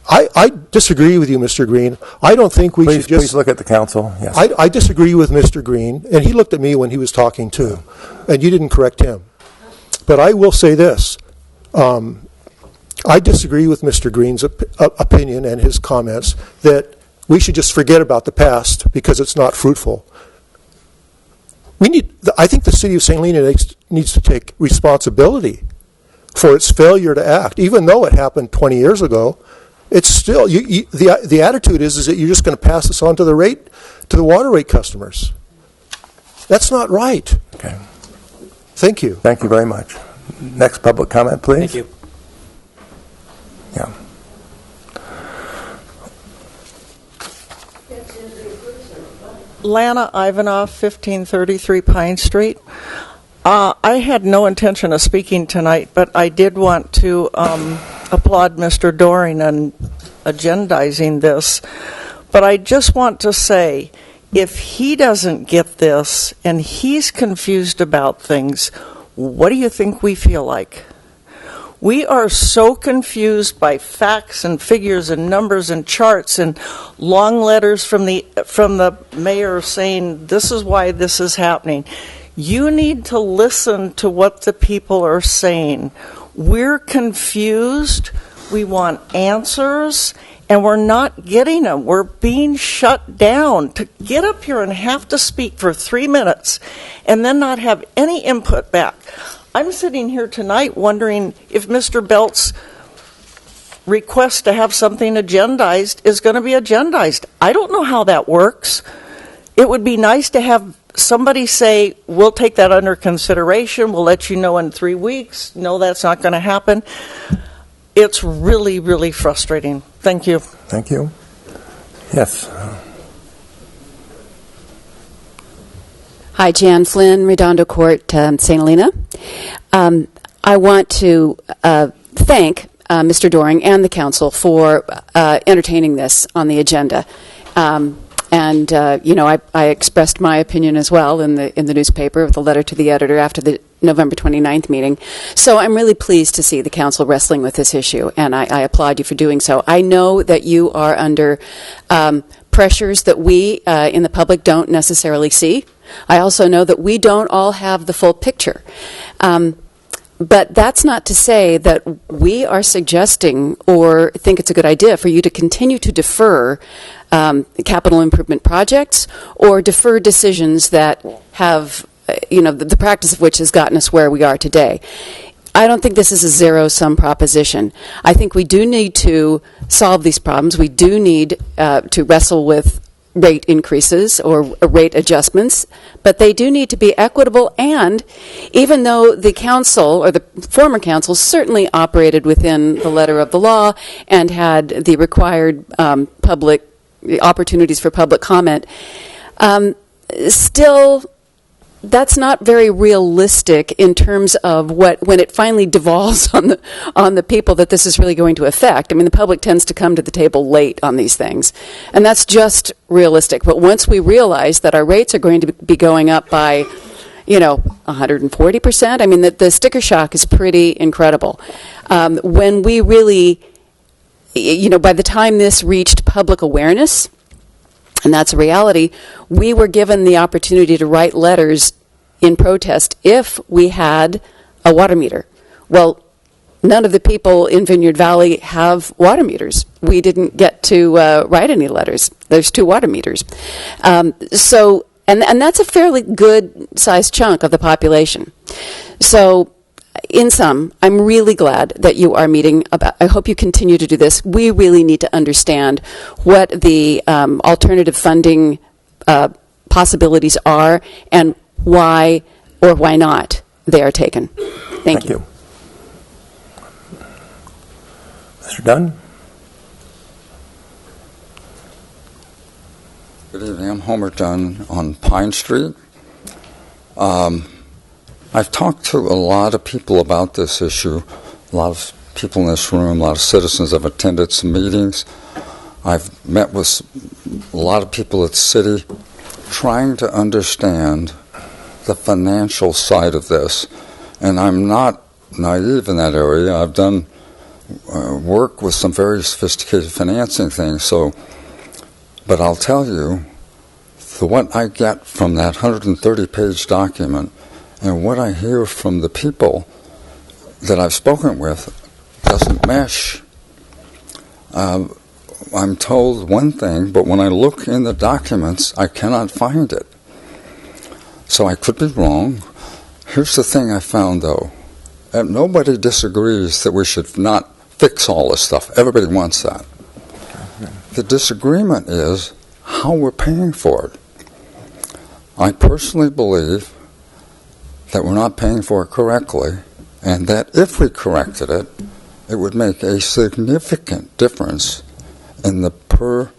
I disagree with you, Mr. Green. I don't think we should just... Please look at the council. Yes. I disagree with Mr. Green, and he looked at me when he was talking too, and you didn't correct him. But I will say this. I disagree with Mr. Green's opinion and his comments that we should just forget about the past because it's not fruitful. I think the city of St. Helena needs to take responsibility for its failure to act. Even though it happened 20 years ago, it's still, the attitude is that you're just going to pass this on to the water rate customers. That's not right. Okay. Thank you. Thank you very much. Next public comment, please. Thank you. Yeah. Lana Ivanov, 1533 Pine Street. I had no intention of speaking tonight, but I did want to applaud Mr. Doring on agendizing this. But I just want to say, if he doesn't get this and he's confused about things, what do you think we feel like? We are so confused by facts and figures and numbers and charts and long letters from the mayor saying this is why this is happening. You need to listen to what the people are saying. We're confused. We want answers, and we're not getting them. We're being shut down. To get up here and have to speak for 3 minutes and then not have any input back. I'm sitting here tonight wondering if Mr. Belt's request to have something agendized is going to be agendized. I don't know how that works. It would be nice to have somebody say, we'll take that under consideration, we'll let you know in 3 weeks. No, that's not going to happen. It's really, really frustrating. Thank you. Thank you. Yes. Hi, Jan Flynn, Redondo Court, St. Helena. I want to thank Mr. Doring and the council for entertaining this on the agenda. I expressed my opinion as well in the newspaper with a letter to the editor after the November 29th meeting. So I'm really pleased to see the council wrestling with this issue, and I applaud you for doing so. I know that you are under pressures that we in the public don't necessarily see. I also know that we don't all have the full picture. But that's not to say that we are suggesting or think it's a good idea for you to continue to defer capital improvement projects or defer decisions that have, the practice of which has gotten us where we are today. I don't think this is a zero-sum proposition. I think we do need to solve these problems. We do need to wrestle with rate increases or rate adjustments, but they do need to be equitable. And even though the council or the former council certainly operated within the letter of the law and had the required public opportunities for public comment, still that's not very realistic in terms of when it finally devolves on the people that this is really going to affect. I mean, the public tends to come to the table late on these things, and that's just realistic. But once we realize that our rates are going to be going up by 140%, I mean, the sticker shock is pretty incredible. When we really, by the time this reached public awareness, and that's a reality, we were given the opportunity to write letters in protest if we had a water meter. Well, none of the people in Vineyard Valley have water meters. We didn't get to write any letters. There's 2 water meters. And that's a fairly good-sized chunk of the population. So, in sum, I'm really glad that you are meeting. I hope you continue to do this. We really need to understand what the alternative funding possibilities are and why or why not they are taken. Thank you. Mr. Dunn? Good evening. I'm Homer Dunn on Pine Street. I've talked to a lot of people about this issue. A lot of people in this room, a lot of citizens have attended some meetings. I've met with a lot of people at the city trying to understand the financial side of this. And I'm not naive in that area. I've done work with some very sophisticated financing things. But I'll tell you, what I get from that 130-page document and what I hear from the people that I've spoken with doesn't mesh. I'm told one thing, but when I look in the documents, I cannot find it. So I could be wrong. Here's the thing I found, though. Nobody disagrees that we should not fix all this stuff. Everybody wants that. The disagreement is how we're paying for it. I personally believe that we're not paying for it correctly, and that if we corrected it, it would make a significant difference in the per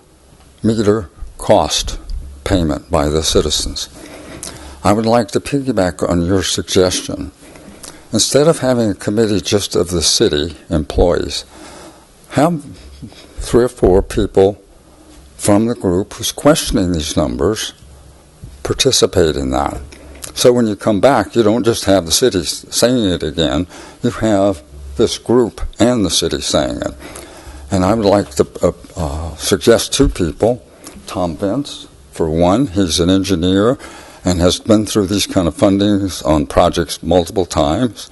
meter cost payment by the citizens. I would like to piggyback on your suggestion. Instead of having a committee just of the city employees, have 3 or 4 people from the group who's questioning these numbers participate in that. So when you come back, you don't just have the city saying it again, you have this group and the city saying it. And I would like to suggest 2 people. Tom Vince, for one, he's an engineer and has been through these kind of fundings on projects multiple times.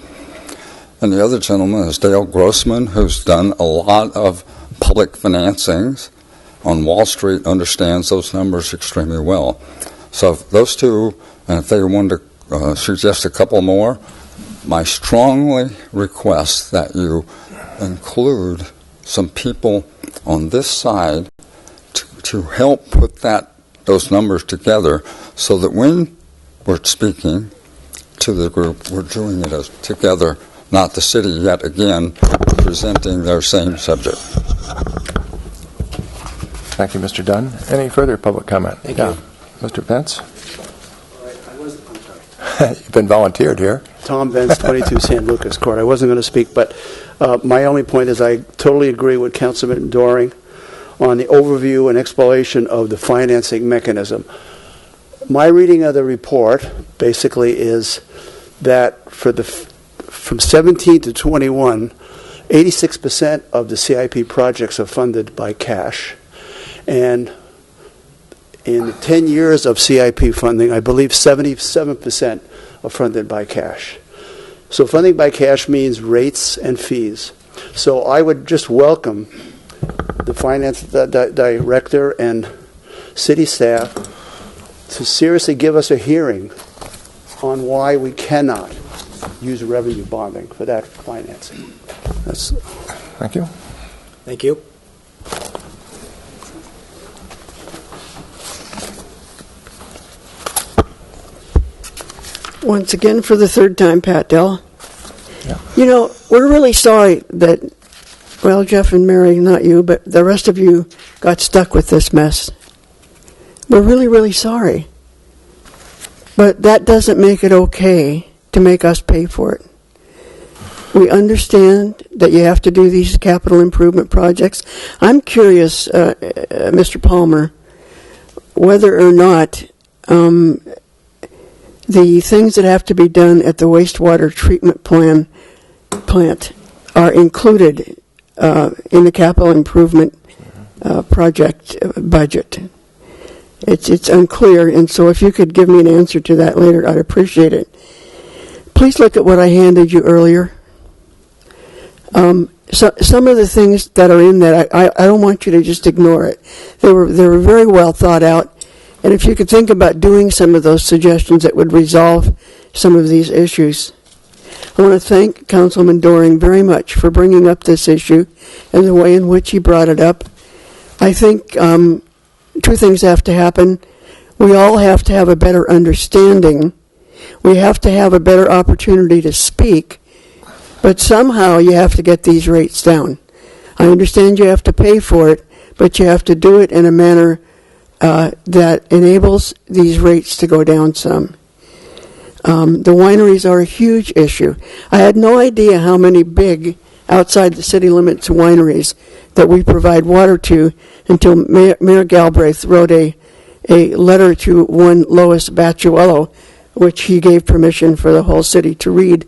And the other gentleman is Dale Grossman, who's done a lot of public financings on Wall Street, understands those numbers extremely well. So those 2, and if they want to suggest a couple more, I strongly request that you include some people on this side to help put those numbers together so that when we're speaking to the group, we're doing it together, not the city yet again presenting their same subject. Thank you, Mr. Dunn. Any further public comment? Thank you. Mr. Pence? You've been volunteered here. Tom Vance, 22 San Lucas Court. I wasn't going to speak, but my only point is I totally agree with Councilman Doring on the overview and explanation of the financing mechanism. My reading of the report basically is that from 17 to 21, 86% of the CIP projects are funded by cash. And in the 10 years of CIP funding, I believe 77% are funded by cash. So funding by cash means rates and fees. So I would just welcome the finance director and city staff to seriously give us a hearing on why we cannot use revenue bonding for that financing. Thank you. Thank you. Once again, for the 3rd time, Pat Dell. Yeah. You know, we're really sorry that, well, Jeff and Mary, not you, but the rest of you got stuck with this mess. We're really, really sorry. But that doesn't make it okay to make us pay for it. We understand that you have to do these capital improvement projects. I'm curious, Mr. Palmer, whether or not the things that have to be done at the wastewater treatment plant are included in the capital improvement project budget. It's unclear, and so if you could give me an answer to that later, I'd appreciate it. Please look at what I handed you earlier. So, some of the things that are in that, I don't want you to just ignore it. They were very well thought out, and if you could think about doing some of those suggestions, it would resolve some of these issues. I want to thank Councilman Doring very much for bringing up this issue and the way in which he brought it up. I think two things have to happen. We all have to have a better understanding. We have to have a better opportunity to speak. But somehow you have to get these rates down. I understand you have to pay for it, but you have to do it in a manner that enables these rates to go down some. The wineries are a huge issue. I had no idea how many big outside the city limits wineries that we provide water to until Mayor Galbraith wrote a letter to one Lois Bacciuello, which he gave permission for the whole city to read.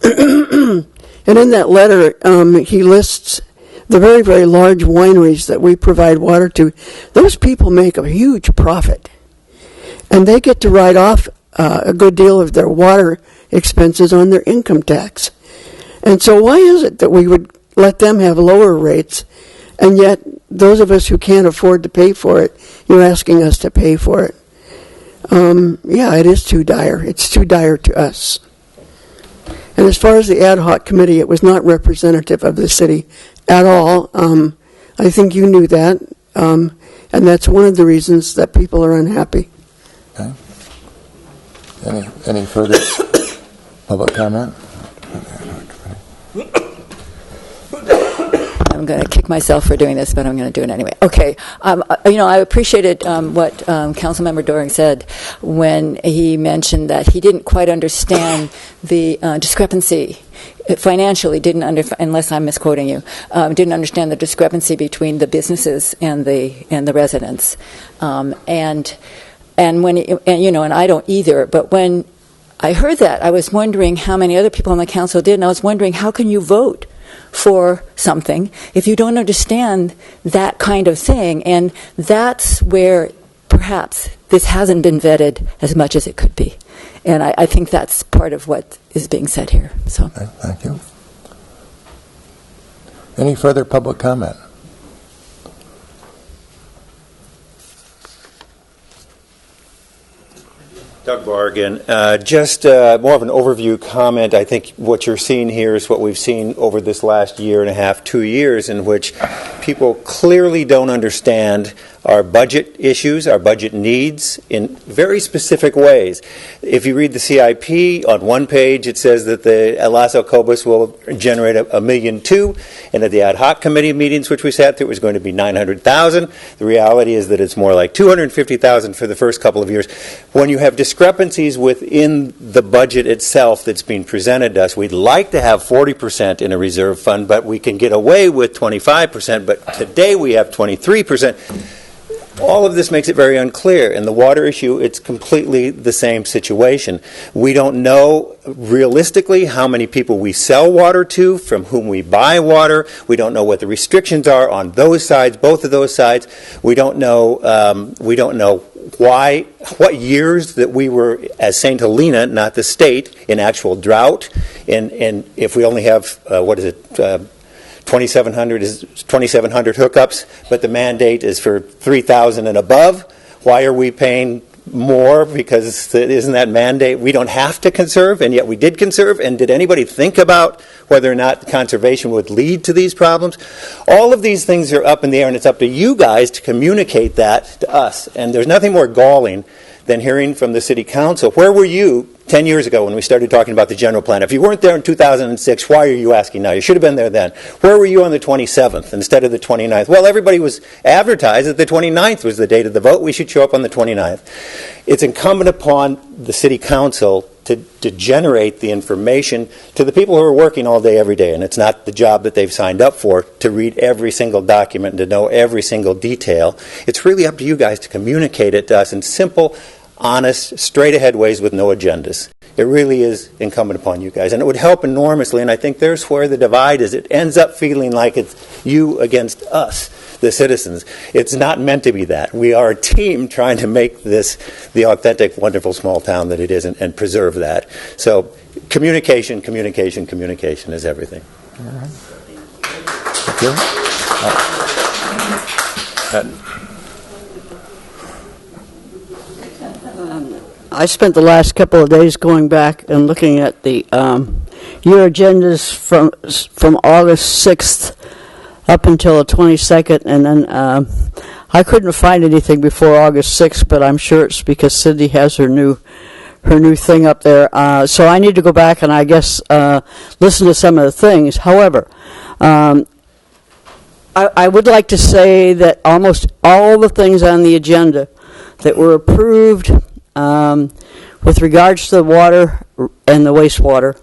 And in that letter, he lists the very, very large wineries that we provide water to. Those people make a huge profit, and they get to write off a good deal of their water expenses on their income tax. And so why is it that we would let them have lower rates, and yet those of us who can't afford to pay for it, you're asking us to pay for it? Yeah, it is too dire. It's too dire to us. And as far as the ad hoc committee, it was not representative of the city at all. I think you knew that, and that's one of the reasons that people are unhappy. Okay. Any further public comment? I'm going to kick myself for doing this, but I'm going to do it anyway. Okay. I appreciated what Councilmember Doring said when he mentioned that he didn't quite understand the discrepancy. Financially, unless I'm misquoting you, didn't understand the discrepancy between the businesses and the residents. And I don't either. But when I heard that, I was wondering how many other people on the council did, and I was wondering, how can you vote for something if you don't understand that kind of thing? And that's where perhaps this hasn't been vetted as much as it could be. And I think that's part of what is being said here. So, okay, thank you. Any further public comment? Doug Bargan, just more of an overview comment. I think what you're seeing here is what we've seen over this last year and a half, 2 years, in which people clearly don't understand our budget issues, our budget needs in very specific ways. If you read the CIP, on one page it says that the Las Alcobas will generate $1.2 million, and at the ad hoc committee meetings which we sat through it was going to be $900,000. The reality is that it's more like $250,000 for the first couple of years. When you have discrepancies within the budget itself that's being presented to us, we'd like to have 40% in a reserve fund, but we can get away with 25%, but today we have 23%. All of this makes it very unclear. In the water issue, it's completely the same situation. We don't know realistically how many people we sell water to, from whom we buy water. We don't know what the restrictions are on those sides, both of those sides. We don't know what years that we were, as St. Helena, not the state, in actual drought. And if we only have, 2,700 hookups, but the mandate is for 3,000 and above. Why are we paying more? Because isn't that mandate? We don't have to conserve, and yet we did conserve. And did anybody think about whether or not conservation would lead to these problems? All of these things are up in the air, and it's up to you guys to communicate that to us. And there's nothing more galling than hearing from the city council. Where were you 10 years ago when we started talking about the general plan? If you weren't there in 2006, why are you asking now? You should have been there then. Where were you on the 27th instead of the 29th? Well, everybody was advertised that the 29th was the date of the vote. We should show up on the 29th. It's incumbent upon the city council to generate the information to the people who are working all day, every day. And it's not the job that they've signed up for, to read every single document and to know every single detail. It's really up to you guys to communicate it to us in simple, honest, straight-ahead ways with no agendas. It really is incumbent upon you guys. And it would help enormously, and I think there's where the divide is. It ends up feeling like it's you against us, the citizens. It's not meant to be that. We are a team trying to make this the authentic, wonderful small town that it is, and preserve that. So communication is everything. Thank you. I spent the last couple of days going back and looking at the year agendas from August 6th up until the 22nd, and then I couldn't find anything before August 6th, but I'm sure it's because Cindy has her new thing up there. So I need to go back and I guess listen to some of the things. However, I would like to say that almost all the things on the agenda that were approved with regards to the water and the wastewater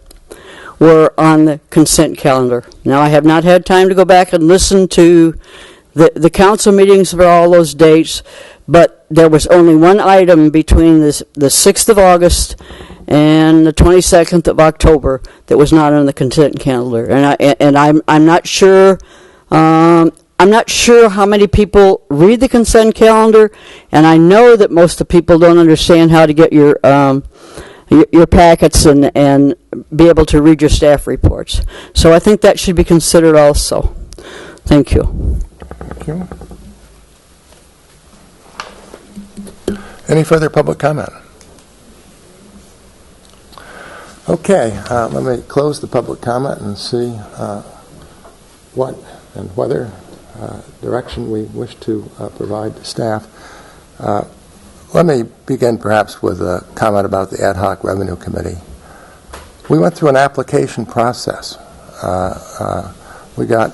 were on the consent calendar. Now, I have not had time to go back and listen to the council meetings for all those dates, but there was only one item between the 6th of August and the 22nd of October that was not on the consent calendar, and I'm not sure. I'm not sure how many people read the consent calendar, and I know that most of the people don't understand how to get your packets and be able to read your staff reports. So I think that should be considered also. Thank you. Thank you. Any further public comment? Okay, let me close the public comment and see what and whether direction we wish to provide to staff. Let me begin perhaps with a comment about the Ad Hoc Revenue Committee. We went through an application process. We got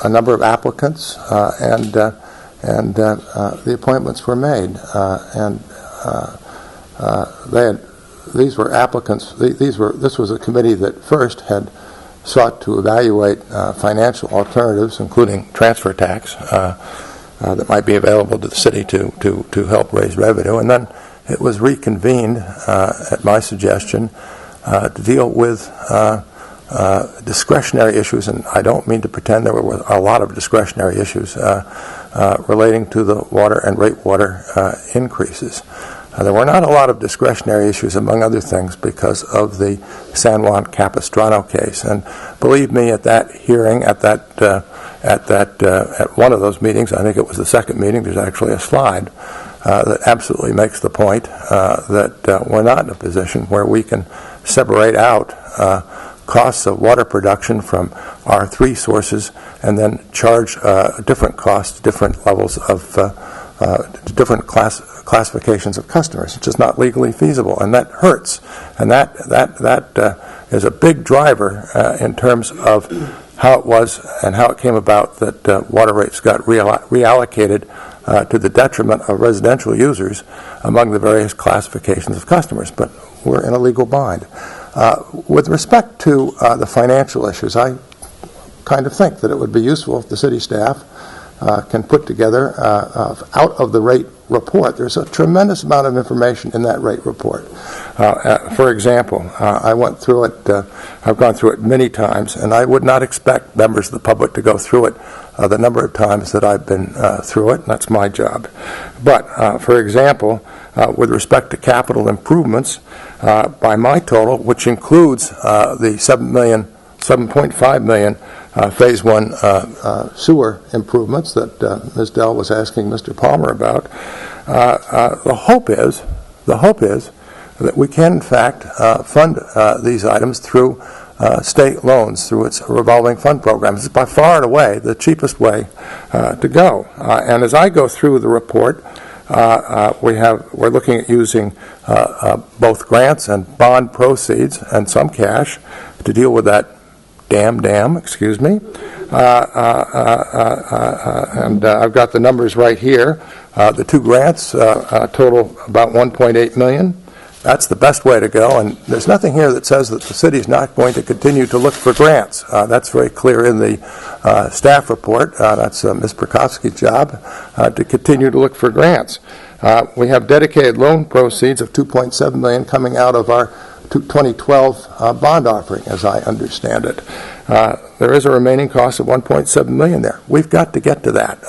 a number of applicants, and the appointments were made. These were applicants. This was a committee that first had sought to evaluate financial alternatives, including transfer tax, that might be available to the city to help raise revenue. And then it was reconvened at my suggestion to deal with discretionary issues, and I don't mean to pretend there were a lot of discretionary issues relating to the water and ratewater increases. There were not a lot of discretionary issues, among other things, because of the San Juan Capistrano case. And believe me, at that hearing, at one of those meetings, I think it was the second meeting, there's actually a slide that absolutely makes the point that we're not in a position where we can separate out costs of water production from our three sources and then charge different costs, different levels of different classifications of customers. It's just not legally feasible, and that hurts. And that is a big driver in terms of how it was and how it came about that water rates got reallocated to the detriment of residential users among the various classifications of customers. But we're in a legal bind. With respect to the financial issues, I kind of think that it would be useful if the city staff can put together out of the rate report. There's a tremendous amount of information in that rate report. For example, I went through it, I've gone through it many times, and I would not expect members of the public to go through it the number of times that I've been through it, and that's my job. But, for example, with respect to capital improvements, by my total, which includes the $7.5 million Phase 1 sewer improvements that Ms. Dell was asking Mr. Palmer about, the hope is that we can, in fact, fund these items through state loans, through its revolving fund program. It's by far and away the cheapest way to go. And as I go through the report, we're looking at using both grants and bond proceeds and some cash to deal with that excuse me. And I've got the numbers right here. The two grants total about $1.8 million. That's the best way to go, and there's nothing here that says that the city is not going to continue to look for grants. That's very clear in the staff report. That's Ms. Prokofsky's job to continue to look for grants. We have dedicated loan proceeds of $2.7 million coming out of our 2012 bond offering, as I understand it. There is a remaining cost of $1.7 million there. We've got to get to that.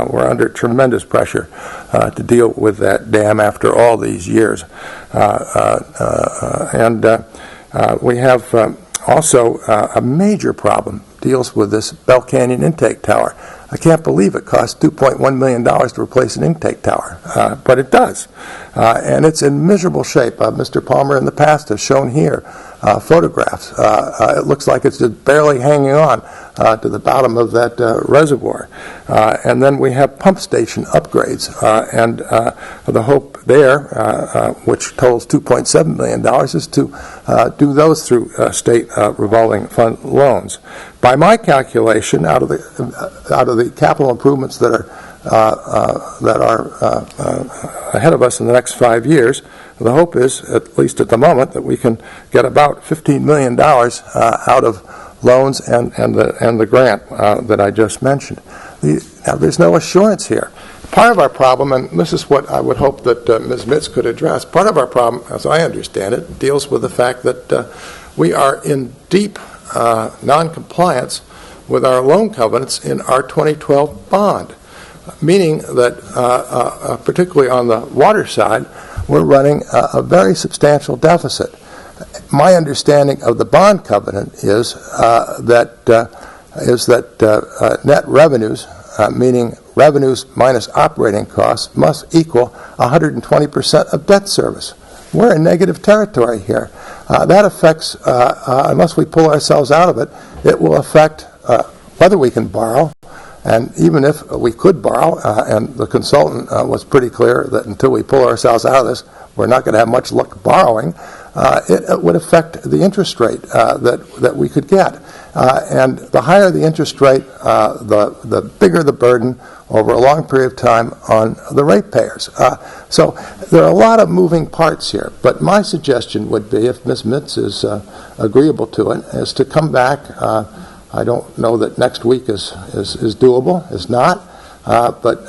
We're under tremendous pressure to deal with that dam after all these years. And we have also a major problem deals with this Bell Canyon intake tower. I can't believe it cost $2.1 million to replace an intake tower, but it does. And it's in miserable shape. Mr. Palmer in the past has shown here photographs. It looks like it's just barely hanging on to the bottom of that reservoir. And then we have pump station upgrades. And the hope there, which totals $2.7 million, is to do those through state revolving fund loans. By my calculation, out of the capital improvements that are ahead of us in the next 5 years, the hope is, at least at the moment, that we can get about $15 million out of loans and the grant that I just mentioned. Now, there's no assurance here. Part of our problem, and this is what I would hope that Ms. Mitz could address, part of our problem, as I understand it, deals with the fact that we are in deep non-compliance with our loan covenants in our 2012 bond, meaning that particularly on the water side, we're running a very substantial deficit. My understanding of the bond covenant is that net revenues, meaning revenues minus operating costs, must equal 120% of debt service. We're in negative territory here. That affects, unless we pull ourselves out of it, it will affect whether we can borrow. And even if we could borrow, and the consultant was pretty clear that until we pull ourselves out of this, we're not going to have much luck borrowing, it would affect the interest rate that we could get. And the higher the interest rate, the bigger the burden over a long period of time on the ratepayers. So there are a lot of moving parts here. But my suggestion would be, if Ms. Mitz is agreeable to it, is to come back. I don't know that next week is doable. It's not. But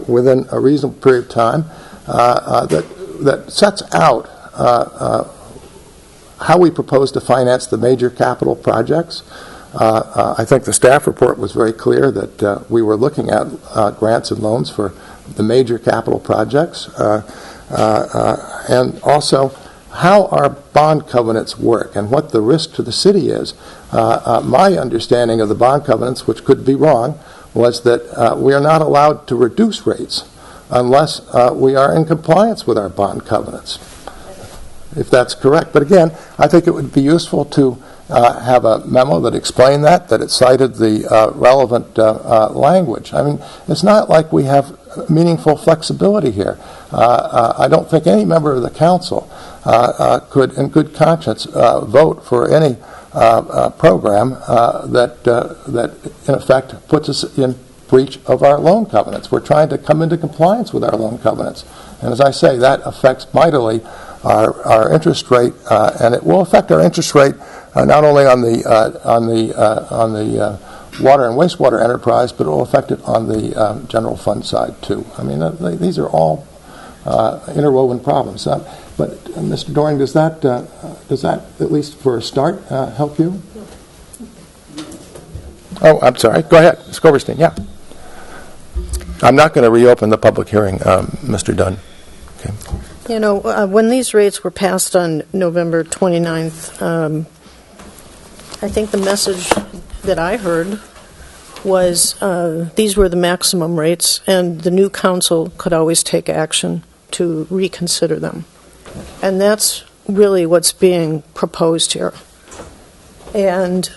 within a reasonable period of time, that sets out how we propose to finance the major capital projects. I think the staff report was very clear that we were looking at grants and loans for the major capital projects, and also how our bond covenants work and what the risk to the city is. My understanding of the bond covenants, which could be wrong, was that we are not allowed to reduce rates unless we are in compliance with our bond covenants, if that's correct. But again, I think it would be useful to have a memo that explained that it cited the relevant language. I mean, it's not like we have meaningful flexibility here. I don't think any member of the council could, in good conscience, vote for any program that in effect puts us in breach of our loan covenants. We're trying to come into compliance with our loan covenants. And as I say, that affects mightily our interest rate, and it will affect our interest rate not only on the water and wastewater enterprise, but it will affect it on the general fund side too. I mean, these are all interwoven problems. But Mr. Doring, does that at least for a start help you? Oh, I'm sorry. Go ahead, Ms. Goberstein. Yeah. I'm not going to reopen the public hearing, Mr. Dunn. Okay. You know, when these rates were passed on November 29th, I think the message that I heard was these were the maximum rates, and the new council could always take action to reconsider them. And that's really what's being proposed here. And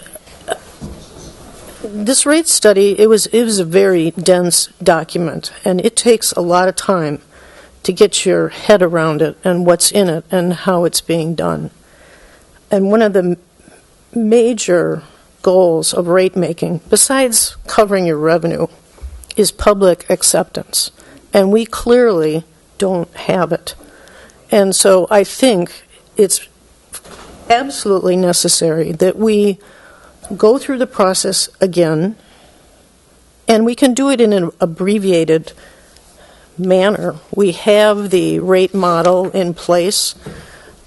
this rate study, it was a very dense document, and it takes a lot of time to get your head around it and what's in it and how it's being done. And one of the major goals of rate making, besides covering your revenue, is public acceptance. And we clearly don't have it. And so I think it's absolutely necessary that we go through the process again, and we can do it in an abbreviated manner. We have the rate model in place.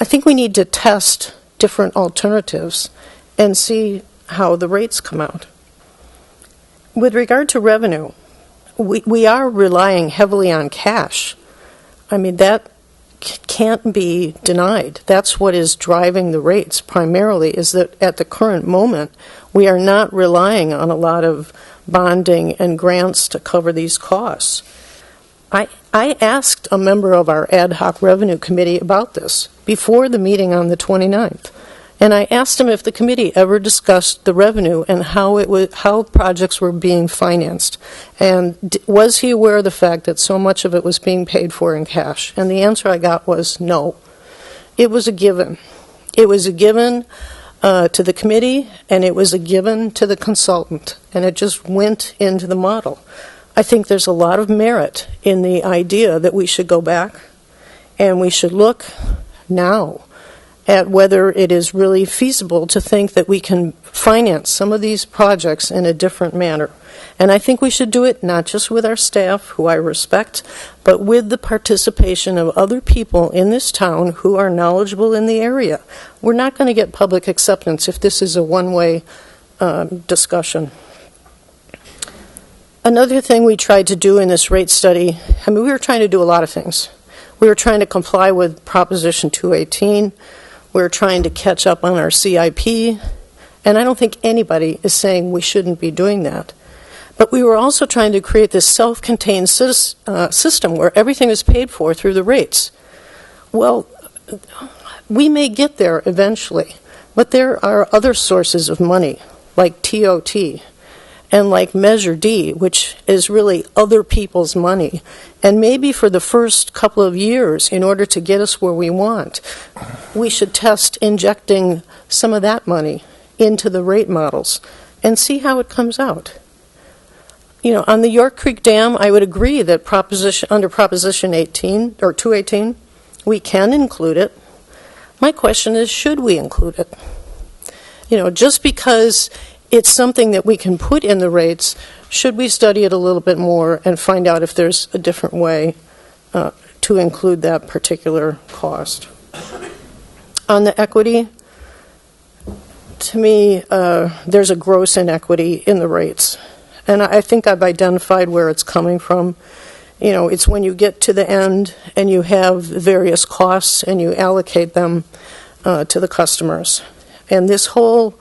I think we need to test different alternatives and see how the rates come out. With regard to revenue, we are relying heavily on cash. I mean, that can't be denied. That's what is driving the rates primarily, is that at the current moment, we are not relying on a lot of bonding and grants to cover these costs. I asked a member of our ad hoc revenue committee about this before the meeting on the 29th. And I asked him if the committee ever discussed the revenue and how projects were being financed. And was he aware of the fact that so much of it was being paid for in cash? And the answer I got was no. It was a given. It was a given to the committee, and it was a given to the consultant. And it just went into the model. I think there's a lot of merit in the idea that we should go back and we should look now at whether it is really feasible to think that we can finance some of these projects in a different manner. And I think we should do it not just with our staff, who I respect, but with the participation of other people in this town who are knowledgeable in the area. We're not going to get public acceptance if this is a one-way discussion. Another thing we tried to do in this rate study, we were trying to do a lot of things. We were trying to comply with Proposition 218. We were trying to catch up on our CIP. And I don't think anybody is saying we shouldn't be doing that. But we were also trying to create this self-contained system where everything is paid for through the rates. Well, we may get there eventually, but there are other sources of money, like TOT, and like Measure D, which is really other people's money. And maybe for the first couple of years, in order to get us where we want, we should test injecting some of that money into the rate models and see how it comes out. On the York Creek Dam, I would agree that under Proposition 18 or 218, we can include it. My question is, should we include it? Just because it's something that we can put in the rates, should we study it a little bit more and find out if there's a different way to include that particular cost? On the equity, to me, there's a gross inequity in the rates. And I think I've identified where it's coming from. It's when you get to the end and you have various costs and you allocate them to the customers. And this whole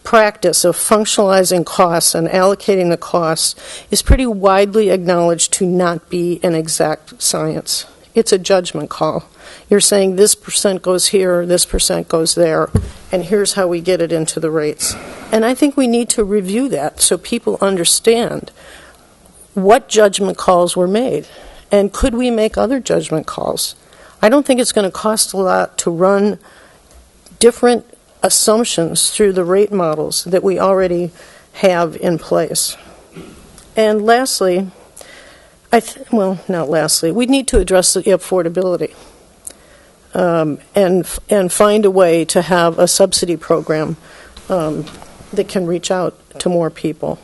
practice of functionalizing costs and allocating the costs is pretty widely acknowledged to not be an exact science. It's a judgment call. You're saying this percent goes here, this percent goes there, and here's how we get it into the rates. And I think we need to review that so people understand what judgment calls were made, and could we make other judgment calls. I don't think it's going to cost a lot to run different assumptions through the rate models that we already have in place. And lastly, not lastly, we need to address the affordability and find a way to have a subsidy program that can reach out to more people.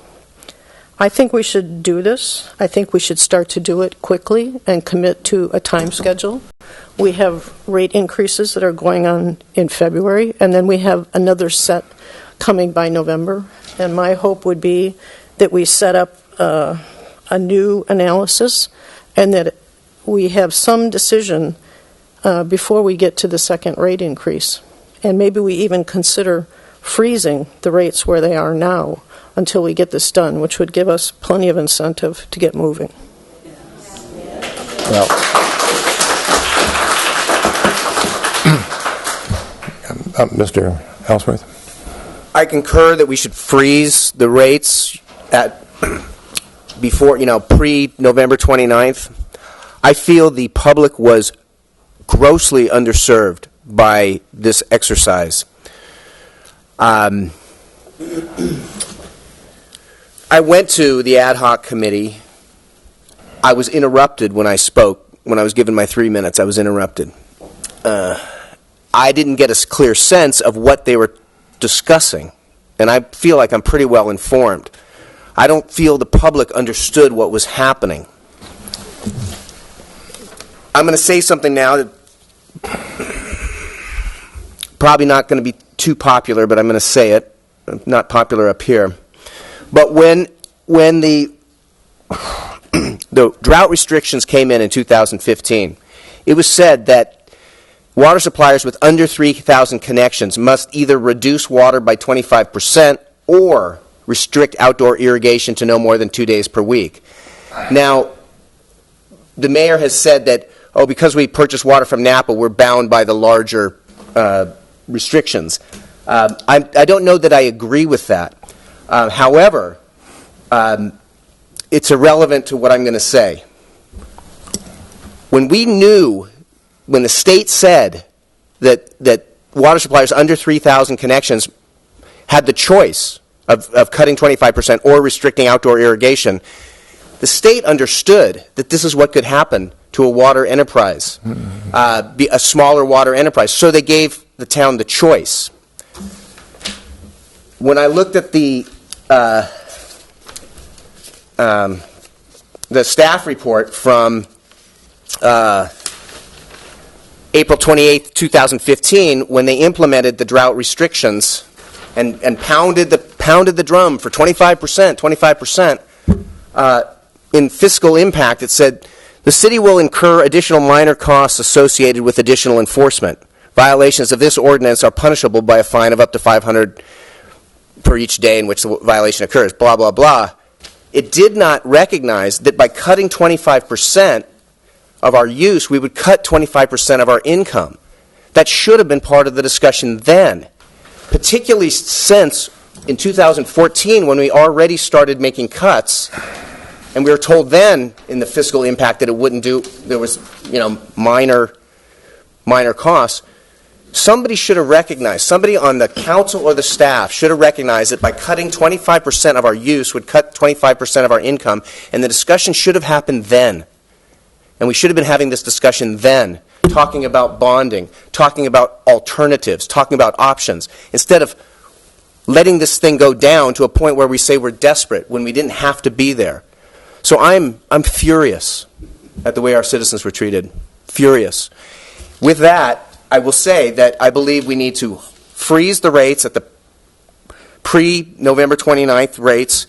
I think we should do this. I think we should start to do it quickly and commit to a time schedule. We have rate increases that are going on in February, and then we have another set coming by November. And my hope would be that we set up a new analysis and that we have some decision before we get to the second rate increase. And maybe we even consider freezing the rates where they are now until we get this done, which would give us plenty of incentive to get moving. Well, Mr. Ellsworth? I concur that we should freeze the rates at before, pre-November 29th. I feel the public was grossly underserved by this exercise. I went to the ad hoc committee. I was interrupted when I spoke. When I was given my 3 minutes, I was interrupted. I didn't get a clear sense of what they were discussing, and I feel like I'm pretty well informed. I don't feel the public understood what was happening. I'm going to say something now that probably not going to be too popular, but I'm going to say it. Not popular up here. But when the drought restrictions came in 2015, it was said that water suppliers with under 3,000 connections must either reduce water by 25% or restrict outdoor irrigation to no more than 2 days per week. Now, the mayor has said that, because we purchase water from Napa, we're bound by the larger restrictions. I don't know that I agree with that. However, it's irrelevant to what I'm going to say. When the state said that water suppliers under 3,000 connections had the choice of cutting 25% or restricting outdoor irrigation, the state understood that this is what could happen to a water enterprise, a smaller water enterprise. So they gave the town the choice. When I looked at the staff report from April 28, 2015, when they implemented the drought restrictions and pounded the drum for 25%, in fiscal impact, it said, the city will incur additional minor costs associated with additional enforcement. Violations of this ordinance are punishable by a fine of up to $500 per each day in which the violation occurs, blah, blah, blah. It did not recognize that by cutting 25% of our use, we would cut 25% of our income. That should have been part of the discussion then, particularly since in 2014, when we already started making cuts, and we were told then in the fiscal impact that it wouldn't do, there was, minor costs. Somebody should have recognized, somebody on the council or the staff should have recognized that by cutting 25% of our use would cut 25% of our income, and the discussion should have happened then. And we should have been having this discussion then, talking about bonding, talking about alternatives, talking about options, instead of letting this thing go down to a point where we say we're desperate when we didn't have to be there. So I'm furious at the way our citizens were treated. Furious. With that, I will say that I believe we need to freeze the rates at the pre-November 29th rates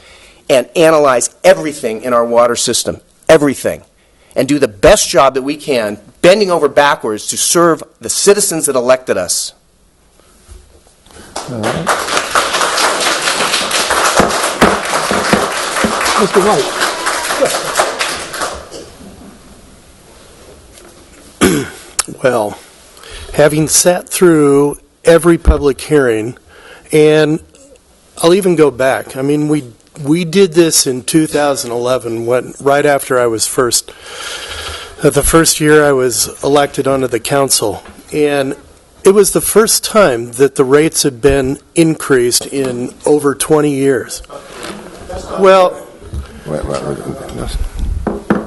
and analyze everything in our water system, everything, and do the best job that we can, bending over backwards to serve the citizens that elected us. All right. Mr. White. Well, having sat through every public hearing, and I'll even go back. I mean, we did this in 2011, right after I was the first year I was elected onto the council, and it was the first time that the rates had been increased in over 20 years. Well,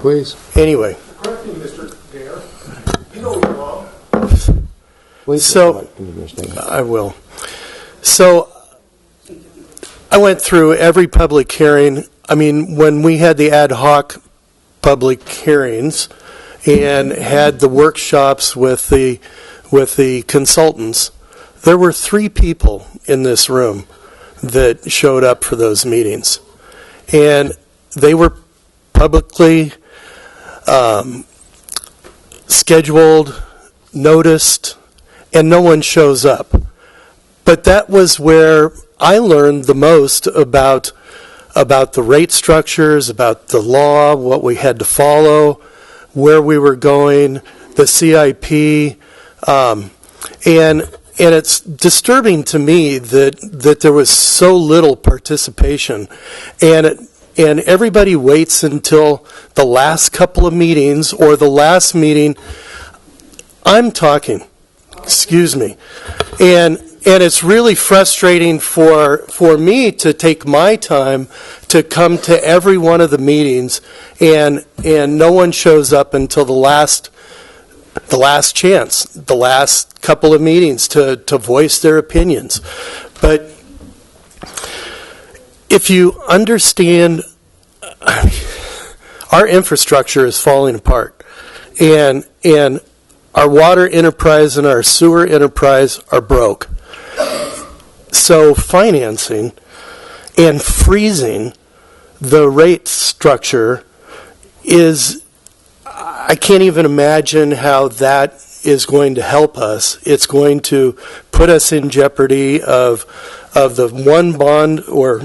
please. Anyway. So, I will. So, I went through every public hearing. I mean, when we had the ad hoc public hearings and had the workshops with the consultants, there were 3 people in this room that showed up for those meetings. And they were publicly scheduled, noticed, and no one shows up. But that was where I learned the most about the rate structures, about the law, what we had to follow, where we were going, the CIP, and it's disturbing to me that there was so little participation, and everybody waits until the last couple of meetings or the last meeting. I'm talking. Excuse me. And it's really frustrating for me to take my time to come to every one of the meetings, and no one shows up until the last chance, the last couple of meetings to voice their opinions. But if you understand, our infrastructure is falling apart, and our water enterprise and our sewer enterprise are broke. So financing and freezing the rate structure is, I can't even imagine how that is going to help us. It's going to put us in jeopardy of the one bond or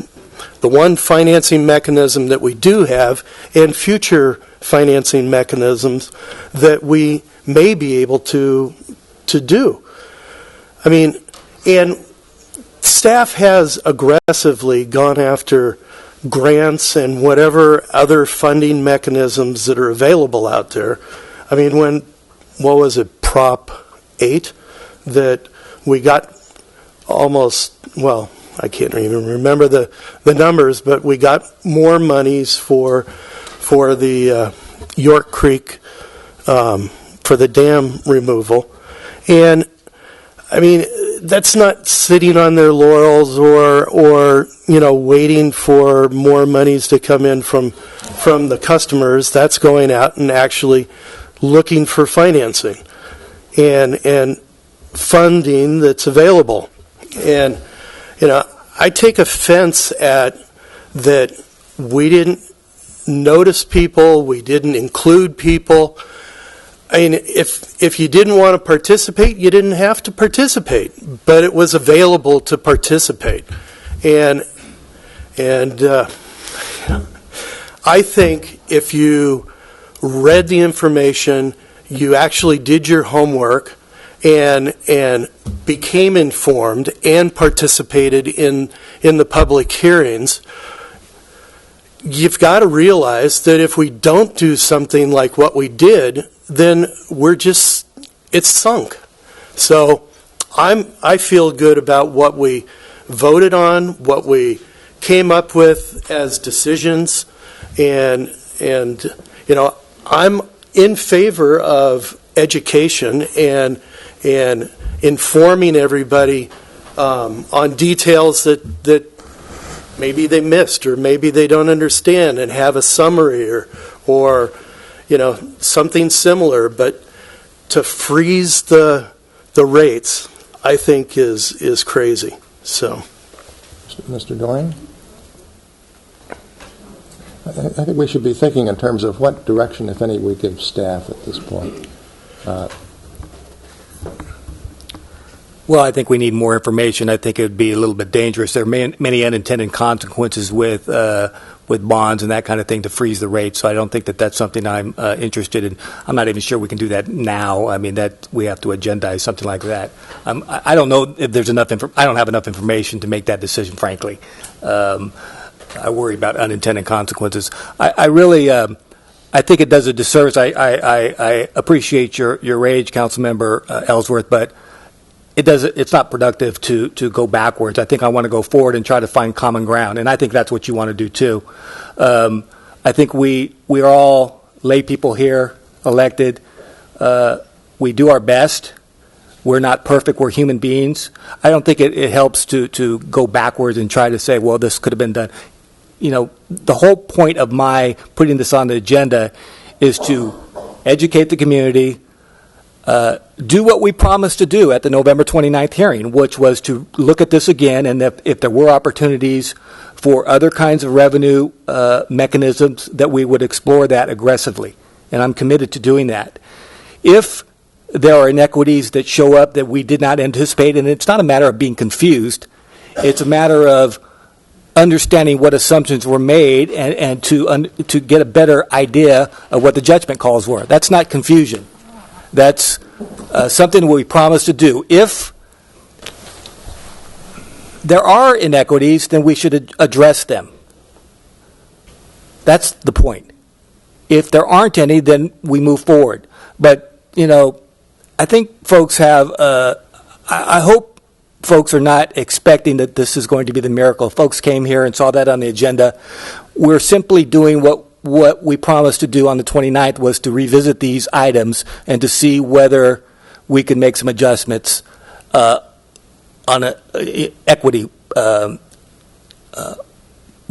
the one financing mechanism that we do have and future financing mechanisms that we may be able to do. I mean, and staff has aggressively gone after grants and whatever other funding mechanisms that are available out there. I mean, what was it, Prop 8, that we got almost, well, I can't even remember the numbers, but we got more monies for the York Creek, for the dam removal. And, I mean, that's not sitting on their laurels or waiting for more monies to come in from the customers. That's going out and actually looking for financing and funding that's available. And, I take offense at that we didn't notice people, we didn't include people. I mean, if you didn't want to participate, you didn't have to participate, but it was available to participate. And I think if you read the information, you actually did your homework and became informed and participated in the public hearings, you've got to realize that if we don't do something like what we did, then it's sunk. So I feel good about what we voted on, what we came up with as decisions, and I'm in favor of education and informing everybody on details that maybe they missed or maybe they don't understand, and have a summary or something similar. But to freeze the rates, I think is crazy. So, Mr. Doring? I think we should be thinking in terms of what direction, if any, we give staff at this point. Well, I think we need more information. I think it would be a little bit dangerous. There are many unintended consequences with bonds and that kind of thing to freeze the rate. So I don't think that that's something I'm interested in. I'm not even sure we can do that now. I mean, that we have to agendize something like that. I don't know if there's enough. I don't have enough information to make that decision, frankly. I worry about unintended consequences. I really. I think it does a disservice. I appreciate your rage, Councilmember Ellsworth, but it's not productive to go backwards. I think I want to go forward and try to find common ground, and I think that's what you want to do too. I think we are all lay people here, elected. We do our best. We're not perfect. We're human beings. I don't think it helps to go backwards and try to say, well, this could have been done. The whole point of my putting this on the agenda is to educate the community, do what we promised to do at the November 29th hearing, which was to look at this again, and if there were opportunities for other kinds of revenue mechanisms, that we would explore that aggressively. And I'm committed to doing that. If there are inequities that show up that we did not anticipate, and it's not a matter of being confused, it's a matter of understanding what assumptions were made and to get a better idea of what the judgment calls were. That's not confusion. That's something we promised to do. If there are inequities, then we should address them. That's the point. If there aren't any, then we move forward. But, I think folks have, I hope folks are not expecting that this is going to be the miracle. Folks came here and saw that on the agenda. We're simply doing what we promised to do on the 29th, was to revisit these items and to see whether we can make some adjustments on an equity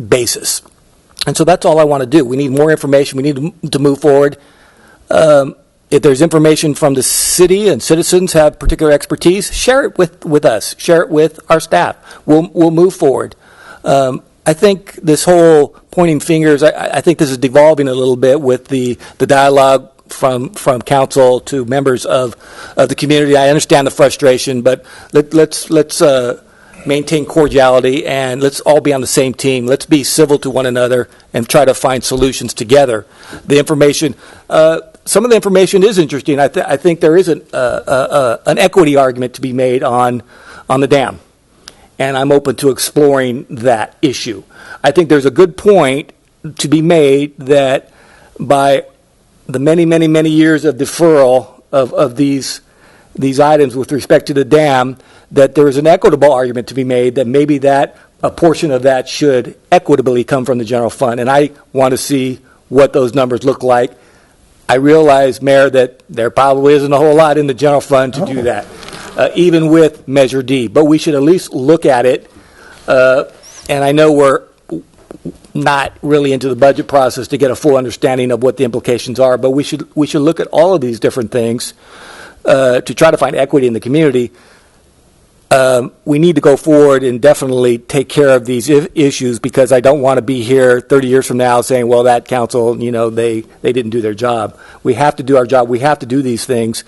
basis. And so that's all I want to do. We need more information. We need to move forward. If there's information from the city and citizens have particular expertise, share it with us. Share it with our staff. We'll move forward. I think this whole pointing fingers, I think this is devolving a little bit with the dialogue from council to members of the community. I understand the frustration, but let's maintain cordiality, and let's all be on the same team. Let's be civil to one another and try to find solutions together. The information, some of the information is interesting. I think there is an equity argument to be made on the dam, and I'm open to exploring that issue. I think there's a good point to be made that by the many years of deferral of these items with respect to the dam, that there is an equitable argument to be made that maybe that a portion of that should equitably come from the general fund. And I want to see what those numbers look like. I realize, Mayor, that there probably isn't a whole lot in the general fund to do that, even with Measure D. But we should at least look at it. And I know we're not really into the budget process to get a full understanding of what the implications are, but we should look at all of these different things to try to find equity in the community. We need to go forward and definitely take care of these issues, because I don't want to be here 30 years from now saying, well, that council, they didn't do their job. We have to do our job. We have to do these things.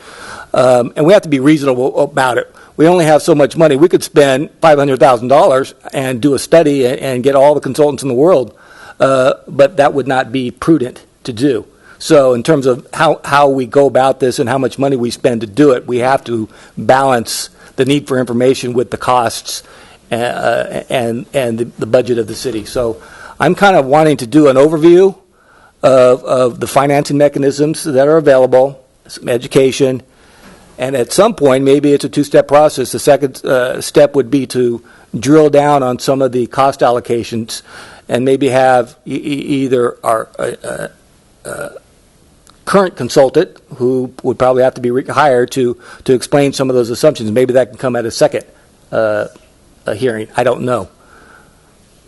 And we have to be reasonable about it. We only have so much money. We could spend $500,000 and do a study and get all the consultants in the world, but that would not be prudent to do. So in terms of how we go about this and how much money we spend to do it, we have to balance the need for information with the costs and the budget of the city. So I'm kind of wanting to do an overview of the financing mechanisms that are available, some education, and at some point, maybe it's a two-step process. The second step would be to drill down on some of the cost allocations and maybe have either our current consultant, who would probably have to be hired to explain some of those assumptions. Maybe that can come at a second hearing. I don't know.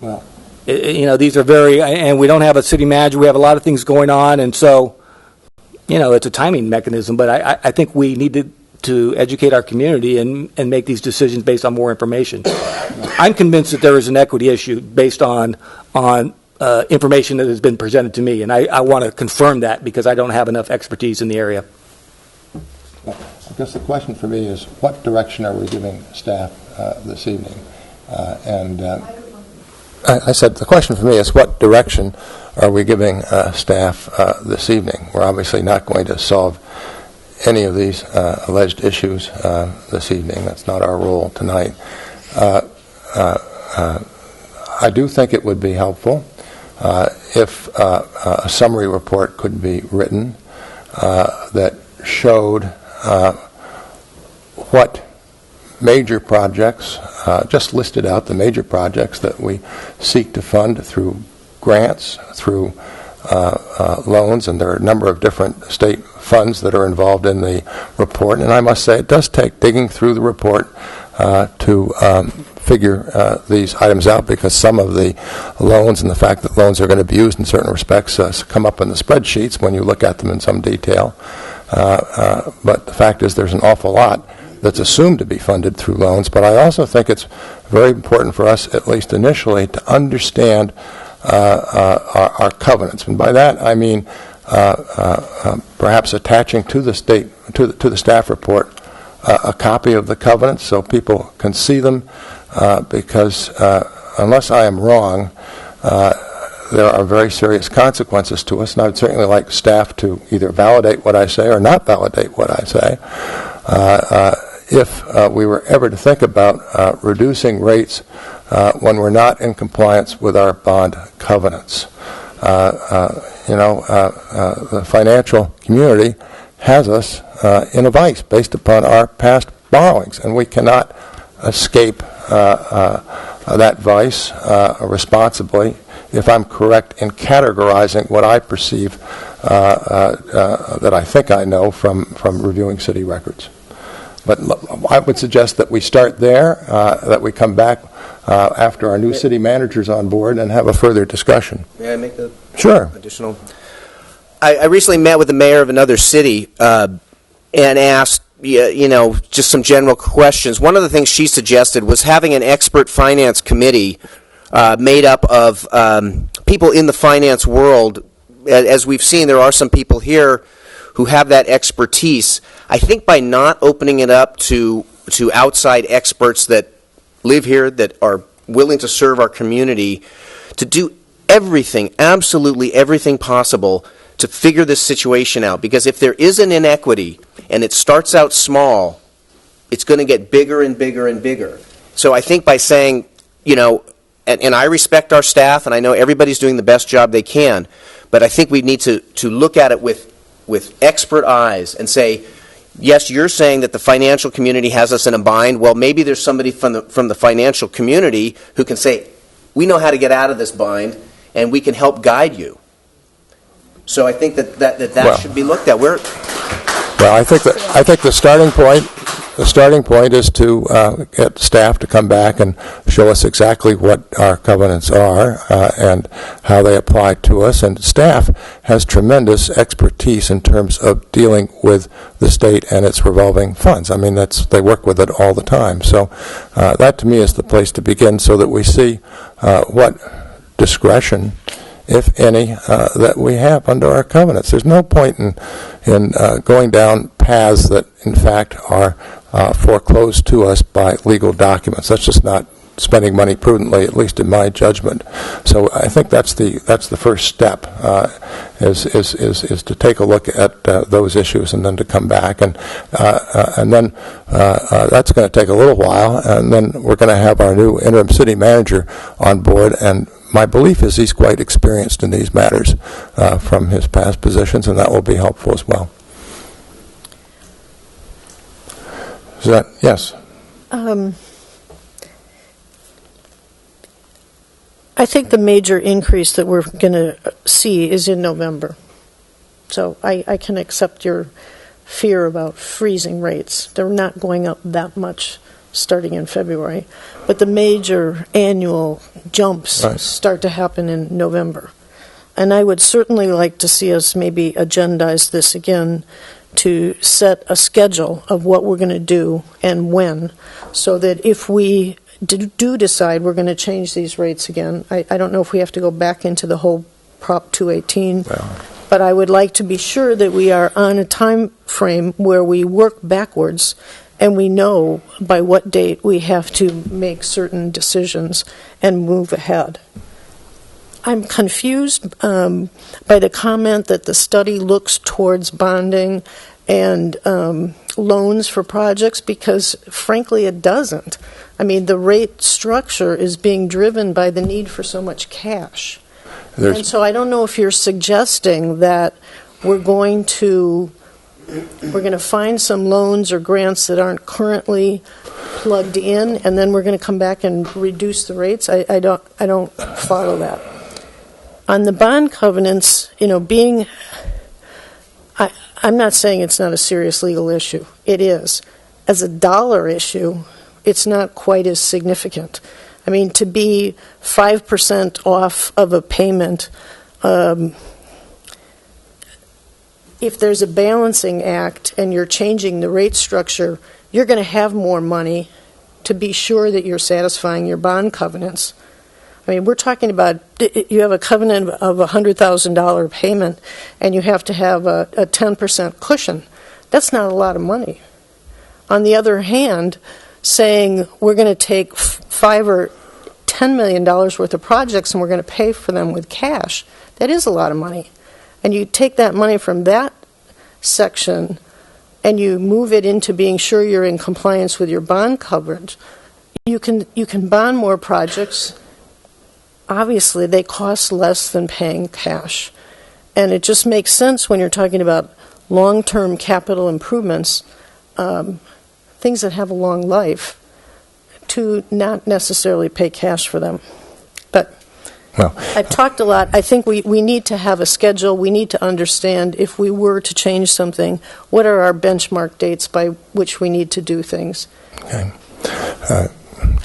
Well, these are and we don't have a city manager. We have a lot of things going on, and so, it's a timing mechanism. But I think we need to educate our community and make these decisions based on more information. I'm convinced that there is an equity issue based on information that has been presented to me, and I want to confirm that because I don't have enough expertise in the area. I guess the question for me is, what direction are we giving staff this evening? I said the question for me is, what direction are we giving staff this evening? We're obviously not going to solve any of these alleged issues this evening. That's not our role tonight. I do think it would be helpful if a summary report could be written that showed what major projects, just listed out the major projects that we seek to fund through grants, through loans, and there are a number of different state funds that are involved in the report. And I must say, it does take digging through the report to figure these items out, because some of the loans and the fact that loans are going to be used in certain respects come up in the spreadsheets when you look at them in some detail. But the fact is, there's an awful lot that's assumed to be funded through loans. But I also think it's very important for us, at least initially, to understand our covenants. And by that I mean perhaps attaching to the staff report a copy of the covenants so people can see them, because unless I am wrong, there are very serious consequences to us, and I would certainly like staff to either validate what I say or not validate what I say. If we were ever to think about reducing rates when we're not in compliance with our bond covenants. The financial community has us in a vice based upon our past borrowings, and we cannot escape that vice responsibly, if I'm correct in categorizing what I perceive that I think I know from reviewing city records. But I would suggest that we start there, that we come back after our new city manager's on board and have a further discussion. May I make a Sure. additional? I recently met with the mayor of another city and asked, just some general questions. One of the things she suggested was having an expert finance committee made up of people in the finance world. As we've seen, there are some people here who have that expertise. I think by not opening it up to outside experts that live here, that are willing to serve our community, to do everything, absolutely everything possible to figure this situation out. Because if there is an inequity and it starts out small, it's going to get bigger and bigger and bigger. So I think by saying, and I respect our staff, and I know everybody's doing the best job they can, but I think we need to look at it with expert eyes and say, yes, you're saying that the financial community has us in a bind. Well, maybe there's somebody from the financial community who can say, we know how to get out of this bind, and we can help guide you. So I think that should be looked at. Well, I think the starting point is to get staff to come back and show us exactly what our covenants are and how they apply to us. And staff has tremendous expertise in terms of dealing with the state and its revolving funds. I mean, they work with it all the time. So that to me is the place to begin, so that we see what discretion, if any, that we have under our covenants. There's no point in going down paths that, in fact, are foreclosed to us by legal documents. That's just not spending money prudently, at least in my judgment. So I think that's the first step, is to take a look at those issues and then to come back, and then that's going to take a little while, and then we're going to have our new interim city manager on board, and my belief is he's quite experienced in these matters from his past positions, and that will be helpful as well. Is that, yes? I think the major increase that we're going to see is in November. So I can accept your fear about freezing rates. They're not going up that much starting in February. But the major annual jumps start to happen in November. And I would certainly like to see us maybe agendize this again to set a schedule of what we're going to do and when, so that if we do decide we're going to change these rates again, I don't know if we have to go back into the whole Prop 218, but I would like to be sure that we are on a time frame where we work backwards and we know by what date we have to make certain decisions and move ahead. I'm confused by the comment that the study looks towards bonding and loans for projects, because frankly it doesn't. I mean, the rate structure is being driven by the need for so much cash. And so I don't know if you're suggesting that we're going to find some loans or grants that aren't currently plugged in, and then we're going to come back and reduce the rates. I don't follow that. On the bond covenants, I'm not saying it's not a serious legal issue. It is. As a dollar issue, it's not quite as significant. I mean, to be 5% off of a payment, if there's a balancing act and you're changing the rate structure, you're going to have more money to be sure that you're satisfying your bond covenants. I mean, we're talking about, you have a covenant of a $100,000 payment and you have to have a 10% cushion. That's not a lot of money. On the other hand, saying we're going to take $5 or $10 million worth of projects and we're going to pay for them with cash, that is a lot of money. And you take that money from that section and you move it into being sure you're in compliance with your bond coverage, you can bond more projects. Obviously, they cost less than paying cash. And it just makes sense when you're talking about long-term capital improvements, things that have a long life, to not necessarily pay cash for them. But I've talked a lot. I think we need to have a schedule. We need to understand, if we were to change something, what are our benchmark dates by which we need to do things. Okay.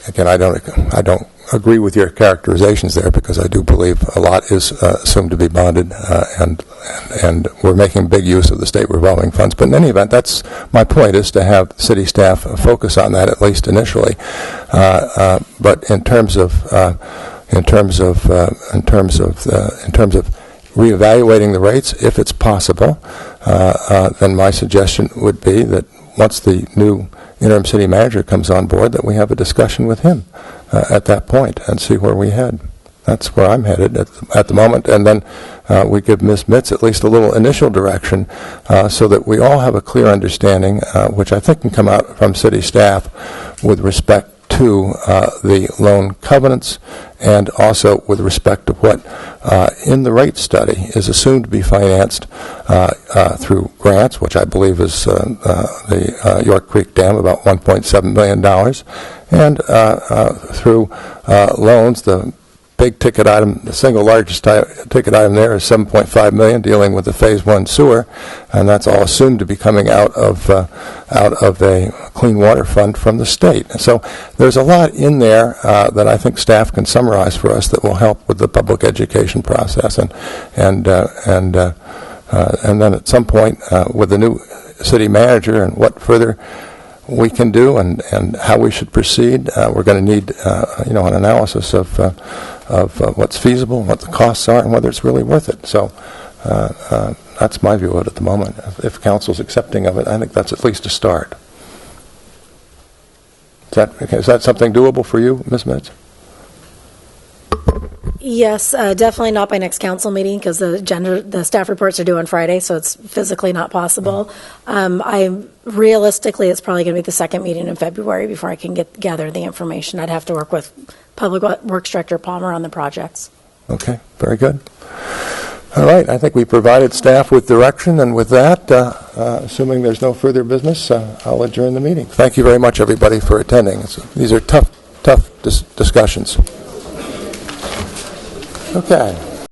Again, I don't agree with your characterizations there, because I do believe a lot is assumed to be bonded, and we're making big use of the state revolving funds. But in any event, that's my point, is to have city staff focus on that, at least initially. But in terms of reevaluating the rates if it's possible, then my suggestion would be that once the new interim city manager comes on board, that we have a discussion with him at that point and see where we head. That's where I'm headed at the moment, and then we give Ms. Mitz at least a little initial direction so that we all have a clear understanding, which I think can come out from city staff with respect to the loan covenants and also with respect to what in the rate study is assumed to be financed through grants, which I believe is the York Creek Dam, about $1.7 million, and through loans. The big ticket item, the single largest ticket item there is $7.5 million, dealing with the Phase 1 sewer, and that's all assumed to be coming out of a clean water fund from the state. So there's a lot in there that I think staff can summarize for us that will help with the public education process, and then at some point with the new city manager and what further we can do and how we should proceed. We're going to need an analysis of what's feasible, what the costs are, and whether it's really worth it. So that's my view of it at the moment. If council's accepting of it, I think that's at least a start. Is that something doable for you, Ms. Mitz? Yes, definitely not by next council meeting because the staff reports are due on Friday, so it's physically not possible. Realistically, it's probably going to be the second meeting in February before I can gather the information. I'd have to work with Public Works Director Palmer on the projects. Okay, very good. All right, I think we provided staff with direction, and with that, assuming there's no further business, I'll adjourn the meeting. Thank you very much, everybody, for attending. These are tough discussions. Okay.